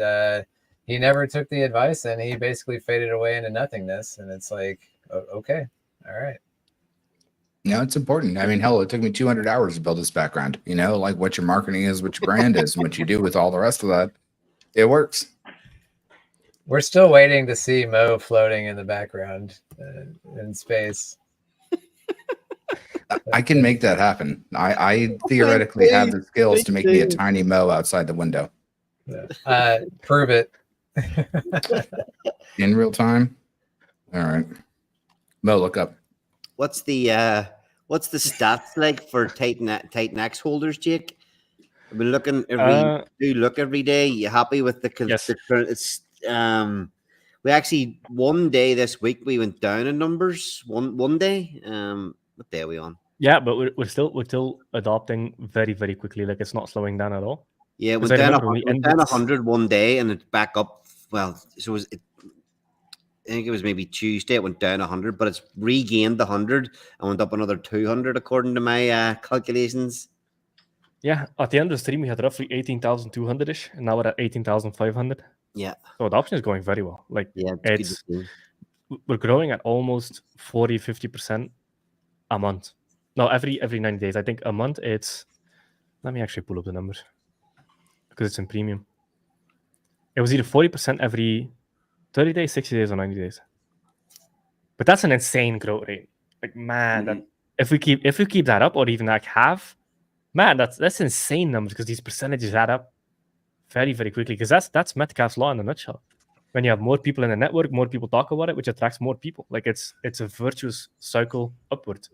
Speaker 1: he never took the advice, and he basically faded away into nothingness. And it's like, okay, all right.
Speaker 3: You know, it's important. I mean, hell, it took me 200 hours to build this background. You know, like what your marketing is, what your brand is, and what you do with all the rest of that. It works.
Speaker 1: We're still waiting to see Mo floating in the background in space.
Speaker 3: I can make that happen. I theoretically have the skills to make me a tiny Mo outside the window.
Speaker 1: Prove it.
Speaker 3: In real time? All right. Mo, look up.
Speaker 5: what's the stats like for Titan X holders, Jake? I've been looking every day. You happy with the
Speaker 2: Yes.
Speaker 5: It's we actually one day this week we went down in numbers. One day. What day are we on?
Speaker 2: Yeah, but we're still adopting very, very quickly. Like it's not slowing down at all.
Speaker 5: Yeah,
Speaker 2: Because
Speaker 5: went
Speaker 2: I
Speaker 5: down
Speaker 2: remember when we
Speaker 5: 100 one day and it's back up. Well, so I think it was maybe Tuesday. It went down 100, but it's regained the 100 and went up another 200 according to my calculations.
Speaker 2: Yeah, at the end of the stream, we had roughly 18,200-ish, and now we're at 18,500.
Speaker 5: Yeah.
Speaker 2: So adoption is going very well. Like,
Speaker 5: Yeah, it's good to see.
Speaker 2: we're growing at almost 40-50% a month. No, every 90 days. I think a month it's... Let me actually pull up the numbers because it's in premium. It was either 40% every 30 days, 60 days, or 90 days. But that's an insane growth rate. Like, man, that if we keep that up, or even like half, man, that's insane numbers because these percentages add up very, very quickly. Because that's Metcalfe's law in a nutshell. When you have more people in the network, more people talk about it, which attracts more people. Like it's a virtuous cycle upward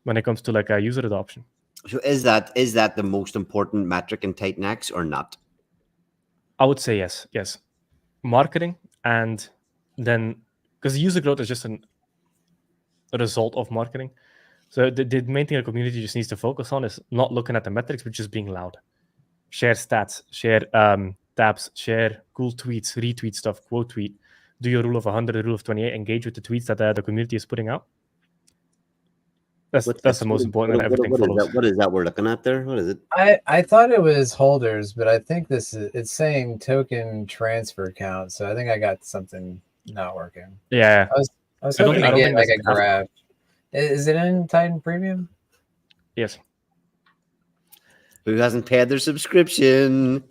Speaker 2: when it comes to like user adoption.
Speaker 5: So is that the most important metric in Titan X or not?
Speaker 2: I would say yes. Marketing, and then because user growth is just a result of marketing. So the main thing a community just needs to focus on is not looking at the metrics, but just being loud. Share stats, share tabs, share cool tweets, retweet stuff, quote tweet. Do your rule of 100, the rule of 28, engage with the tweets that the community is putting out. That's the most important, and everything follows.
Speaker 5: What is that we're looking at there? What is it?
Speaker 1: I thought it was holders, but I think it's saying token transfer count. So I think I got something not working.
Speaker 2: Yeah.
Speaker 1: I was hoping to get like a graph. Is it in Titan Premium?
Speaker 2: Yes.
Speaker 5: Who hasn't paid their subscription?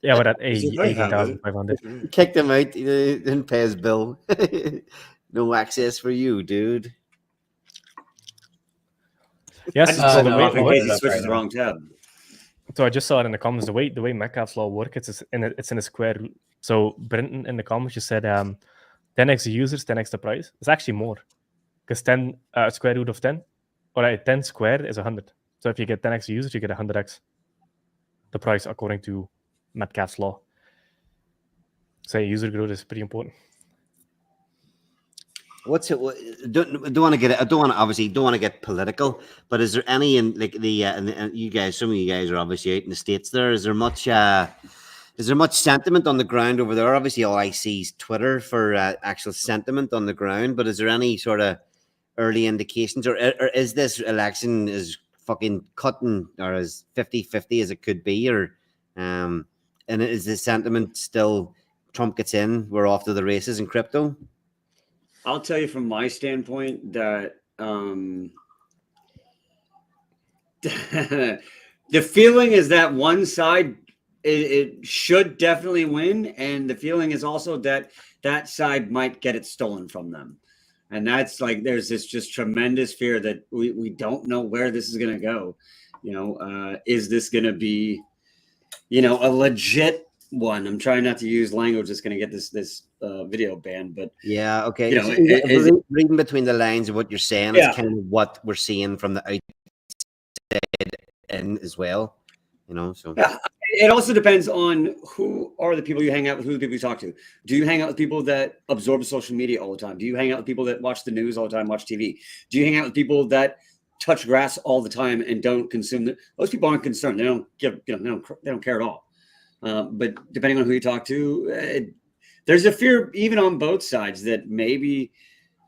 Speaker 2: Yeah, but at
Speaker 4: Is it very handy?
Speaker 2: 80,500.
Speaker 5: Kicked him out. He didn't pay his bill. No access for you, dude.
Speaker 2: Yes,
Speaker 4: I just
Speaker 2: so
Speaker 4: pulled
Speaker 2: the
Speaker 4: him
Speaker 2: way
Speaker 4: off
Speaker 2: it
Speaker 4: in
Speaker 2: works,
Speaker 4: case he switches the wrong tab.
Speaker 2: so I just saw it in the comments. The way Metcalfe's law works, it's in a square root. So Brenton in the comments just said 10x the users, 10x the price. It's actually more because 10 square root of 10 or 10 squared is 100. So if you get 10x the users, you get 100x the price according to Metcalfe's law. So user growth is pretty important.
Speaker 5: What's it? Don't want to get. I don't want to obviously don't want to get political. But is there any in like and you guys? Some of you guys are obviously out in the States. There is there much. Is there much sentiment on the ground over there? Obviously, all I see is Twitter for actual sentiment on the ground. But is there any sort of early indications, or is this election as fucking cutting or as 50-50 as it could be, or and is the sentiment still Trump gets in, we're off to the races in crypto?
Speaker 4: I'll tell you from my standpoint that the feeling is that one side it should definitely win, and the feeling is also that that side might get it stolen from them, and that's like there's this just tremendous fear that we don't know where this is going to go. Is this going to be a legit one? I'm trying not to use language that's going to get this video banned, but
Speaker 5: yeah, okay. Reading between the lines of what you're saying, it's kind of what we're seeing from the outside in as well. So
Speaker 4: yeah, it also depends on who are the people you hang out with, who are the people you talk to. Do you hang out with people that absorb social media all the time? Do you hang out with people that watch the news all the time, watch TV? Do you hang out with people that touch grass all the time and don't consume it? Those people aren't concerned. They don't give, they don't care at all. But depending on who you talk to, there's a fear even on both sides that maybe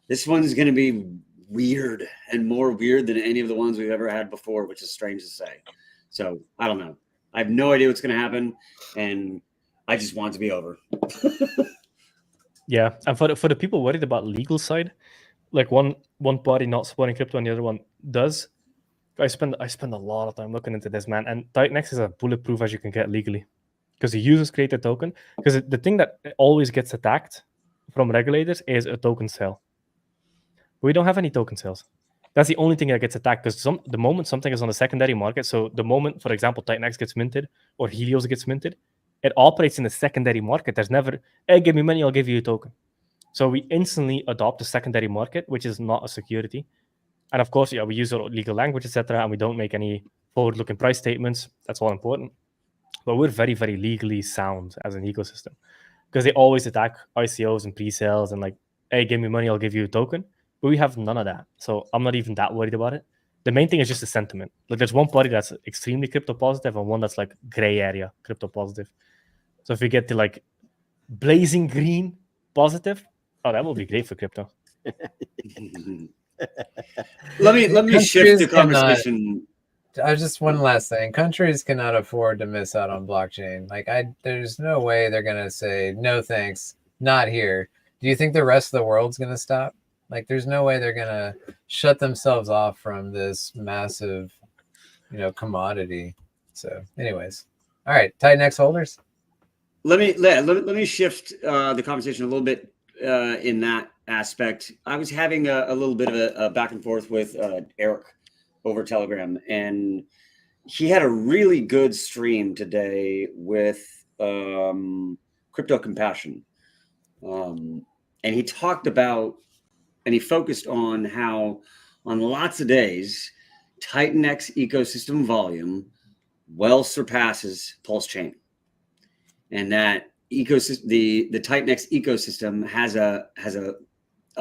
Speaker 4: this one's going to be weird and more weird than any of the ones we've ever had before, which is strange to say. So I don't know. I have no idea what's going to happen, and I just want it to be over.
Speaker 2: Yeah, and for the people worried about legal side, like one party not supporting crypto and the other one does. I spend a lot of time looking into this, man. And Titanx is as bulletproof as you can get legally, because the users create a token. Because the thing that always gets attacked from regulators is a token sale. But we don't have any token sales. That's the only thing that gets attacked, because the moment something is on the secondary market, so the moment, for example, Titanx gets minted or Helios gets minted, it operates in the secondary market. There's never, hey, give me money, I'll give you a token. So we instantly adopt the secondary market, which is not a security. And of course, we use legal language, etc., and we don't make any forward-looking price statements. That's all important. But we're very, very legally sound as an ecosystem, because they always attack ICOs and pre-sales and like, hey, give me money, I'll give you a token. But we have none of that. So I'm not even that worried about it. The main thing is just the sentiment. Like there's one party that's extremely crypto positive and one that's like gray area crypto positive. So if we get to like blazing green positive, oh, that will be great for crypto.
Speaker 4: Let me shift the conversation.
Speaker 1: Just one last thing. Countries cannot afford to miss out on blockchain. Like there's no way they're gonna say no thanks, not here. Do you think the rest of the world's gonna stop? Like there's no way they're gonna shut themselves off from this massive, commodity. So, anyways, all right, Titanx holders.
Speaker 4: Let me shift the conversation a little bit in that aspect. I was having a little bit of a back and forth with Eric over Telegram, and he had a really good stream today with Crypto Compassion, and he talked about, and he focused on how on lots of days Titanx ecosystem volume well surpasses Pulse Chain, and that ecosystem, the Titanx ecosystem has a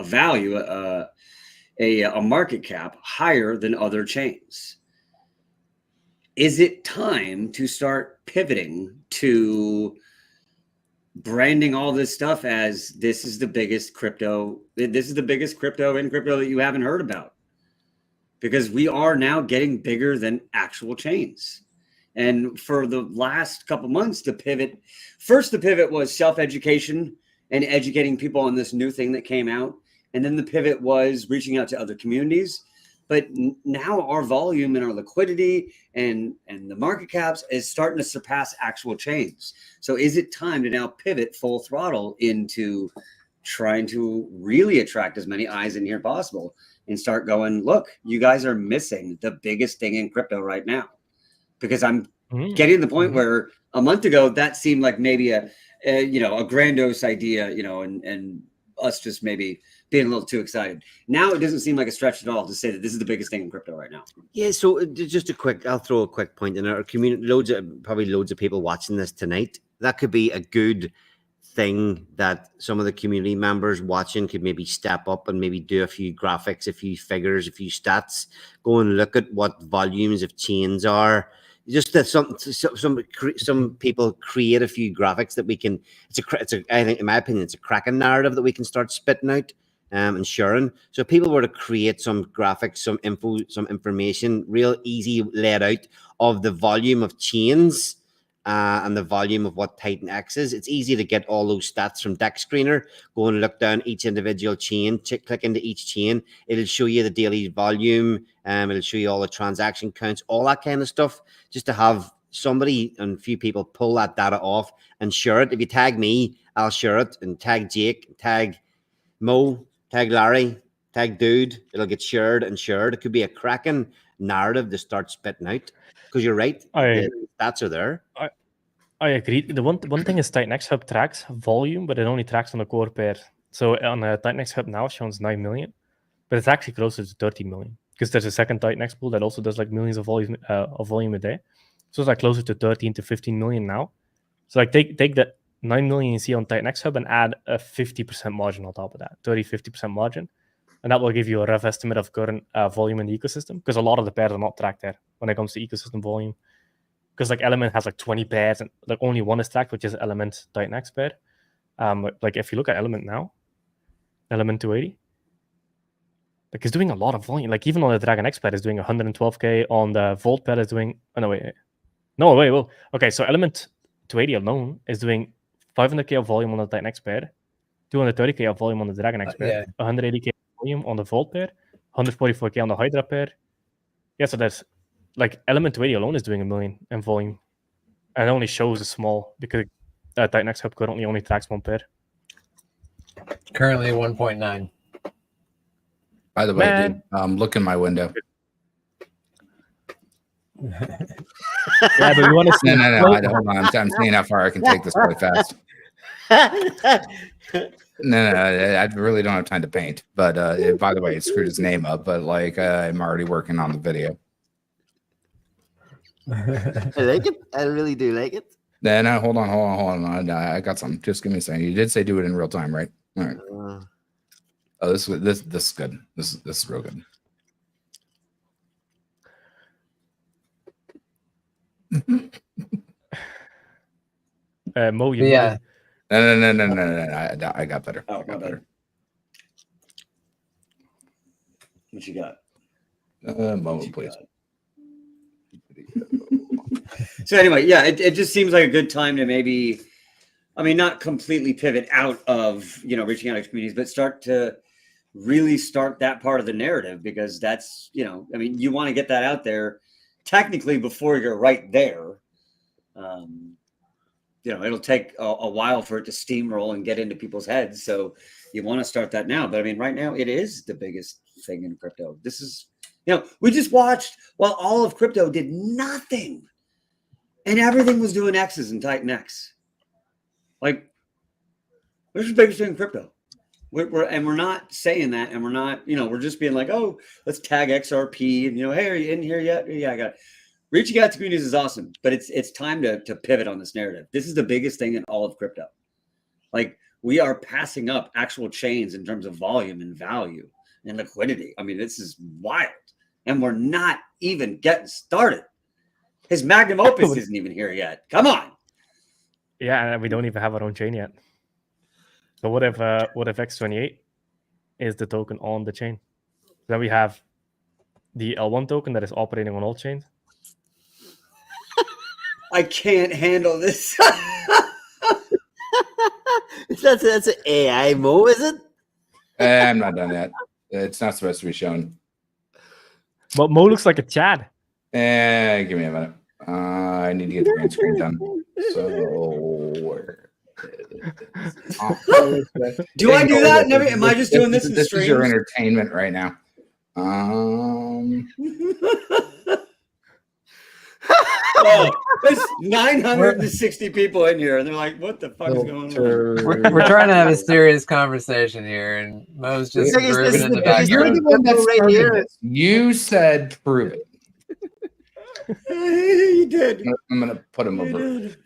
Speaker 4: value, a market cap higher than other chains. Is it time to start pivoting to branding all this stuff as this is the biggest crypto in crypto that you haven't heard about? Because we are now getting bigger than actual chains. And for the last couple months, the pivot was self-education and educating people on this new thing that came out. And then the pivot was reaching out to other communities. But now our volume and our liquidity and the market caps is starting to surpass actual chains. So is it time to now pivot full throttle into trying to really attract as many eyes in here possible and start going, look, you guys are missing the biggest thing in crypto right now? Because I'm getting to the point where a month ago that seemed like maybe a grandiose idea, and us just maybe being a little too excited. Now it doesn't seem like a stretch at all to say that this is the biggest thing in crypto right now.
Speaker 5: Yeah, so just I'll throw a quick point in our community. Probably loads of people watching this tonight. That could be a good thing that some of the community members watching could maybe step up and maybe do a few graphics, a few figures, a few stats, go and look at what volumes of chains are. Just that some people create a few graphics that we can. I think, in my opinion, it's a cracking narrative that we can start spitting out and sharing. So if people were to create some graphics, some info, some information, real easy laid out of the volume of chains and the volume of what Titan X is, it's easy to get all those stats from Deck Screener. Go and look down each individual chain, click into each chain. It'll show you the daily volume. It'll show you all the transaction counts, all that kind of stuff, just to have somebody and a few people pull that data off and share it. If you tag me, I'll share it, and tag Jake, tag Mo, tag Larry, tag Dude. It'll get shared and shared. It could be a cracking narrative to start spitting out, because you're right. The stats are there.
Speaker 2: I agree. The one thing is Titan X Hub tracks volume, but it only tracks on the core pair. So on the Titan X Hub now, it shows 9 million, but it's actually closer to 30 million, because there's a second Titan X pool that also does like millions of volume a day. So it's like closer to 13 to 15 million now. So like take that 9 million you see on Titan X Hub and add a 50% margin on top of that, 30-50% margin. And that will give you a rough estimate of current volume in the ecosystem, because a lot of the pairs are not tracked there when it comes to ecosystem volume. Because like Element has like 20 pairs and like only one is tracked, which is Element Titan X pair. Like if you look at Element now, Element280, like it's doing a lot of volume. Like even on the Dragon X pair is doing 112k. On the Volt pair is doing okay. So Element280 alone is doing 500k of volume on the Titan X pair, 230k of volume on the Dragon X pair, 180k volume on the Volt pair, 144k on the Hydra pair. Yeah, so there's like Element280 alone is doing 1 million in volume, and it only shows a small, because Titan X Hub currently only tracks one pair.
Speaker 1: Currently 1.9.
Speaker 3: By the way, dude, look in my window.
Speaker 2: Yeah, but you want to see?
Speaker 3: No. Hold on. I'm seeing how far I can take this really fast. No, I really don't have time to paint. But by the way, it screwed his name up. But like, I'm already working on the video.
Speaker 5: I like it. I really do like it.
Speaker 3: No, hold on. I got something. Just give me a second. You did say do it in real time, right? All right. Oh, this is good. This is real good.
Speaker 2: Mo, you
Speaker 1: Yeah.
Speaker 3: No. I got better.
Speaker 4: Oh,
Speaker 3: I got better.
Speaker 4: What you got?
Speaker 3: Moment, please.
Speaker 4: So anyway, yeah, it just seems like a good time to maybe, I mean, not completely pivot out of, reaching out to communities, but start to really start that part of the narrative, because that's, you want to get that out there technically before you're right there. It'll take a while for it to steamroll and get into people's heads. So you want to start that now. But I mean, right now it is the biggest thing in crypto. This is, we just watched while all of crypto did nothing and everything was doing X's and Titan X. Like, this is the biggest thing in crypto. We're not saying that, and we're not, we're just being like, oh, let's tag XRP and hey, are you in here yet? Yeah, I got it. Reaching out to communities is awesome, but it's time to pivot on this narrative. This is the biggest thing in all of crypto. Like, we are passing up actual chains in terms of volume and value and liquidity. I mean, this is wild, and we're not even getting started. His magnum opus isn't even here yet. Come on.
Speaker 2: Yeah, and we don't even have our own chain yet. So what if X28 is the token on the chain? Then we have the L1 token that is operating on all chains.
Speaker 4: I can't handle this.
Speaker 5: That's an AI, Mo, is it?
Speaker 3: I'm not done yet. It's not supposed to be shown.
Speaker 2: But Mo looks like a Chad.
Speaker 3: Give me a minute. I need to get the green screen done. So where
Speaker 4: Do I do that? Never. Am I just doing this in
Speaker 3: This is your
Speaker 4: streams?
Speaker 3: entertainment right now.
Speaker 4: Oh, there's 960 people in here, and they're like, "What the fuck is going on?"
Speaker 1: We're trying to have a serious conversation here, and Mo's just
Speaker 5: Biggest-
Speaker 1: grooving
Speaker 5: this is
Speaker 1: in the
Speaker 5: the biggest
Speaker 3: You're
Speaker 1: background.
Speaker 3: the one that
Speaker 5: Right
Speaker 3: started
Speaker 5: here.
Speaker 3: this. You said prove it.
Speaker 4: You did.
Speaker 3: I'm gonna put him
Speaker 4: You
Speaker 3: over.
Speaker 4: did.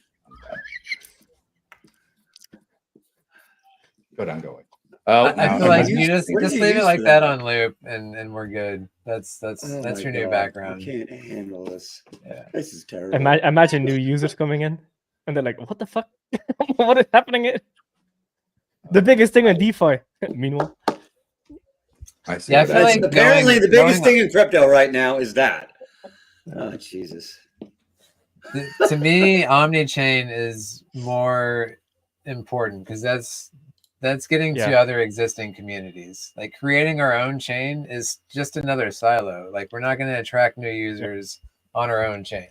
Speaker 3: Go down, go away. Oh,
Speaker 1: I feel
Speaker 3: no,
Speaker 1: like
Speaker 3: I'm
Speaker 1: you
Speaker 3: not-
Speaker 1: just
Speaker 4: what did
Speaker 1: just
Speaker 4: you
Speaker 1: leave it
Speaker 4: use
Speaker 1: like
Speaker 4: for
Speaker 1: that
Speaker 4: that?
Speaker 1: on loop, and we're good. That's
Speaker 4: Oh
Speaker 1: your
Speaker 4: my
Speaker 1: new
Speaker 4: God,
Speaker 1: background.
Speaker 4: I can't handle this.
Speaker 1: Yeah.
Speaker 4: This is terrible.
Speaker 2: Imagine new users coming in, and they're like, "What the fuck? What is happening here?" The biggest thing in DeFi. Meanwhile,
Speaker 3: I see
Speaker 1: Yeah, I
Speaker 3: what
Speaker 1: feel
Speaker 3: I
Speaker 1: like
Speaker 4: Apparently, the
Speaker 1: going-
Speaker 4: biggest thing in crypto right now is that. Oh Jesus!
Speaker 1: To me, omni-chain is more important because that's getting to
Speaker 2: Yeah.
Speaker 1: other existing communities. Like creating our own chain is just another silo. Like we're not going to attract new users on our own chain.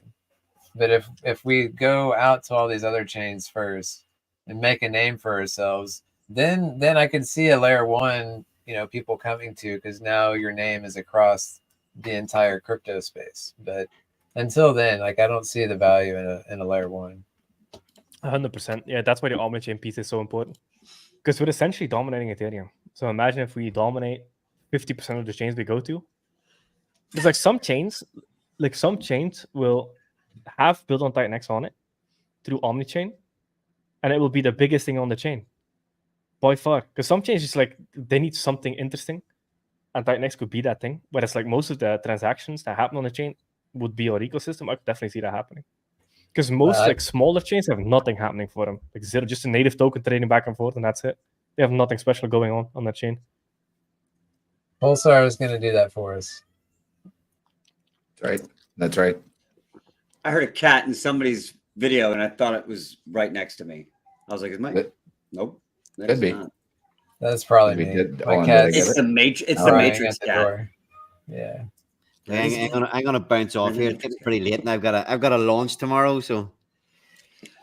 Speaker 1: But if we go out to all these other chains first and make a name for ourselves, then I could see a layer one, people coming to, because now your name is across the entire crypto space. But until then, like I don't see the value in a layer one.
Speaker 2: 100%. Yeah, that's why the omni-chain piece is so important. Because we're essentially dominating Ethereum. So imagine if we dominate 50% of the chains we go to. There's like some chains will have build on Titan on it through omni-chain, and it will be the biggest thing on the chain by far. Because some chains just like they need something interesting, and Titan could be that thing. Whereas like most of the transactions that happen on the chain would be our ecosystem. I could definitely see that happening. Because most like smaller chains have nothing happening for them, like zero, just a native token trading back and forth, and that's it. They have nothing special going on that chain.
Speaker 1: Pulsar is going to do that for us.
Speaker 3: Right. That's right.
Speaker 4: I heard a cat in somebody's video, and I thought it was right next to me. I was like, "Is my nope?" That
Speaker 3: Could
Speaker 4: is
Speaker 3: be.
Speaker 4: not.
Speaker 1: That's probably
Speaker 3: We
Speaker 1: me.
Speaker 3: did
Speaker 1: My
Speaker 3: all
Speaker 1: cat's
Speaker 3: together.
Speaker 4: It's the Matrix. It's the
Speaker 1: crying
Speaker 4: Matrix
Speaker 1: at the
Speaker 4: cat.
Speaker 1: door. Yeah.
Speaker 5: I'm gonna bounce off here. It's getting pretty late, and I've got a launch tomorrow. So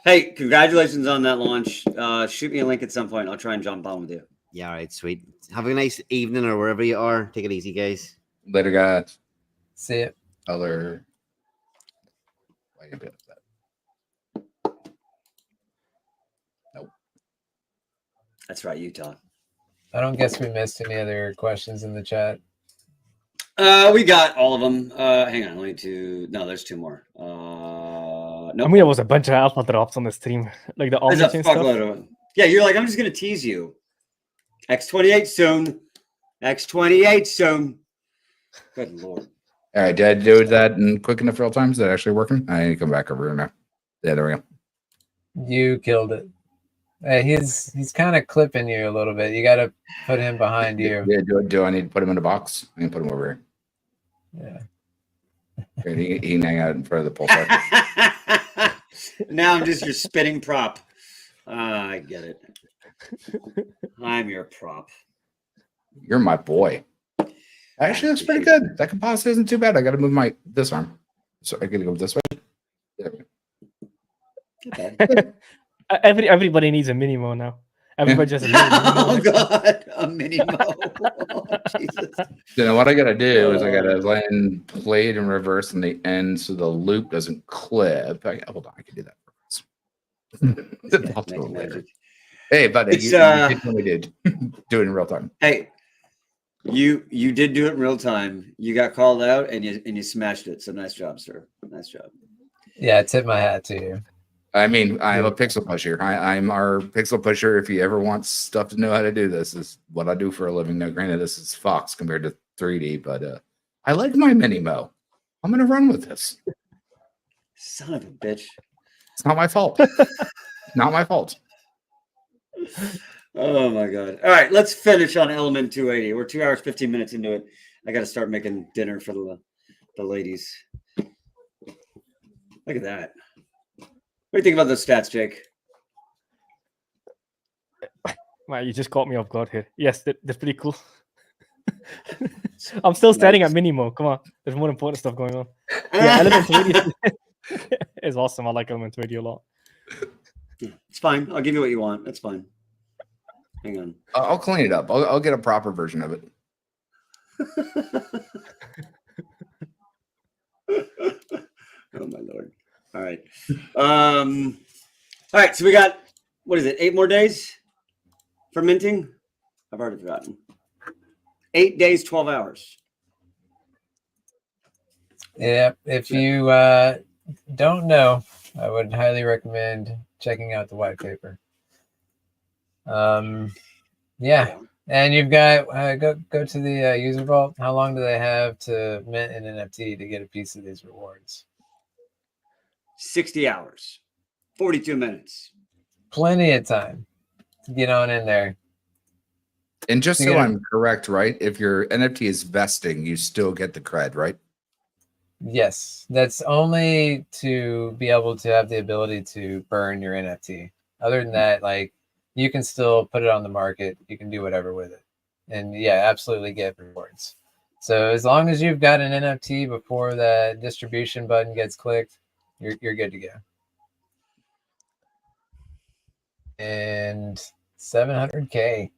Speaker 4: Hey, congratulations on that launch. Shoot me a link at some point. I'll try and jump on with you.
Speaker 5: yeah, all right, sweet. Have a nice evening or wherever you are. Take it easy, guys.
Speaker 3: Later, guys.
Speaker 1: See it.
Speaker 3: Other. Why you doing that? Nope.
Speaker 4: That's right, Utah.
Speaker 1: I don't guess we missed any other questions in the chat.
Speaker 4: We got all of them. Hang on, no, there's two more.
Speaker 2: I
Speaker 4: No,
Speaker 2: mean, there was a bunch of alpha drops on the stream, like the
Speaker 4: there's a
Speaker 2: omni-chain stuff.
Speaker 4: fuckload of them. Yeah, you're like, I'm just gonna tease you. X28 soon. X28 soon. Good lord.
Speaker 3: All right. Did I do that in quick enough real time? Is that actually working? I need to come back over here now. Yeah, there we go.
Speaker 1: You killed it. Hey, he's kind of clipping you a little bit. You got to put him behind you.
Speaker 3: Yeah, do I need to put him in a box? I can put him over
Speaker 1: Yeah.
Speaker 3: here. He can hang out in front of the pulsar.
Speaker 4: Now I'm just your spinning prop. I get it. I'm your prop.
Speaker 3: You're my boy. Actually, looks pretty good. That composite isn't too bad. I got to move this arm, so I got to go this way. There we go.
Speaker 2: Everybody needs a minimo now. Everybody just a little
Speaker 4: Oh
Speaker 2: minimo.
Speaker 4: god, a mini mo. Oh, Jesus.
Speaker 3: So now what I got to do is I got to land played in reverse on the end so the loop doesn't clip. Hold on, I can do that. I'll do it later. Hey, buddy,
Speaker 4: It's,
Speaker 3: you did what we did. Do it in real time.
Speaker 4: Hey, you did do it in real time. You got called out and you smashed it. So nice job, sir. Nice job.
Speaker 1: Yeah, I tip my hat to you.
Speaker 3: I mean, I'm a pixel pusher. I'm our pixel pusher. If you ever want stuff to know how to do this, is what I do for a living. Now, granted, this is Fox compared to 3D, but I like my mini mo. I'm gonna run with this.
Speaker 4: Son of a bitch.
Speaker 3: It's not my fault. Not my fault.
Speaker 4: Oh my god. All right, let's finish on Element 280. We're 2 hours 15 minutes into it. I got to start making dinner for the ladies. Look at that. What do you think about those stats, Jake?
Speaker 2: Man, you just caught me off guard here. Yes, they're pretty cool. I'm still staring at Minimo. Come on, there's more important stuff going on. Yeah, Element280 is awesome. I like Element280 a lot.
Speaker 4: It's fine. I'll give you what you want. That's fine. Hang on.
Speaker 3: I'll clean it up. I'll get a proper version of it.
Speaker 4: Oh my lord. All right. All right, so we got, what is it, 8 more days for minting? I've already forgotten. 8 days, 12 hours.
Speaker 1: Yeah, if you don't know, I would highly recommend checking out the white paper. Yeah, and you've got go to the user vault. How long do they have to mint an NFT to get a piece of these rewards?
Speaker 4: 60 hours, 42 minutes.
Speaker 1: Plenty of time to get on in there.
Speaker 3: And just so
Speaker 1: Yeah.
Speaker 3: I'm correct, right? If your NFT is vesting, you still get the cred, right?
Speaker 1: Yes, that's only to be able to have the ability to burn your NFT. Other than that, like, you can still put it on the market. You can do whatever with it. And yeah, absolutely get rewards. So as long as you've got an NFT before that distribution button gets clicked, you're good to go. And 700K.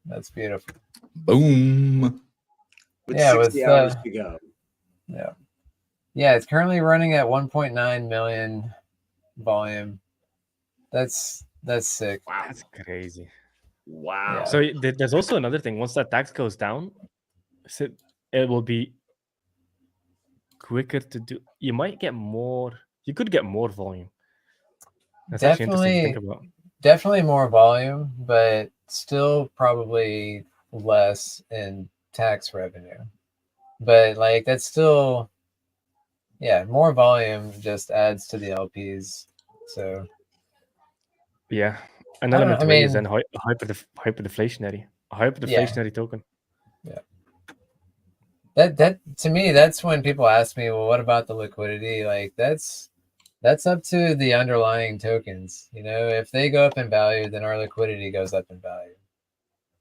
Speaker 1: That's beautiful.
Speaker 3: Boom.
Speaker 4: With
Speaker 1: Yeah,
Speaker 4: 60
Speaker 1: with,
Speaker 4: hours to go.
Speaker 1: Yeah. Yeah, it's currently running at 1.9 million volume. That's sick.
Speaker 4: Wow.
Speaker 2: That's crazy.
Speaker 4: Wow.
Speaker 1: Yeah.
Speaker 2: So there's also another thing. Once that tax goes down, it will be quicker to do. You might get more. You could get more volume. That's actually interesting to think about.
Speaker 1: Definitely more volume, but still probably less in tax revenue. But like that's still, yeah, more volume just adds to the LPs. So
Speaker 2: Yeah, an
Speaker 1: I don't know,
Speaker 2: element
Speaker 1: I
Speaker 2: to it is
Speaker 1: mean-
Speaker 2: then hyperdeflationary. A hyperdeflationary token.
Speaker 1: that to me, that's when people ask me, well, what about the liquidity? Like that's up to the underlying tokens. You know, if they go up in value, then our liquidity goes up in value.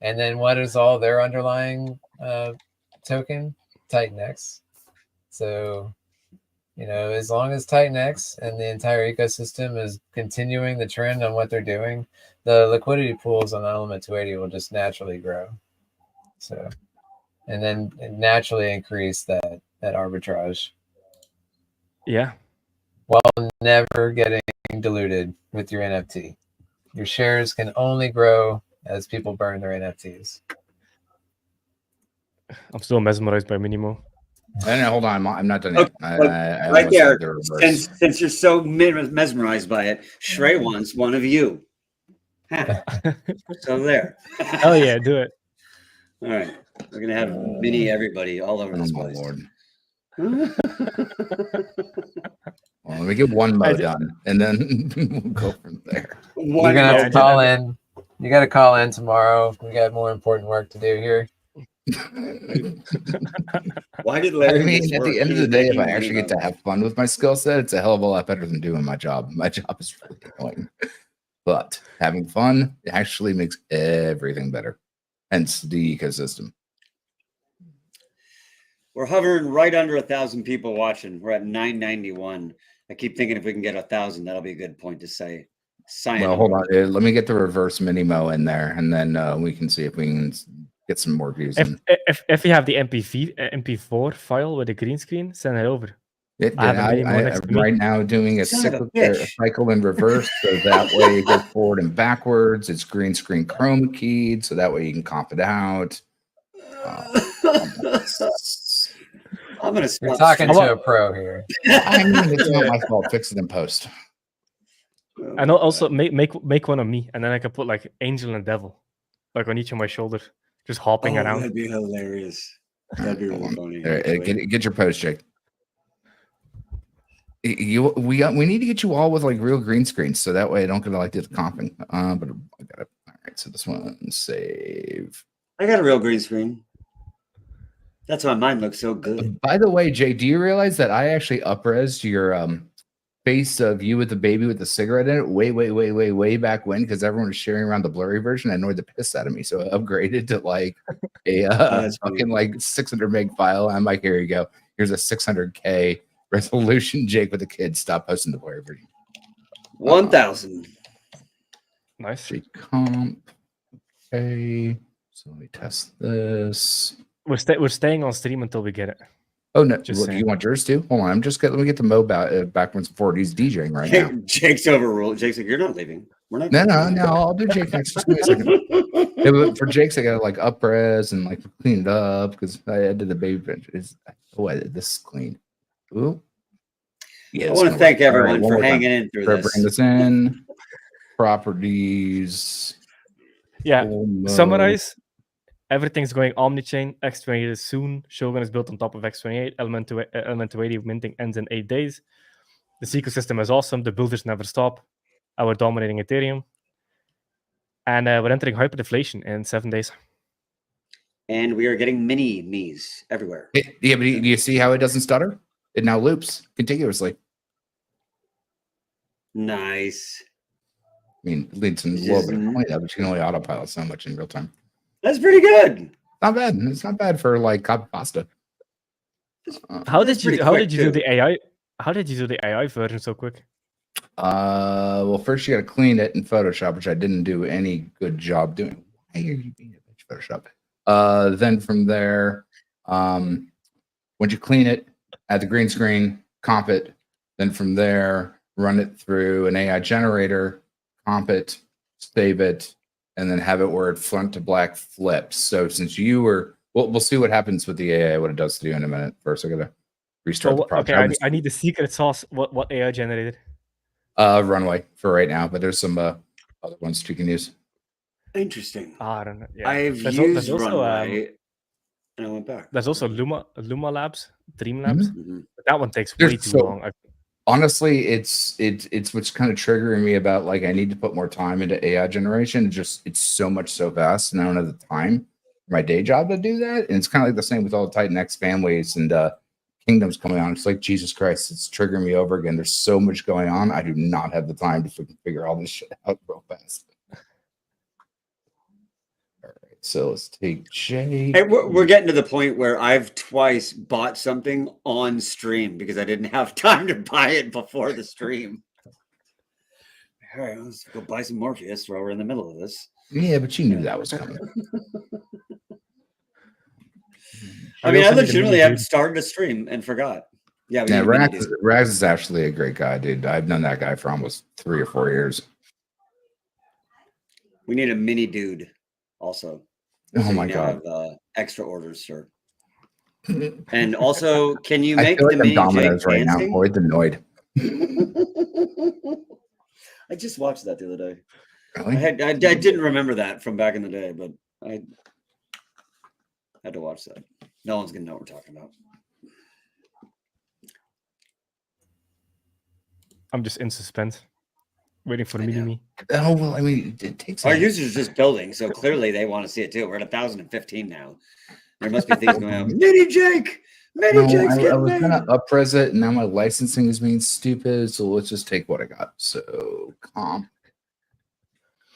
Speaker 1: And then what is all their underlying token? Titan X. So, you know, as long as Titan X and the entire ecosystem is continuing the trend on what they're doing, the liquidity pools on Element280 will just naturally grow. So, and then naturally increase that arbitrage
Speaker 2: Yeah,
Speaker 1: while never getting diluted with your NFT. Your shares can only grow as people burn their NFTs.
Speaker 2: I'm still mesmerized by Minimo.
Speaker 3: No, hold on. I'm not done yet. I
Speaker 4: Right
Speaker 3: almost
Speaker 4: there.
Speaker 3: had the reverse.
Speaker 4: Since you're so mesmerized by it, Shrey wants one of you. Huh. So there.
Speaker 2: Oh yeah, do it.
Speaker 4: All right. We're going to have mini everybody all over
Speaker 3: Oh,
Speaker 4: this
Speaker 3: my
Speaker 4: place.
Speaker 3: Lord. Well, let me get one mo done, and then we'll go from there.
Speaker 1: You're gonna have to call in. You got to call in tomorrow. We got more important work to do here.
Speaker 4: Why did
Speaker 3: I
Speaker 4: Larry
Speaker 3: mean,
Speaker 4: miss
Speaker 3: at
Speaker 4: work?
Speaker 3: the end
Speaker 4: He
Speaker 3: of the
Speaker 4: was
Speaker 3: day, if
Speaker 4: making
Speaker 3: I
Speaker 4: money
Speaker 3: actually get
Speaker 4: though.
Speaker 3: to have fun with my skill set, it's a hell of a lot better than doing my job. My job is really annoying, but having fun actually makes everything better. Hence the ecosystem.
Speaker 4: We're hovering right under 1,000 people watching. We're at 991. I keep thinking if we can get 1,000, that'll be a good point to say.
Speaker 3: Well, hold on. Let me get the reverse Minimo in there, and then we can see if we can get some more views.
Speaker 2: If you have the MP4 file with a green screen, send it over.
Speaker 3: I'm right now doing a cycle in reverse, so that way it goes forward and backwards. It's green screen chroma keyed, so that way you can comp it out.
Speaker 4: I'm gonna stop.
Speaker 1: You're talking to a pro here.
Speaker 3: I mean, it's not my fault. Fix it in post.
Speaker 2: And also make one of me, and then I can put like angel and devil, like on each of my shoulders, just hopping around.
Speaker 4: That'd be hilarious. That'd be really funny.
Speaker 3: Get your post, Jake. We need to get you all with like real green screens, so that way I don't get to like this comping. But I got it. All right, so this one save.
Speaker 4: I got a real green screen. That's why mine looks so good.
Speaker 3: By the way, Jay, do you realize that I actually up-resed your face of you with the baby with the cigarette in it way back when, because everyone was sharing around the blurry version. I annoyed the piss out of me, so I upgraded to like a
Speaker 4: that's
Speaker 3: fucking
Speaker 4: funny.
Speaker 3: like 600 meg file. I'm like, here you go. Here's a 600K resolution. Jake with the kids. Stop posting the blurry version.
Speaker 4: 1,000.
Speaker 2: Nice.
Speaker 3: Jake comp. Okay. So let me test this.
Speaker 2: We're staying on stream until we get it.
Speaker 3: Oh no!
Speaker 2: Just
Speaker 3: What, do
Speaker 2: saying.
Speaker 3: you want yours too? Hold on, let me get the Mo backwards and forward. He's DJing right now.
Speaker 4: Jake's overruled. Jake's like, you're not leaving. We're not.
Speaker 3: No. I'll do Jake next. Just give me a second. Yeah, but for Jake's, I gotta like up-res and like clean it up because I did the baby bench. I did this clean. Ooh. Yeah,
Speaker 4: I want to thank everyone for hanging in through
Speaker 3: Bring
Speaker 4: this.
Speaker 3: this in. Properties.
Speaker 2: Yeah.
Speaker 3: full mode.
Speaker 2: Summarize. Everything's going omnichain. X28 is soon. Shogun is built on top of X28. Element280 minting ends in 8 days. This ecosystem is awesome. The builders never stop. We're dominating Ethereum. And we're entering hyperinflation in 7 days.
Speaker 4: And we are getting mini me's everywhere.
Speaker 3: Yeah, but do you see how it doesn't stutter? It now loops continuously.
Speaker 4: Nice.
Speaker 3: I mean, it leads to a little bit of cleanup, but you can only autopilot so much in real time.
Speaker 4: That's pretty good.
Speaker 3: Not bad. It's not bad for like copy pasta.
Speaker 2: How
Speaker 4: That's
Speaker 2: did you
Speaker 4: pretty quick,
Speaker 2: do
Speaker 4: too.
Speaker 2: the AI? How did you do the AI version so quick?
Speaker 3: Well, first you got to clean it in Photoshop, which I didn't do any good job doing. Why are you being a bitch, Photoshop? Then from there, once you clean it, add the green screen, comp it. Then from there, run it through an AI generator, comp it, save it, and then have it where it front to black flips. So since you were, we'll see what happens with the AI, what it does to you in a minute. First, I gotta restart the project.
Speaker 2: Okay, I need the secret sauce. What AI generated?
Speaker 3: Runway for right now, but there's some other ones you can use.
Speaker 4: Interesting.
Speaker 2: I don't know. Yeah.
Speaker 4: I've
Speaker 2: There's
Speaker 4: used
Speaker 2: also,
Speaker 4: Runway, and I went back.
Speaker 2: There's also Luma Labs, Dream Labs.
Speaker 4: Mhm.
Speaker 2: But that one takes way
Speaker 3: There's
Speaker 2: too
Speaker 3: so-
Speaker 2: long.
Speaker 3: Honestly, it's what's kind of triggering me about like I need to put more time into AI generation. It's so much so fast, and I don't have the time for my day job to do that. And it's kind of like the same with all the Titan X families and Kingdoms coming on. It's like Jesus Christ, it's triggering me over again. There's so much going on. I do not have the time to figure all this shit out real fast. All right, so let's take Jake.
Speaker 4: Hey, we're getting to the point where I've twice bought something on stream because I didn't have time to buy it before the stream. All right, let's go buy some Morpheus while we're in the middle of this.
Speaker 3: Yeah, but you knew that was coming.
Speaker 4: I mean, I legitimately have started a stream and forgot. Yeah, we
Speaker 3: Yeah,
Speaker 4: need a mini dude.
Speaker 3: Rags is actually a great guy, dude. I've known that guy for almost 3 or 4 years.
Speaker 4: We need a mini dude also.
Speaker 3: Oh
Speaker 4: So you
Speaker 3: my
Speaker 4: now
Speaker 3: god.
Speaker 4: have, extra orders, sir. And also, can you
Speaker 3: I
Speaker 4: make
Speaker 3: feel
Speaker 4: the
Speaker 3: like I'm
Speaker 4: mini Jake
Speaker 3: Domino's right now.
Speaker 4: dancing?
Speaker 3: Boyd the Noid.
Speaker 4: I just watched that the other day.
Speaker 3: Really?
Speaker 4: I didn't remember that from back in the day, but I had to watch that. No one's gonna know what we're talking about.
Speaker 2: I'm just in suspense, waiting for
Speaker 4: I
Speaker 2: mini
Speaker 4: know.
Speaker 2: me.
Speaker 3: Oh well, I mean, it takes.
Speaker 4: Our users are just building, so clearly they want to see it too. We're at 1,015 now. There must be things going on. Mini Jake,
Speaker 3: No,
Speaker 4: Jake's
Speaker 3: I
Speaker 4: getting
Speaker 3: was
Speaker 4: made.
Speaker 3: gonna up-res it, and now my licensing is being stupid. So let's just take what I got. So comp,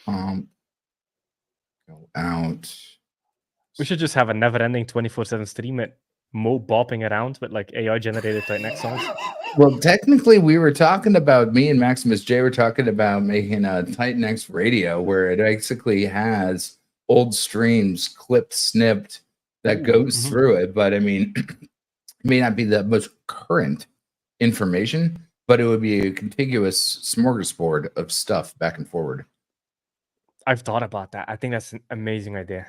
Speaker 3: go out.
Speaker 2: We should just have a never-ending 24/7 stream at Mo bopping around with like AI generated Titan X songs.
Speaker 3: Well, technically, we were talking about, me and Maximus J were talking about making a Titan X radio where it basically has old streams clipped, snipped that goes through it. But I mean, it may not be the most current information, but it would be a contiguous smorgasbord of stuff back and forward.
Speaker 2: I've thought about that. I think that's an amazing idea.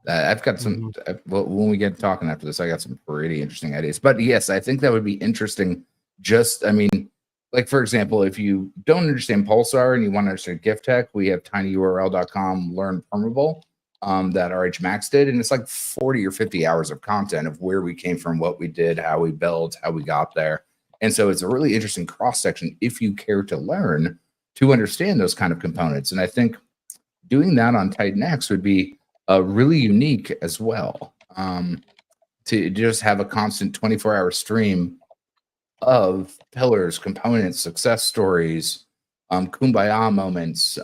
Speaker 3: I've got some, well, when we get talking after this, I got some pretty interesting ideas. But yes, I think that would be interesting. Just, I mean, like, for example, if you don't understand Pulsar and you want to understand gift tech, we have tinyurl.com learn permeable that RH Max did. And it's like 40 or 50 hours of content of where we came from, what we did, how we built, how we got there. And so it's a really interesting cross section if you care to learn to understand those kind of components. And I think doing that on Titan X would be really unique as well, to just have a constant 24-hour stream of pillars, components, success stories, kumbaya moments,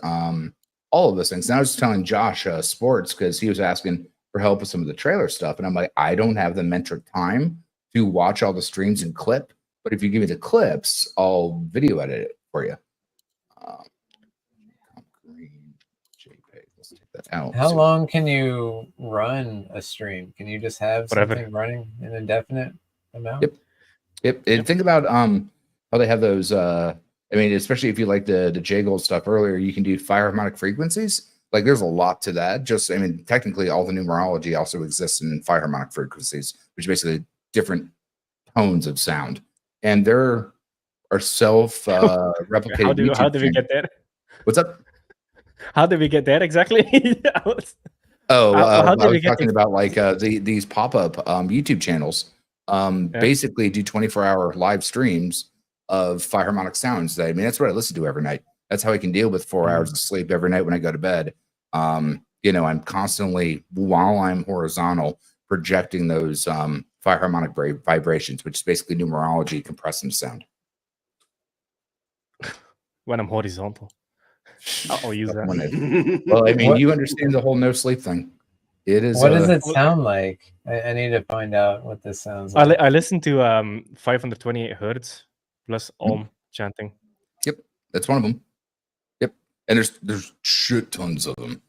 Speaker 3: all of those things. And I was telling Josh Sports, because he was asking for help with some of the trailer stuff. And I'm like, I don't have the mental time to watch all the streams and clip. But if you give me the clips, I'll video edit it for you. JPEG. Let's take that out.
Speaker 1: How long can you run a stream? Can you just have
Speaker 2: Forever.
Speaker 1: something running an indefinite amount?
Speaker 3: Yep. And think about how they have those. I mean, especially if you like the J Gold stuff earlier, you can do harmonic frequencies. Like, there's a lot to that. Just, I mean, technically, all the numerology also exists in harmonic frequencies, which is basically different tones of sound, and there are self-replicating.
Speaker 2: How do we get there?
Speaker 3: What's up?
Speaker 2: How did we get there exactly?
Speaker 3: How
Speaker 2: did
Speaker 3: I
Speaker 2: we
Speaker 3: was
Speaker 2: get
Speaker 3: talking about like these pop-up YouTube channels. Basically do 24-hour live streams of harmonic sounds. I mean, that's what I listen to every night. That's how I can deal with 4 hours of sleep every night when I go to bed. You know, I'm constantly, while I'm horizontal, projecting those harmonic vibrations, which is basically numerology compressed into sound.
Speaker 2: When I'm horizontal, I'll use that.
Speaker 3: Well, I mean, you understand the whole no sleep thing. It is.
Speaker 1: What does it sound like? I need to find out what this sounds like.
Speaker 2: I listen to 528 hertz plus Om chanting.
Speaker 3: Yep, that's one of them. Yep, and there's shit tons of them.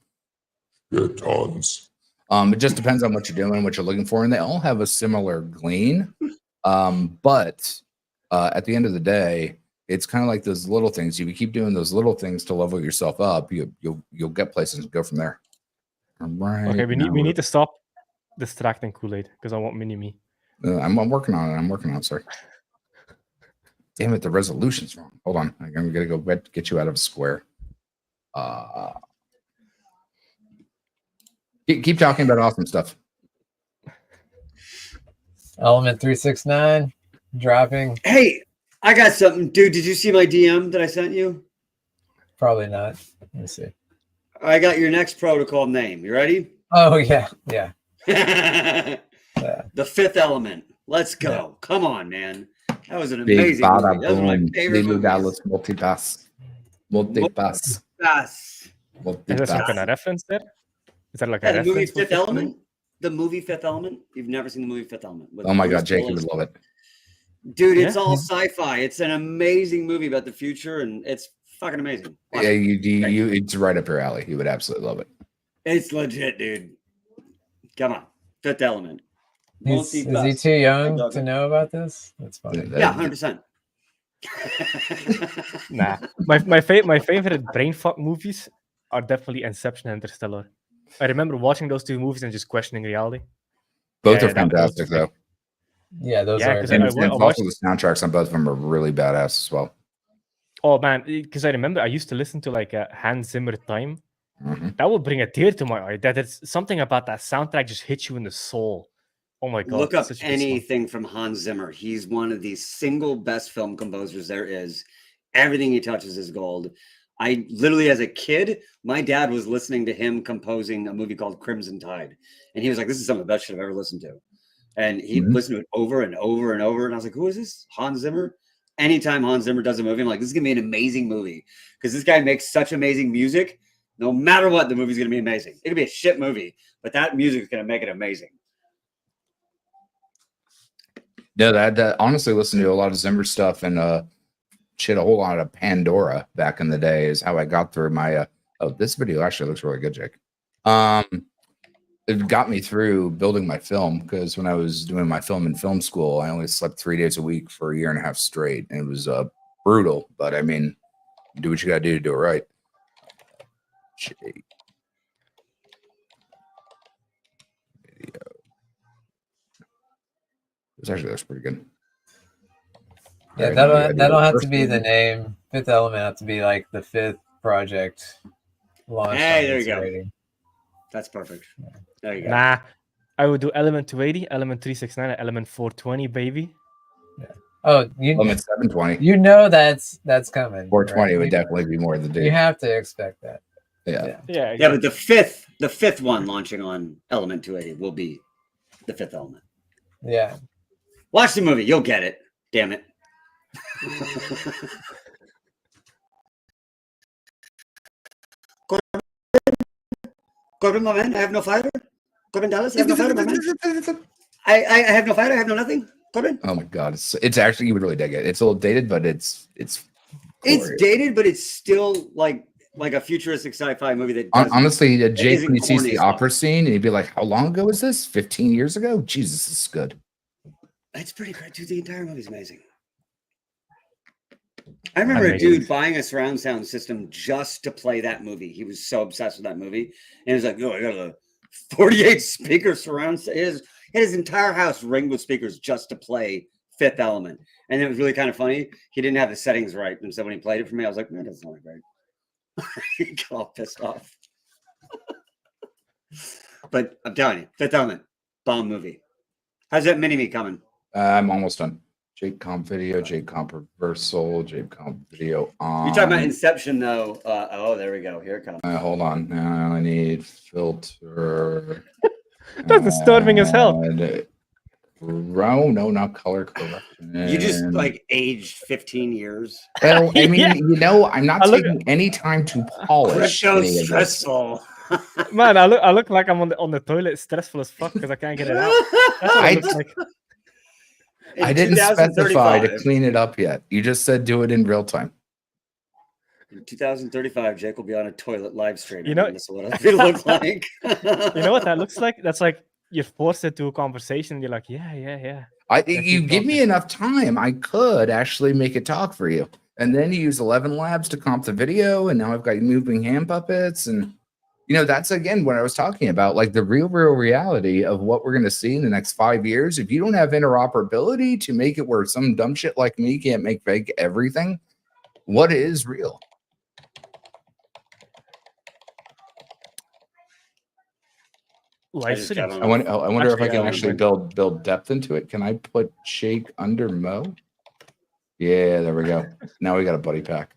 Speaker 3: Shit tons. It just depends on what you're doing, what you're looking for, and they all have a similar glean. But at the end of the day, it's kind of like those little things. If you keep doing those little things to level yourself up, you'll get places and go from there. Right.
Speaker 2: Okay, we need to stop distracting Kool-Aid because I want mini me.
Speaker 3: I'm working on it. I'm working on it. Sorry. Damn it, the resolution's wrong. Hold on. I'm gonna go get you out of a square. Keep talking about awesome stuff.
Speaker 1: Element369 dropping.
Speaker 4: Hey, I got something, dude. Did you see my DM that I sent you?
Speaker 1: Probably not. Let me see.
Speaker 4: I got your next protocol name. You ready?
Speaker 1: Oh yeah.
Speaker 4: The Fifth Element. Let's go. Yeah. Come on, man. That was an
Speaker 3: Big
Speaker 4: amazing movie. That was my favorite movie.
Speaker 3: Multipass.
Speaker 2: Is there some kind of reference there? Is that like a
Speaker 4: the movie
Speaker 2: reference?
Speaker 4: Fifth Element? The movie Fifth Element? You've never seen the movie Fifth Element?
Speaker 3: Oh my God, Jake, you would love it.
Speaker 4: Dude, it's all sci-fi. It's an amazing movie about the future, and it's fucking amazing.
Speaker 3: Watch it's right up your alley. You would absolutely love it.
Speaker 4: It's legit, dude. Come on. Fifth Element.
Speaker 1: Is he too young to know about this? That's fine.
Speaker 4: Yeah, 100%.
Speaker 2: Nah. My favorite brainfuck movies are definitely Inception and Interstellar. I remember watching those two movies and just questioning reality.
Speaker 3: Both are fantastic, though.
Speaker 1: Yeah, those are.
Speaker 3: And also the soundtracks on both of them are really badass as well.
Speaker 2: Oh man, because I remember I used to listen to like a Hans Zimmer time. That would bring a tear to my eye. That it's something about that soundtrack just hits you in the soul. Oh my God!
Speaker 4: Look up anything from Hans Zimmer. He's one of the single best film composers there is. Everything he touches is gold. I literally, as a kid, my dad was listening to him composing a movie called Crimson Tide, and he was like, "This is some of the best shit I've ever listened to." And he listened to it over and over and over. And I was like, "Who is this? Hans Zimmer?" Anytime Hans Zimmer does a movie, I'm like, "This is gonna be an amazing movie," because this guy makes such amazing music. No matter what, the movie's gonna be amazing. It could be a shit movie, but that music is gonna make it amazing.
Speaker 3: No, that honestly, listened to a lot of Zimmer stuff and a whole lot of Pandora back in the day is how I got through my. This video actually looks really good, Jake. It got me through building my film because when I was doing my film in film school, I only slept 3 days a week for 1.5 years straight, and it was brutal. But I mean, do what you got to do it right. Jake. Video. This actually looks pretty good.
Speaker 1: Yeah, right, that'll have to be the name. Fifth Element have to be like the 5th project launched.
Speaker 4: Hey, there you go. Rating. That's perfect. There you go.
Speaker 2: Nah, I would do Element280, Element369, Element420, baby.
Speaker 1: Yeah. Oh,
Speaker 3: Element 720.
Speaker 1: You know that's coming.
Speaker 3: 420 would definitely be more than
Speaker 1: you have to expect that.
Speaker 3: Yeah.
Speaker 4: Yeah, but the fifth one launching on Element280 will be the Fifth Element.
Speaker 1: Yeah.
Speaker 4: Watch the movie, you'll get it. Damn it. Corbin, my man, I have no fighter. Corbin Dallas, I have no fighter, my man. I have no fighter. I have no nothing. Corbin.
Speaker 3: Oh my god, it's actually, you would really dig it. It's a little dated, but it's glorious.
Speaker 4: dated, but it's still like a futuristic sci-fi movie that
Speaker 3: Honestly, Jake,
Speaker 4: isn't
Speaker 3: when he sees
Speaker 4: corny
Speaker 3: the
Speaker 4: as fuck.
Speaker 3: opera scene, and he'd be like, "How long ago was this? 15 years ago? Jesus, this is good."
Speaker 4: It's pretty great, dude. The entire movie's amazing. I remember a
Speaker 2: Amazing.
Speaker 4: dude buying a surround sound system just to play that movie. He was so obsessed with that movie, and he was like, "Oh, I got a 48 speaker surround." His entire house ringed with speakers just to play Fifth Element, and it was really kind of funny. He didn't have the settings right, and so when he played it for me, I was like, "Man, that's not great." He got all pissed off. But I'm telling you, Fifth Element, bomb movie. How's that mini me coming?
Speaker 3: I'm almost done. Jake Comp video, Jake Comp reversal, Jake Comp video on.
Speaker 4: You're talking about Inception, though. Oh, there we go. Here it comes.
Speaker 3: Hold on. Now I need filter.
Speaker 2: That's disturbing as hell.
Speaker 3: Row, no, not color correction.
Speaker 4: You just like aged 15 years.
Speaker 3: Well, I mean,
Speaker 2: Yeah.
Speaker 3: I'm not
Speaker 2: I look-
Speaker 3: taking any time to polish.
Speaker 4: Crypto's
Speaker 3: any of this.
Speaker 4: stressful.
Speaker 2: Man, I look like I'm on the toilet, stressful as fuck because I can't get it out. That's what
Speaker 3: I-
Speaker 2: it looks like.
Speaker 4: In
Speaker 3: I didn't specify to
Speaker 4: 2035
Speaker 3: clean it up yet. You just said do it in real time.
Speaker 4: In 2035, Jake will be on a toilet live streaming.
Speaker 2: You know-
Speaker 4: and this is what it'll look like.
Speaker 2: You know what that looks like? That's like you're forced into a conversation. And you're like, yeah.
Speaker 3: You give me enough time, I could actually make it talk for you. And then you use 11 Labs to comp the video, and now I've got moving hand puppets. And, that's, again, what I was talking about, like the real reality of what we're going to see in the next 5 years. If you don't have interoperability to make it where some dumb shit like me can't make fake everything, what is real?
Speaker 2: Live
Speaker 4: just
Speaker 2: streams.
Speaker 4: got
Speaker 3: I wonder if I can
Speaker 2: Actually,
Speaker 3: actually build depth into it. Can I put Jake under Mo? Yeah, there we go. Now we got a buddy pack.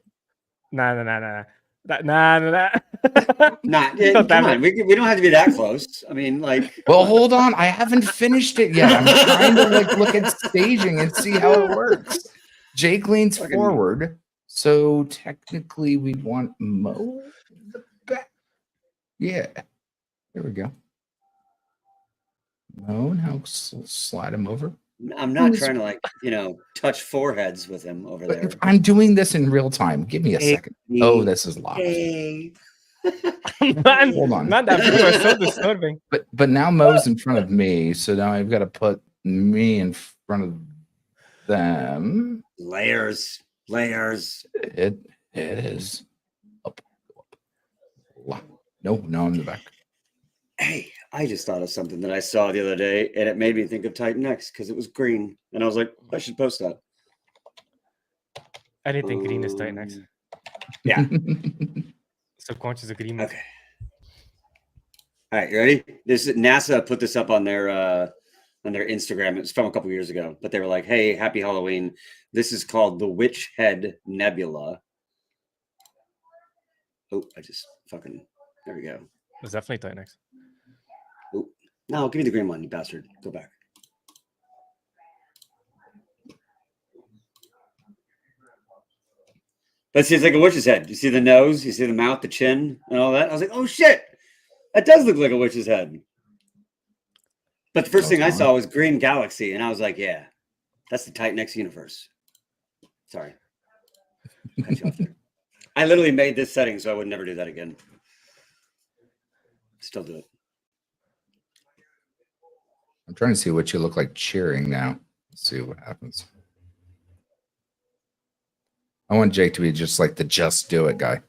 Speaker 2: Nah.
Speaker 4: Nah,
Speaker 2: God damn
Speaker 4: come
Speaker 2: it.
Speaker 4: on. We don't have to be that close. I mean, like,
Speaker 3: Well, hold on. I haven't finished it yet. I'm trying to look at staging and see how it works. Jake leans
Speaker 4: Fucking-
Speaker 3: forward, so technically we want Mo in the back. Yeah, there we go. Mo, now slide him over.
Speaker 4: I'm not trying to touch foreheads with him over
Speaker 3: But
Speaker 4: there.
Speaker 3: if I'm doing this in real time, give me a second. Oh, this is locked.
Speaker 4: Hey.
Speaker 2: Man,
Speaker 3: Hold on.
Speaker 2: man, that video is so disturbing.
Speaker 3: But now Mo's in front of me, so now I've got to put me in front of them.
Speaker 4: Layers.
Speaker 3: It is up. No, I'm in the back.
Speaker 4: Hey, I just thought of something that I saw the other day, and it made me think of Titan X because it was green, and I was like, I should post that.
Speaker 2: Anything green is tight next.
Speaker 4: Yeah.
Speaker 2: Subconscious agreement.
Speaker 4: Okay. All right, you ready? NASA put this up on their Instagram. It's from a couple years ago, but they were like, "Hey, happy Halloween! This is called the Witch Head Nebula." Oh, there we go.
Speaker 2: It's definitely tight next.
Speaker 4: Oh, no, give me the green one, you bastard. Go back. But see, it's like a witch's head. You see the nose, you see the mouth, the chin, and all that. I was like, oh shit, that does look like a witch's head. But the first thing I saw was Green Galaxy, and I was like, yeah, that's the Titan X universe. Sorry. Cut you off there. I literally made this setting so I would never do that again. Still do it.
Speaker 3: I'm trying to see what you look like cheering now. Let's see what happens. I want Jake to be just like the just do it guy.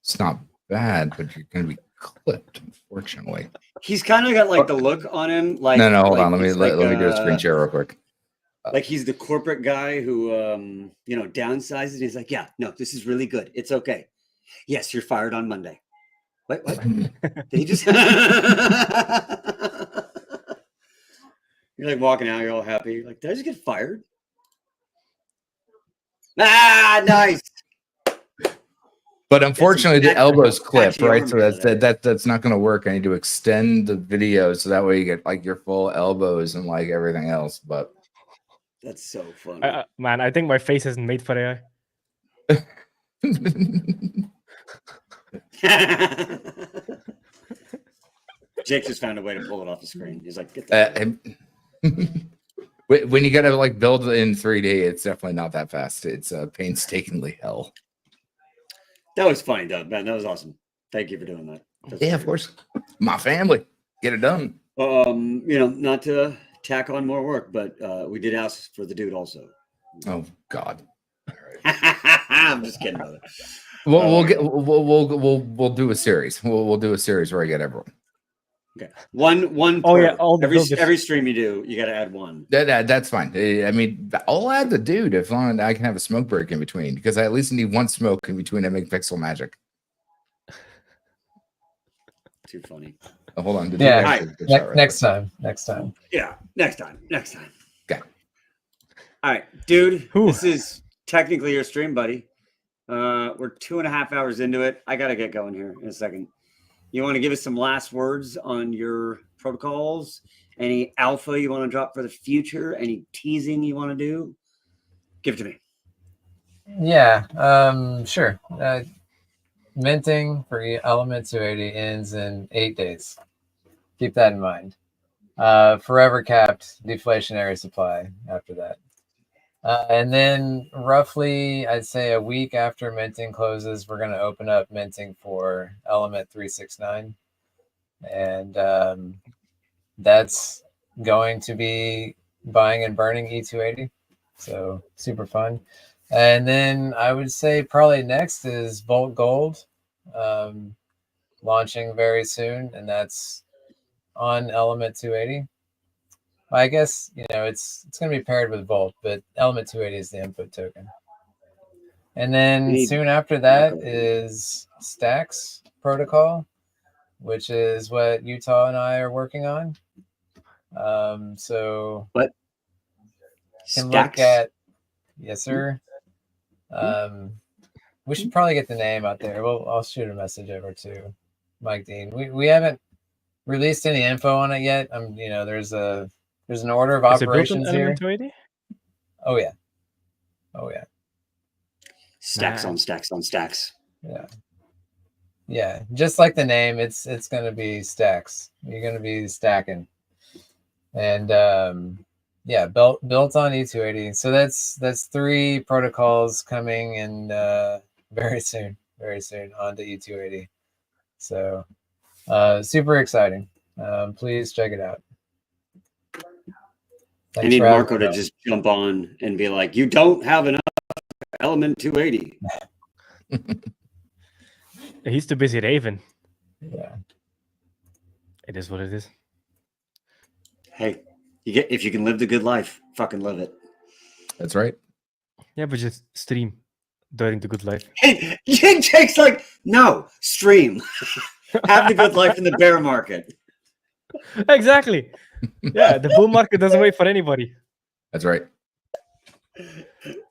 Speaker 3: It's not bad, but you're going to be clipped, unfortunately.
Speaker 4: He's kind of got like the look on him. Like
Speaker 3: No, hold on.
Speaker 4: it's
Speaker 3: Let me do a screen share real quick.
Speaker 4: Like he's the corporate guy who, downsizes. He's like, yeah, no, this is really good. It's okay. Yes, you're fired on Monday. What? Did he just? You're like walking out. You're all happy. Like, did I just get fired? Ah, nice.
Speaker 3: But unfortunately, the elbows clip,
Speaker 4: patchy
Speaker 3: right?
Speaker 4: arm
Speaker 3: So
Speaker 4: the other
Speaker 3: that's not going to work. I need to extend the video so that way you get like your full elbows and like everything else. But
Speaker 4: That's so funny.
Speaker 2: Man, I think my face isn't made for AI.
Speaker 4: Jake just found a way to pull it off the screen. He's like, get that.
Speaker 3: When you gotta like build in 3D, it's definitely not that fast. It's painstakingly hell.
Speaker 4: That was funny, Doug. Man, that was awesome. Thank you for doing that.
Speaker 3: Yeah, of course. My family. Get it done.
Speaker 4: Not to tack on more work, but we did ask for the dude also.
Speaker 3: Oh God. All right.
Speaker 4: I'm just kidding, brother.
Speaker 3: We'll do a series. We'll do a series where I get everyone.
Speaker 4: Okay. One
Speaker 2: Oh,
Speaker 4: per.
Speaker 2: yeah, all the builders.
Speaker 4: Every stream you do, you got to add one.
Speaker 3: That's fine. I mean, I'll add the dude if long as I can have a smoke break in between, because I at least need one smoke in between to make pixel magic.
Speaker 4: Too funny.
Speaker 3: Oh, hold on.
Speaker 1: Yeah. Next time.
Speaker 4: Yeah, next time.
Speaker 3: Okay.
Speaker 4: All right, dude.
Speaker 2: Whew.
Speaker 4: This is technically your stream, buddy. We're 2.5 hours into it. I got to get going here in a second. You want to give us some last words on your protocols? Any alpha you want to drop for the future? Any teasing you want to do? Give it to me.
Speaker 1: Yeah, sure. Minting for Element 280 ends in 8 days. Keep that in mind. Forever capped deflationary supply after that. And then roughly, I'd say a week after minting closes, we're going to open up minting for Element 369. And that's going to be buying and burning E280. So super fun. And then I would say probably next is Volt Gold, launching very soon. And that's on Element 280. I guess, it's going to be paired with Volt, but Element 280 is the input token. And then soon after that is Stacks protocol, which is what Utah and I are working on. So
Speaker 4: what?
Speaker 1: Can
Speaker 4: Stacks?
Speaker 1: look at, yes, sir. We should probably get the name out there. I'll shoot a message over to Mike Dean. We haven't released any info on it yet. There's an order of
Speaker 2: Is it built
Speaker 1: operations
Speaker 2: in
Speaker 1: here.
Speaker 2: Element 280?
Speaker 1: Oh yeah.
Speaker 4: Stacks
Speaker 2: Nah.
Speaker 4: on stacks on stacks.
Speaker 1: Yeah. Just like the name, it's gonna be stacks. You're gonna be stacking. And built on E280. So that's 3 protocols coming in very soon onto E280. So super exciting. Please check it out.
Speaker 4: I need Marco to just jump on and be like, you don't have enough Element 280.
Speaker 2: He's too busy raving.
Speaker 1: Yeah.
Speaker 2: It is what it is.
Speaker 4: Hey, if you can live the good life, fucking live it.
Speaker 3: That's right.
Speaker 2: Yeah, but just stream during the good life.
Speaker 4: Hey, Jake's like, no, stream. Have the good life in the bear market.
Speaker 2: Exactly. Yeah, the bull market doesn't wait for anybody.
Speaker 3: That's right.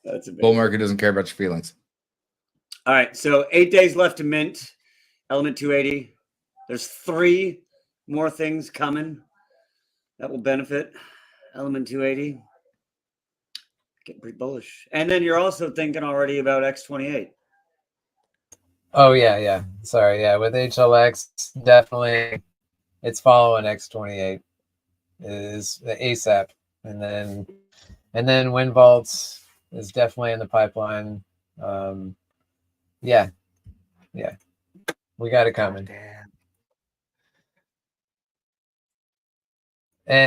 Speaker 4: That's amazing.
Speaker 3: Bull market doesn't care about your feelings.
Speaker 4: All right, so 8 days left to mint Element 280. There's 3 more things coming that will benefit Element 280. Getting pretty bullish. And then you're also thinking already about X28.
Speaker 1: Oh yeah. Sorry, yeah. With HLX, definitely, it's following X28 is the ASAP, and then Wind Vaults is definitely in the pipeline. Yeah, we got it coming.
Speaker 2: Damn.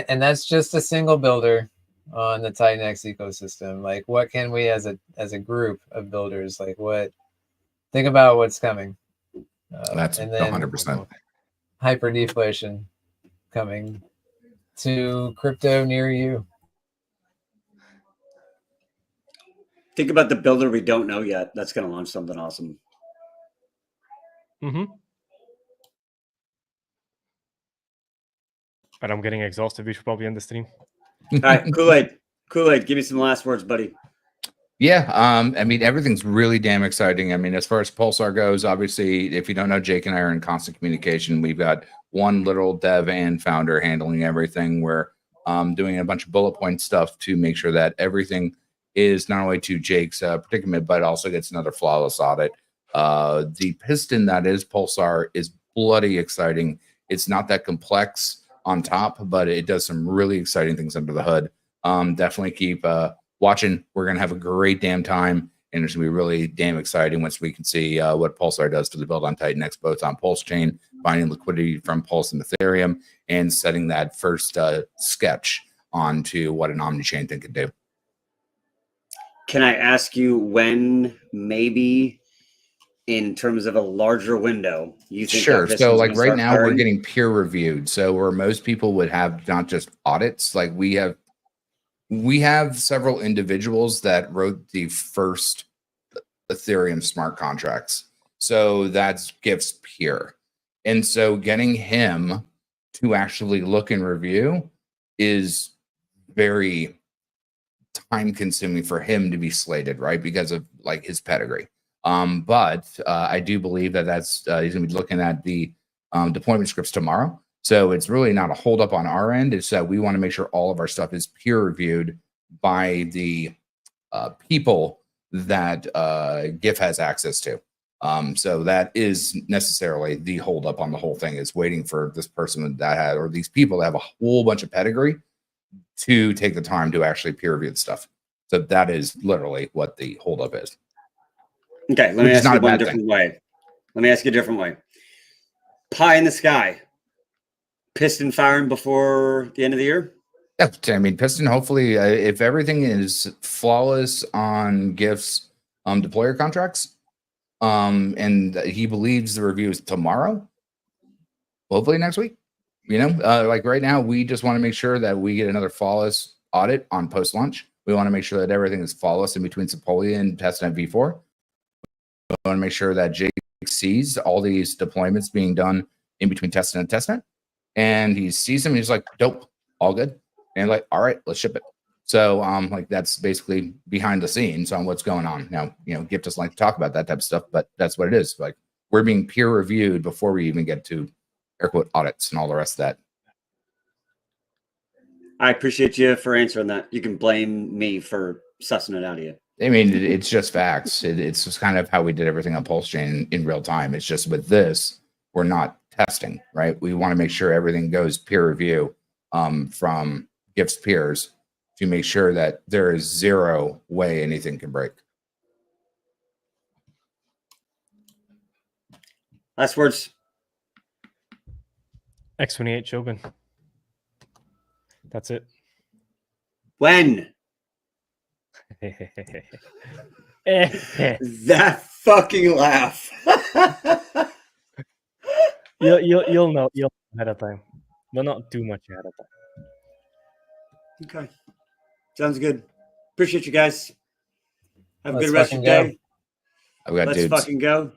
Speaker 1: And that's just a single builder on the Titan X ecosystem. Like, what can we as a group of builders, like, what? Think about what's coming.
Speaker 3: That's
Speaker 1: and then
Speaker 3: 100%.
Speaker 1: hyper deflation coming to crypto near you.
Speaker 4: Think about the builder we don't know yet. That's going to launch something awesome.
Speaker 2: Mm-hmm. And I'm getting exhausted. We should probably end the stream.
Speaker 4: All right, Kool-Aid, give me some last words, buddy.
Speaker 3: Yeah, I mean, everything's really damn exciting. I mean, as far as Pulsar goes, obviously, if you don't know, Jake and I are in constant communication. We've got one literal dev and founder handling everything. We're doing a bunch of bullet point stuff to make sure that everything is not only to Jake's predicament, but also gets another flawless audit. The piston that is Pulsar is bloody exciting. It's not that complex on top, but it does some really exciting things under the hood. Definitely keep watching. We're going to have a great damn time, and it's going to be really damn exciting once we can see what Pulsar does to the build on Titan X, both on Pulse Chain, finding liquidity from Pulse and Ethereum, and setting that first sketch onto what an Omni-chain thing can do.
Speaker 4: Can I ask you when, maybe in terms of a larger window, you think
Speaker 3: Sure.
Speaker 4: that
Speaker 3: So
Speaker 4: piston's
Speaker 3: like
Speaker 4: gonna
Speaker 3: right
Speaker 4: start
Speaker 3: now we're
Speaker 4: firing?
Speaker 3: getting peer reviewed. So where most people would have not just audits, like we have several individuals that wrote the first Ethereum smart contracts. So that's Gift's peer. And so getting him to actually look and review is very time consuming for him to be slated, right? Because of like his pedigree. But I do believe that that's he's going to be looking at the deployment scripts tomorrow. So it's really not a holdup on our end. It's that we want to make sure all of our stuff is peer reviewed by the people that GIF has access to. So that is necessarily the holdup on the whole thing, is waiting for this person that had, or these people that have a whole bunch of pedigree to take the time to actually peer review the stuff. So that is literally what the holdup is.
Speaker 4: Okay, let
Speaker 3: Which
Speaker 4: me
Speaker 3: is
Speaker 4: ask
Speaker 3: not
Speaker 4: you
Speaker 3: a
Speaker 4: one
Speaker 3: bad
Speaker 4: different
Speaker 3: thing.
Speaker 4: way. Let me ask you a different way. Pie in the sky. Piston firing before the end of the year?
Speaker 3: Yeah, I mean, Piston, hopefully, if everything is flawless on GIF's deployer contracts, and he believes the review is tomorrow, hopefully next week. You know, like right now, we just want to make sure that we get another flawless audit on post launch. We want to make sure that everything is flawless in between Sepolia and testnet v4. We want to make sure that Jake sees all these deployments being done in between testnet and testnet, and he sees them. And he's like, "Dope, all good," and like, "All right, let's ship it." So, like that's basically behind the scenes on what's going on now. You know, Gift doesn't like to talk about that type of stuff, but that's what it is. Like we're being peer reviewed before we even get to air quote audits and all the rest of that.
Speaker 4: I appreciate you for answering that. You can blame me for sussing it out of you.
Speaker 3: I mean, it's just facts. It's just kind of how we did everything on Pulse Chain in real time. It's just with this, we're not testing, right? We want to make sure everything goes peer review from Gift's peers to make sure that there is zero way anything can break.
Speaker 4: Last words.
Speaker 2: X28 Shogun. That's it.
Speaker 4: When? That fucking laugh.
Speaker 2: you'll know ahead of time, but not too much ahead of time.
Speaker 4: Okay. Sounds good. Appreciate you guys. Have a
Speaker 1: Let's
Speaker 4: good rest of your
Speaker 1: fucking go.
Speaker 4: day.
Speaker 3: I've got
Speaker 4: Let's
Speaker 3: dudes.
Speaker 4: fucking go.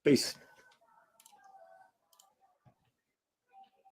Speaker 4: Peace.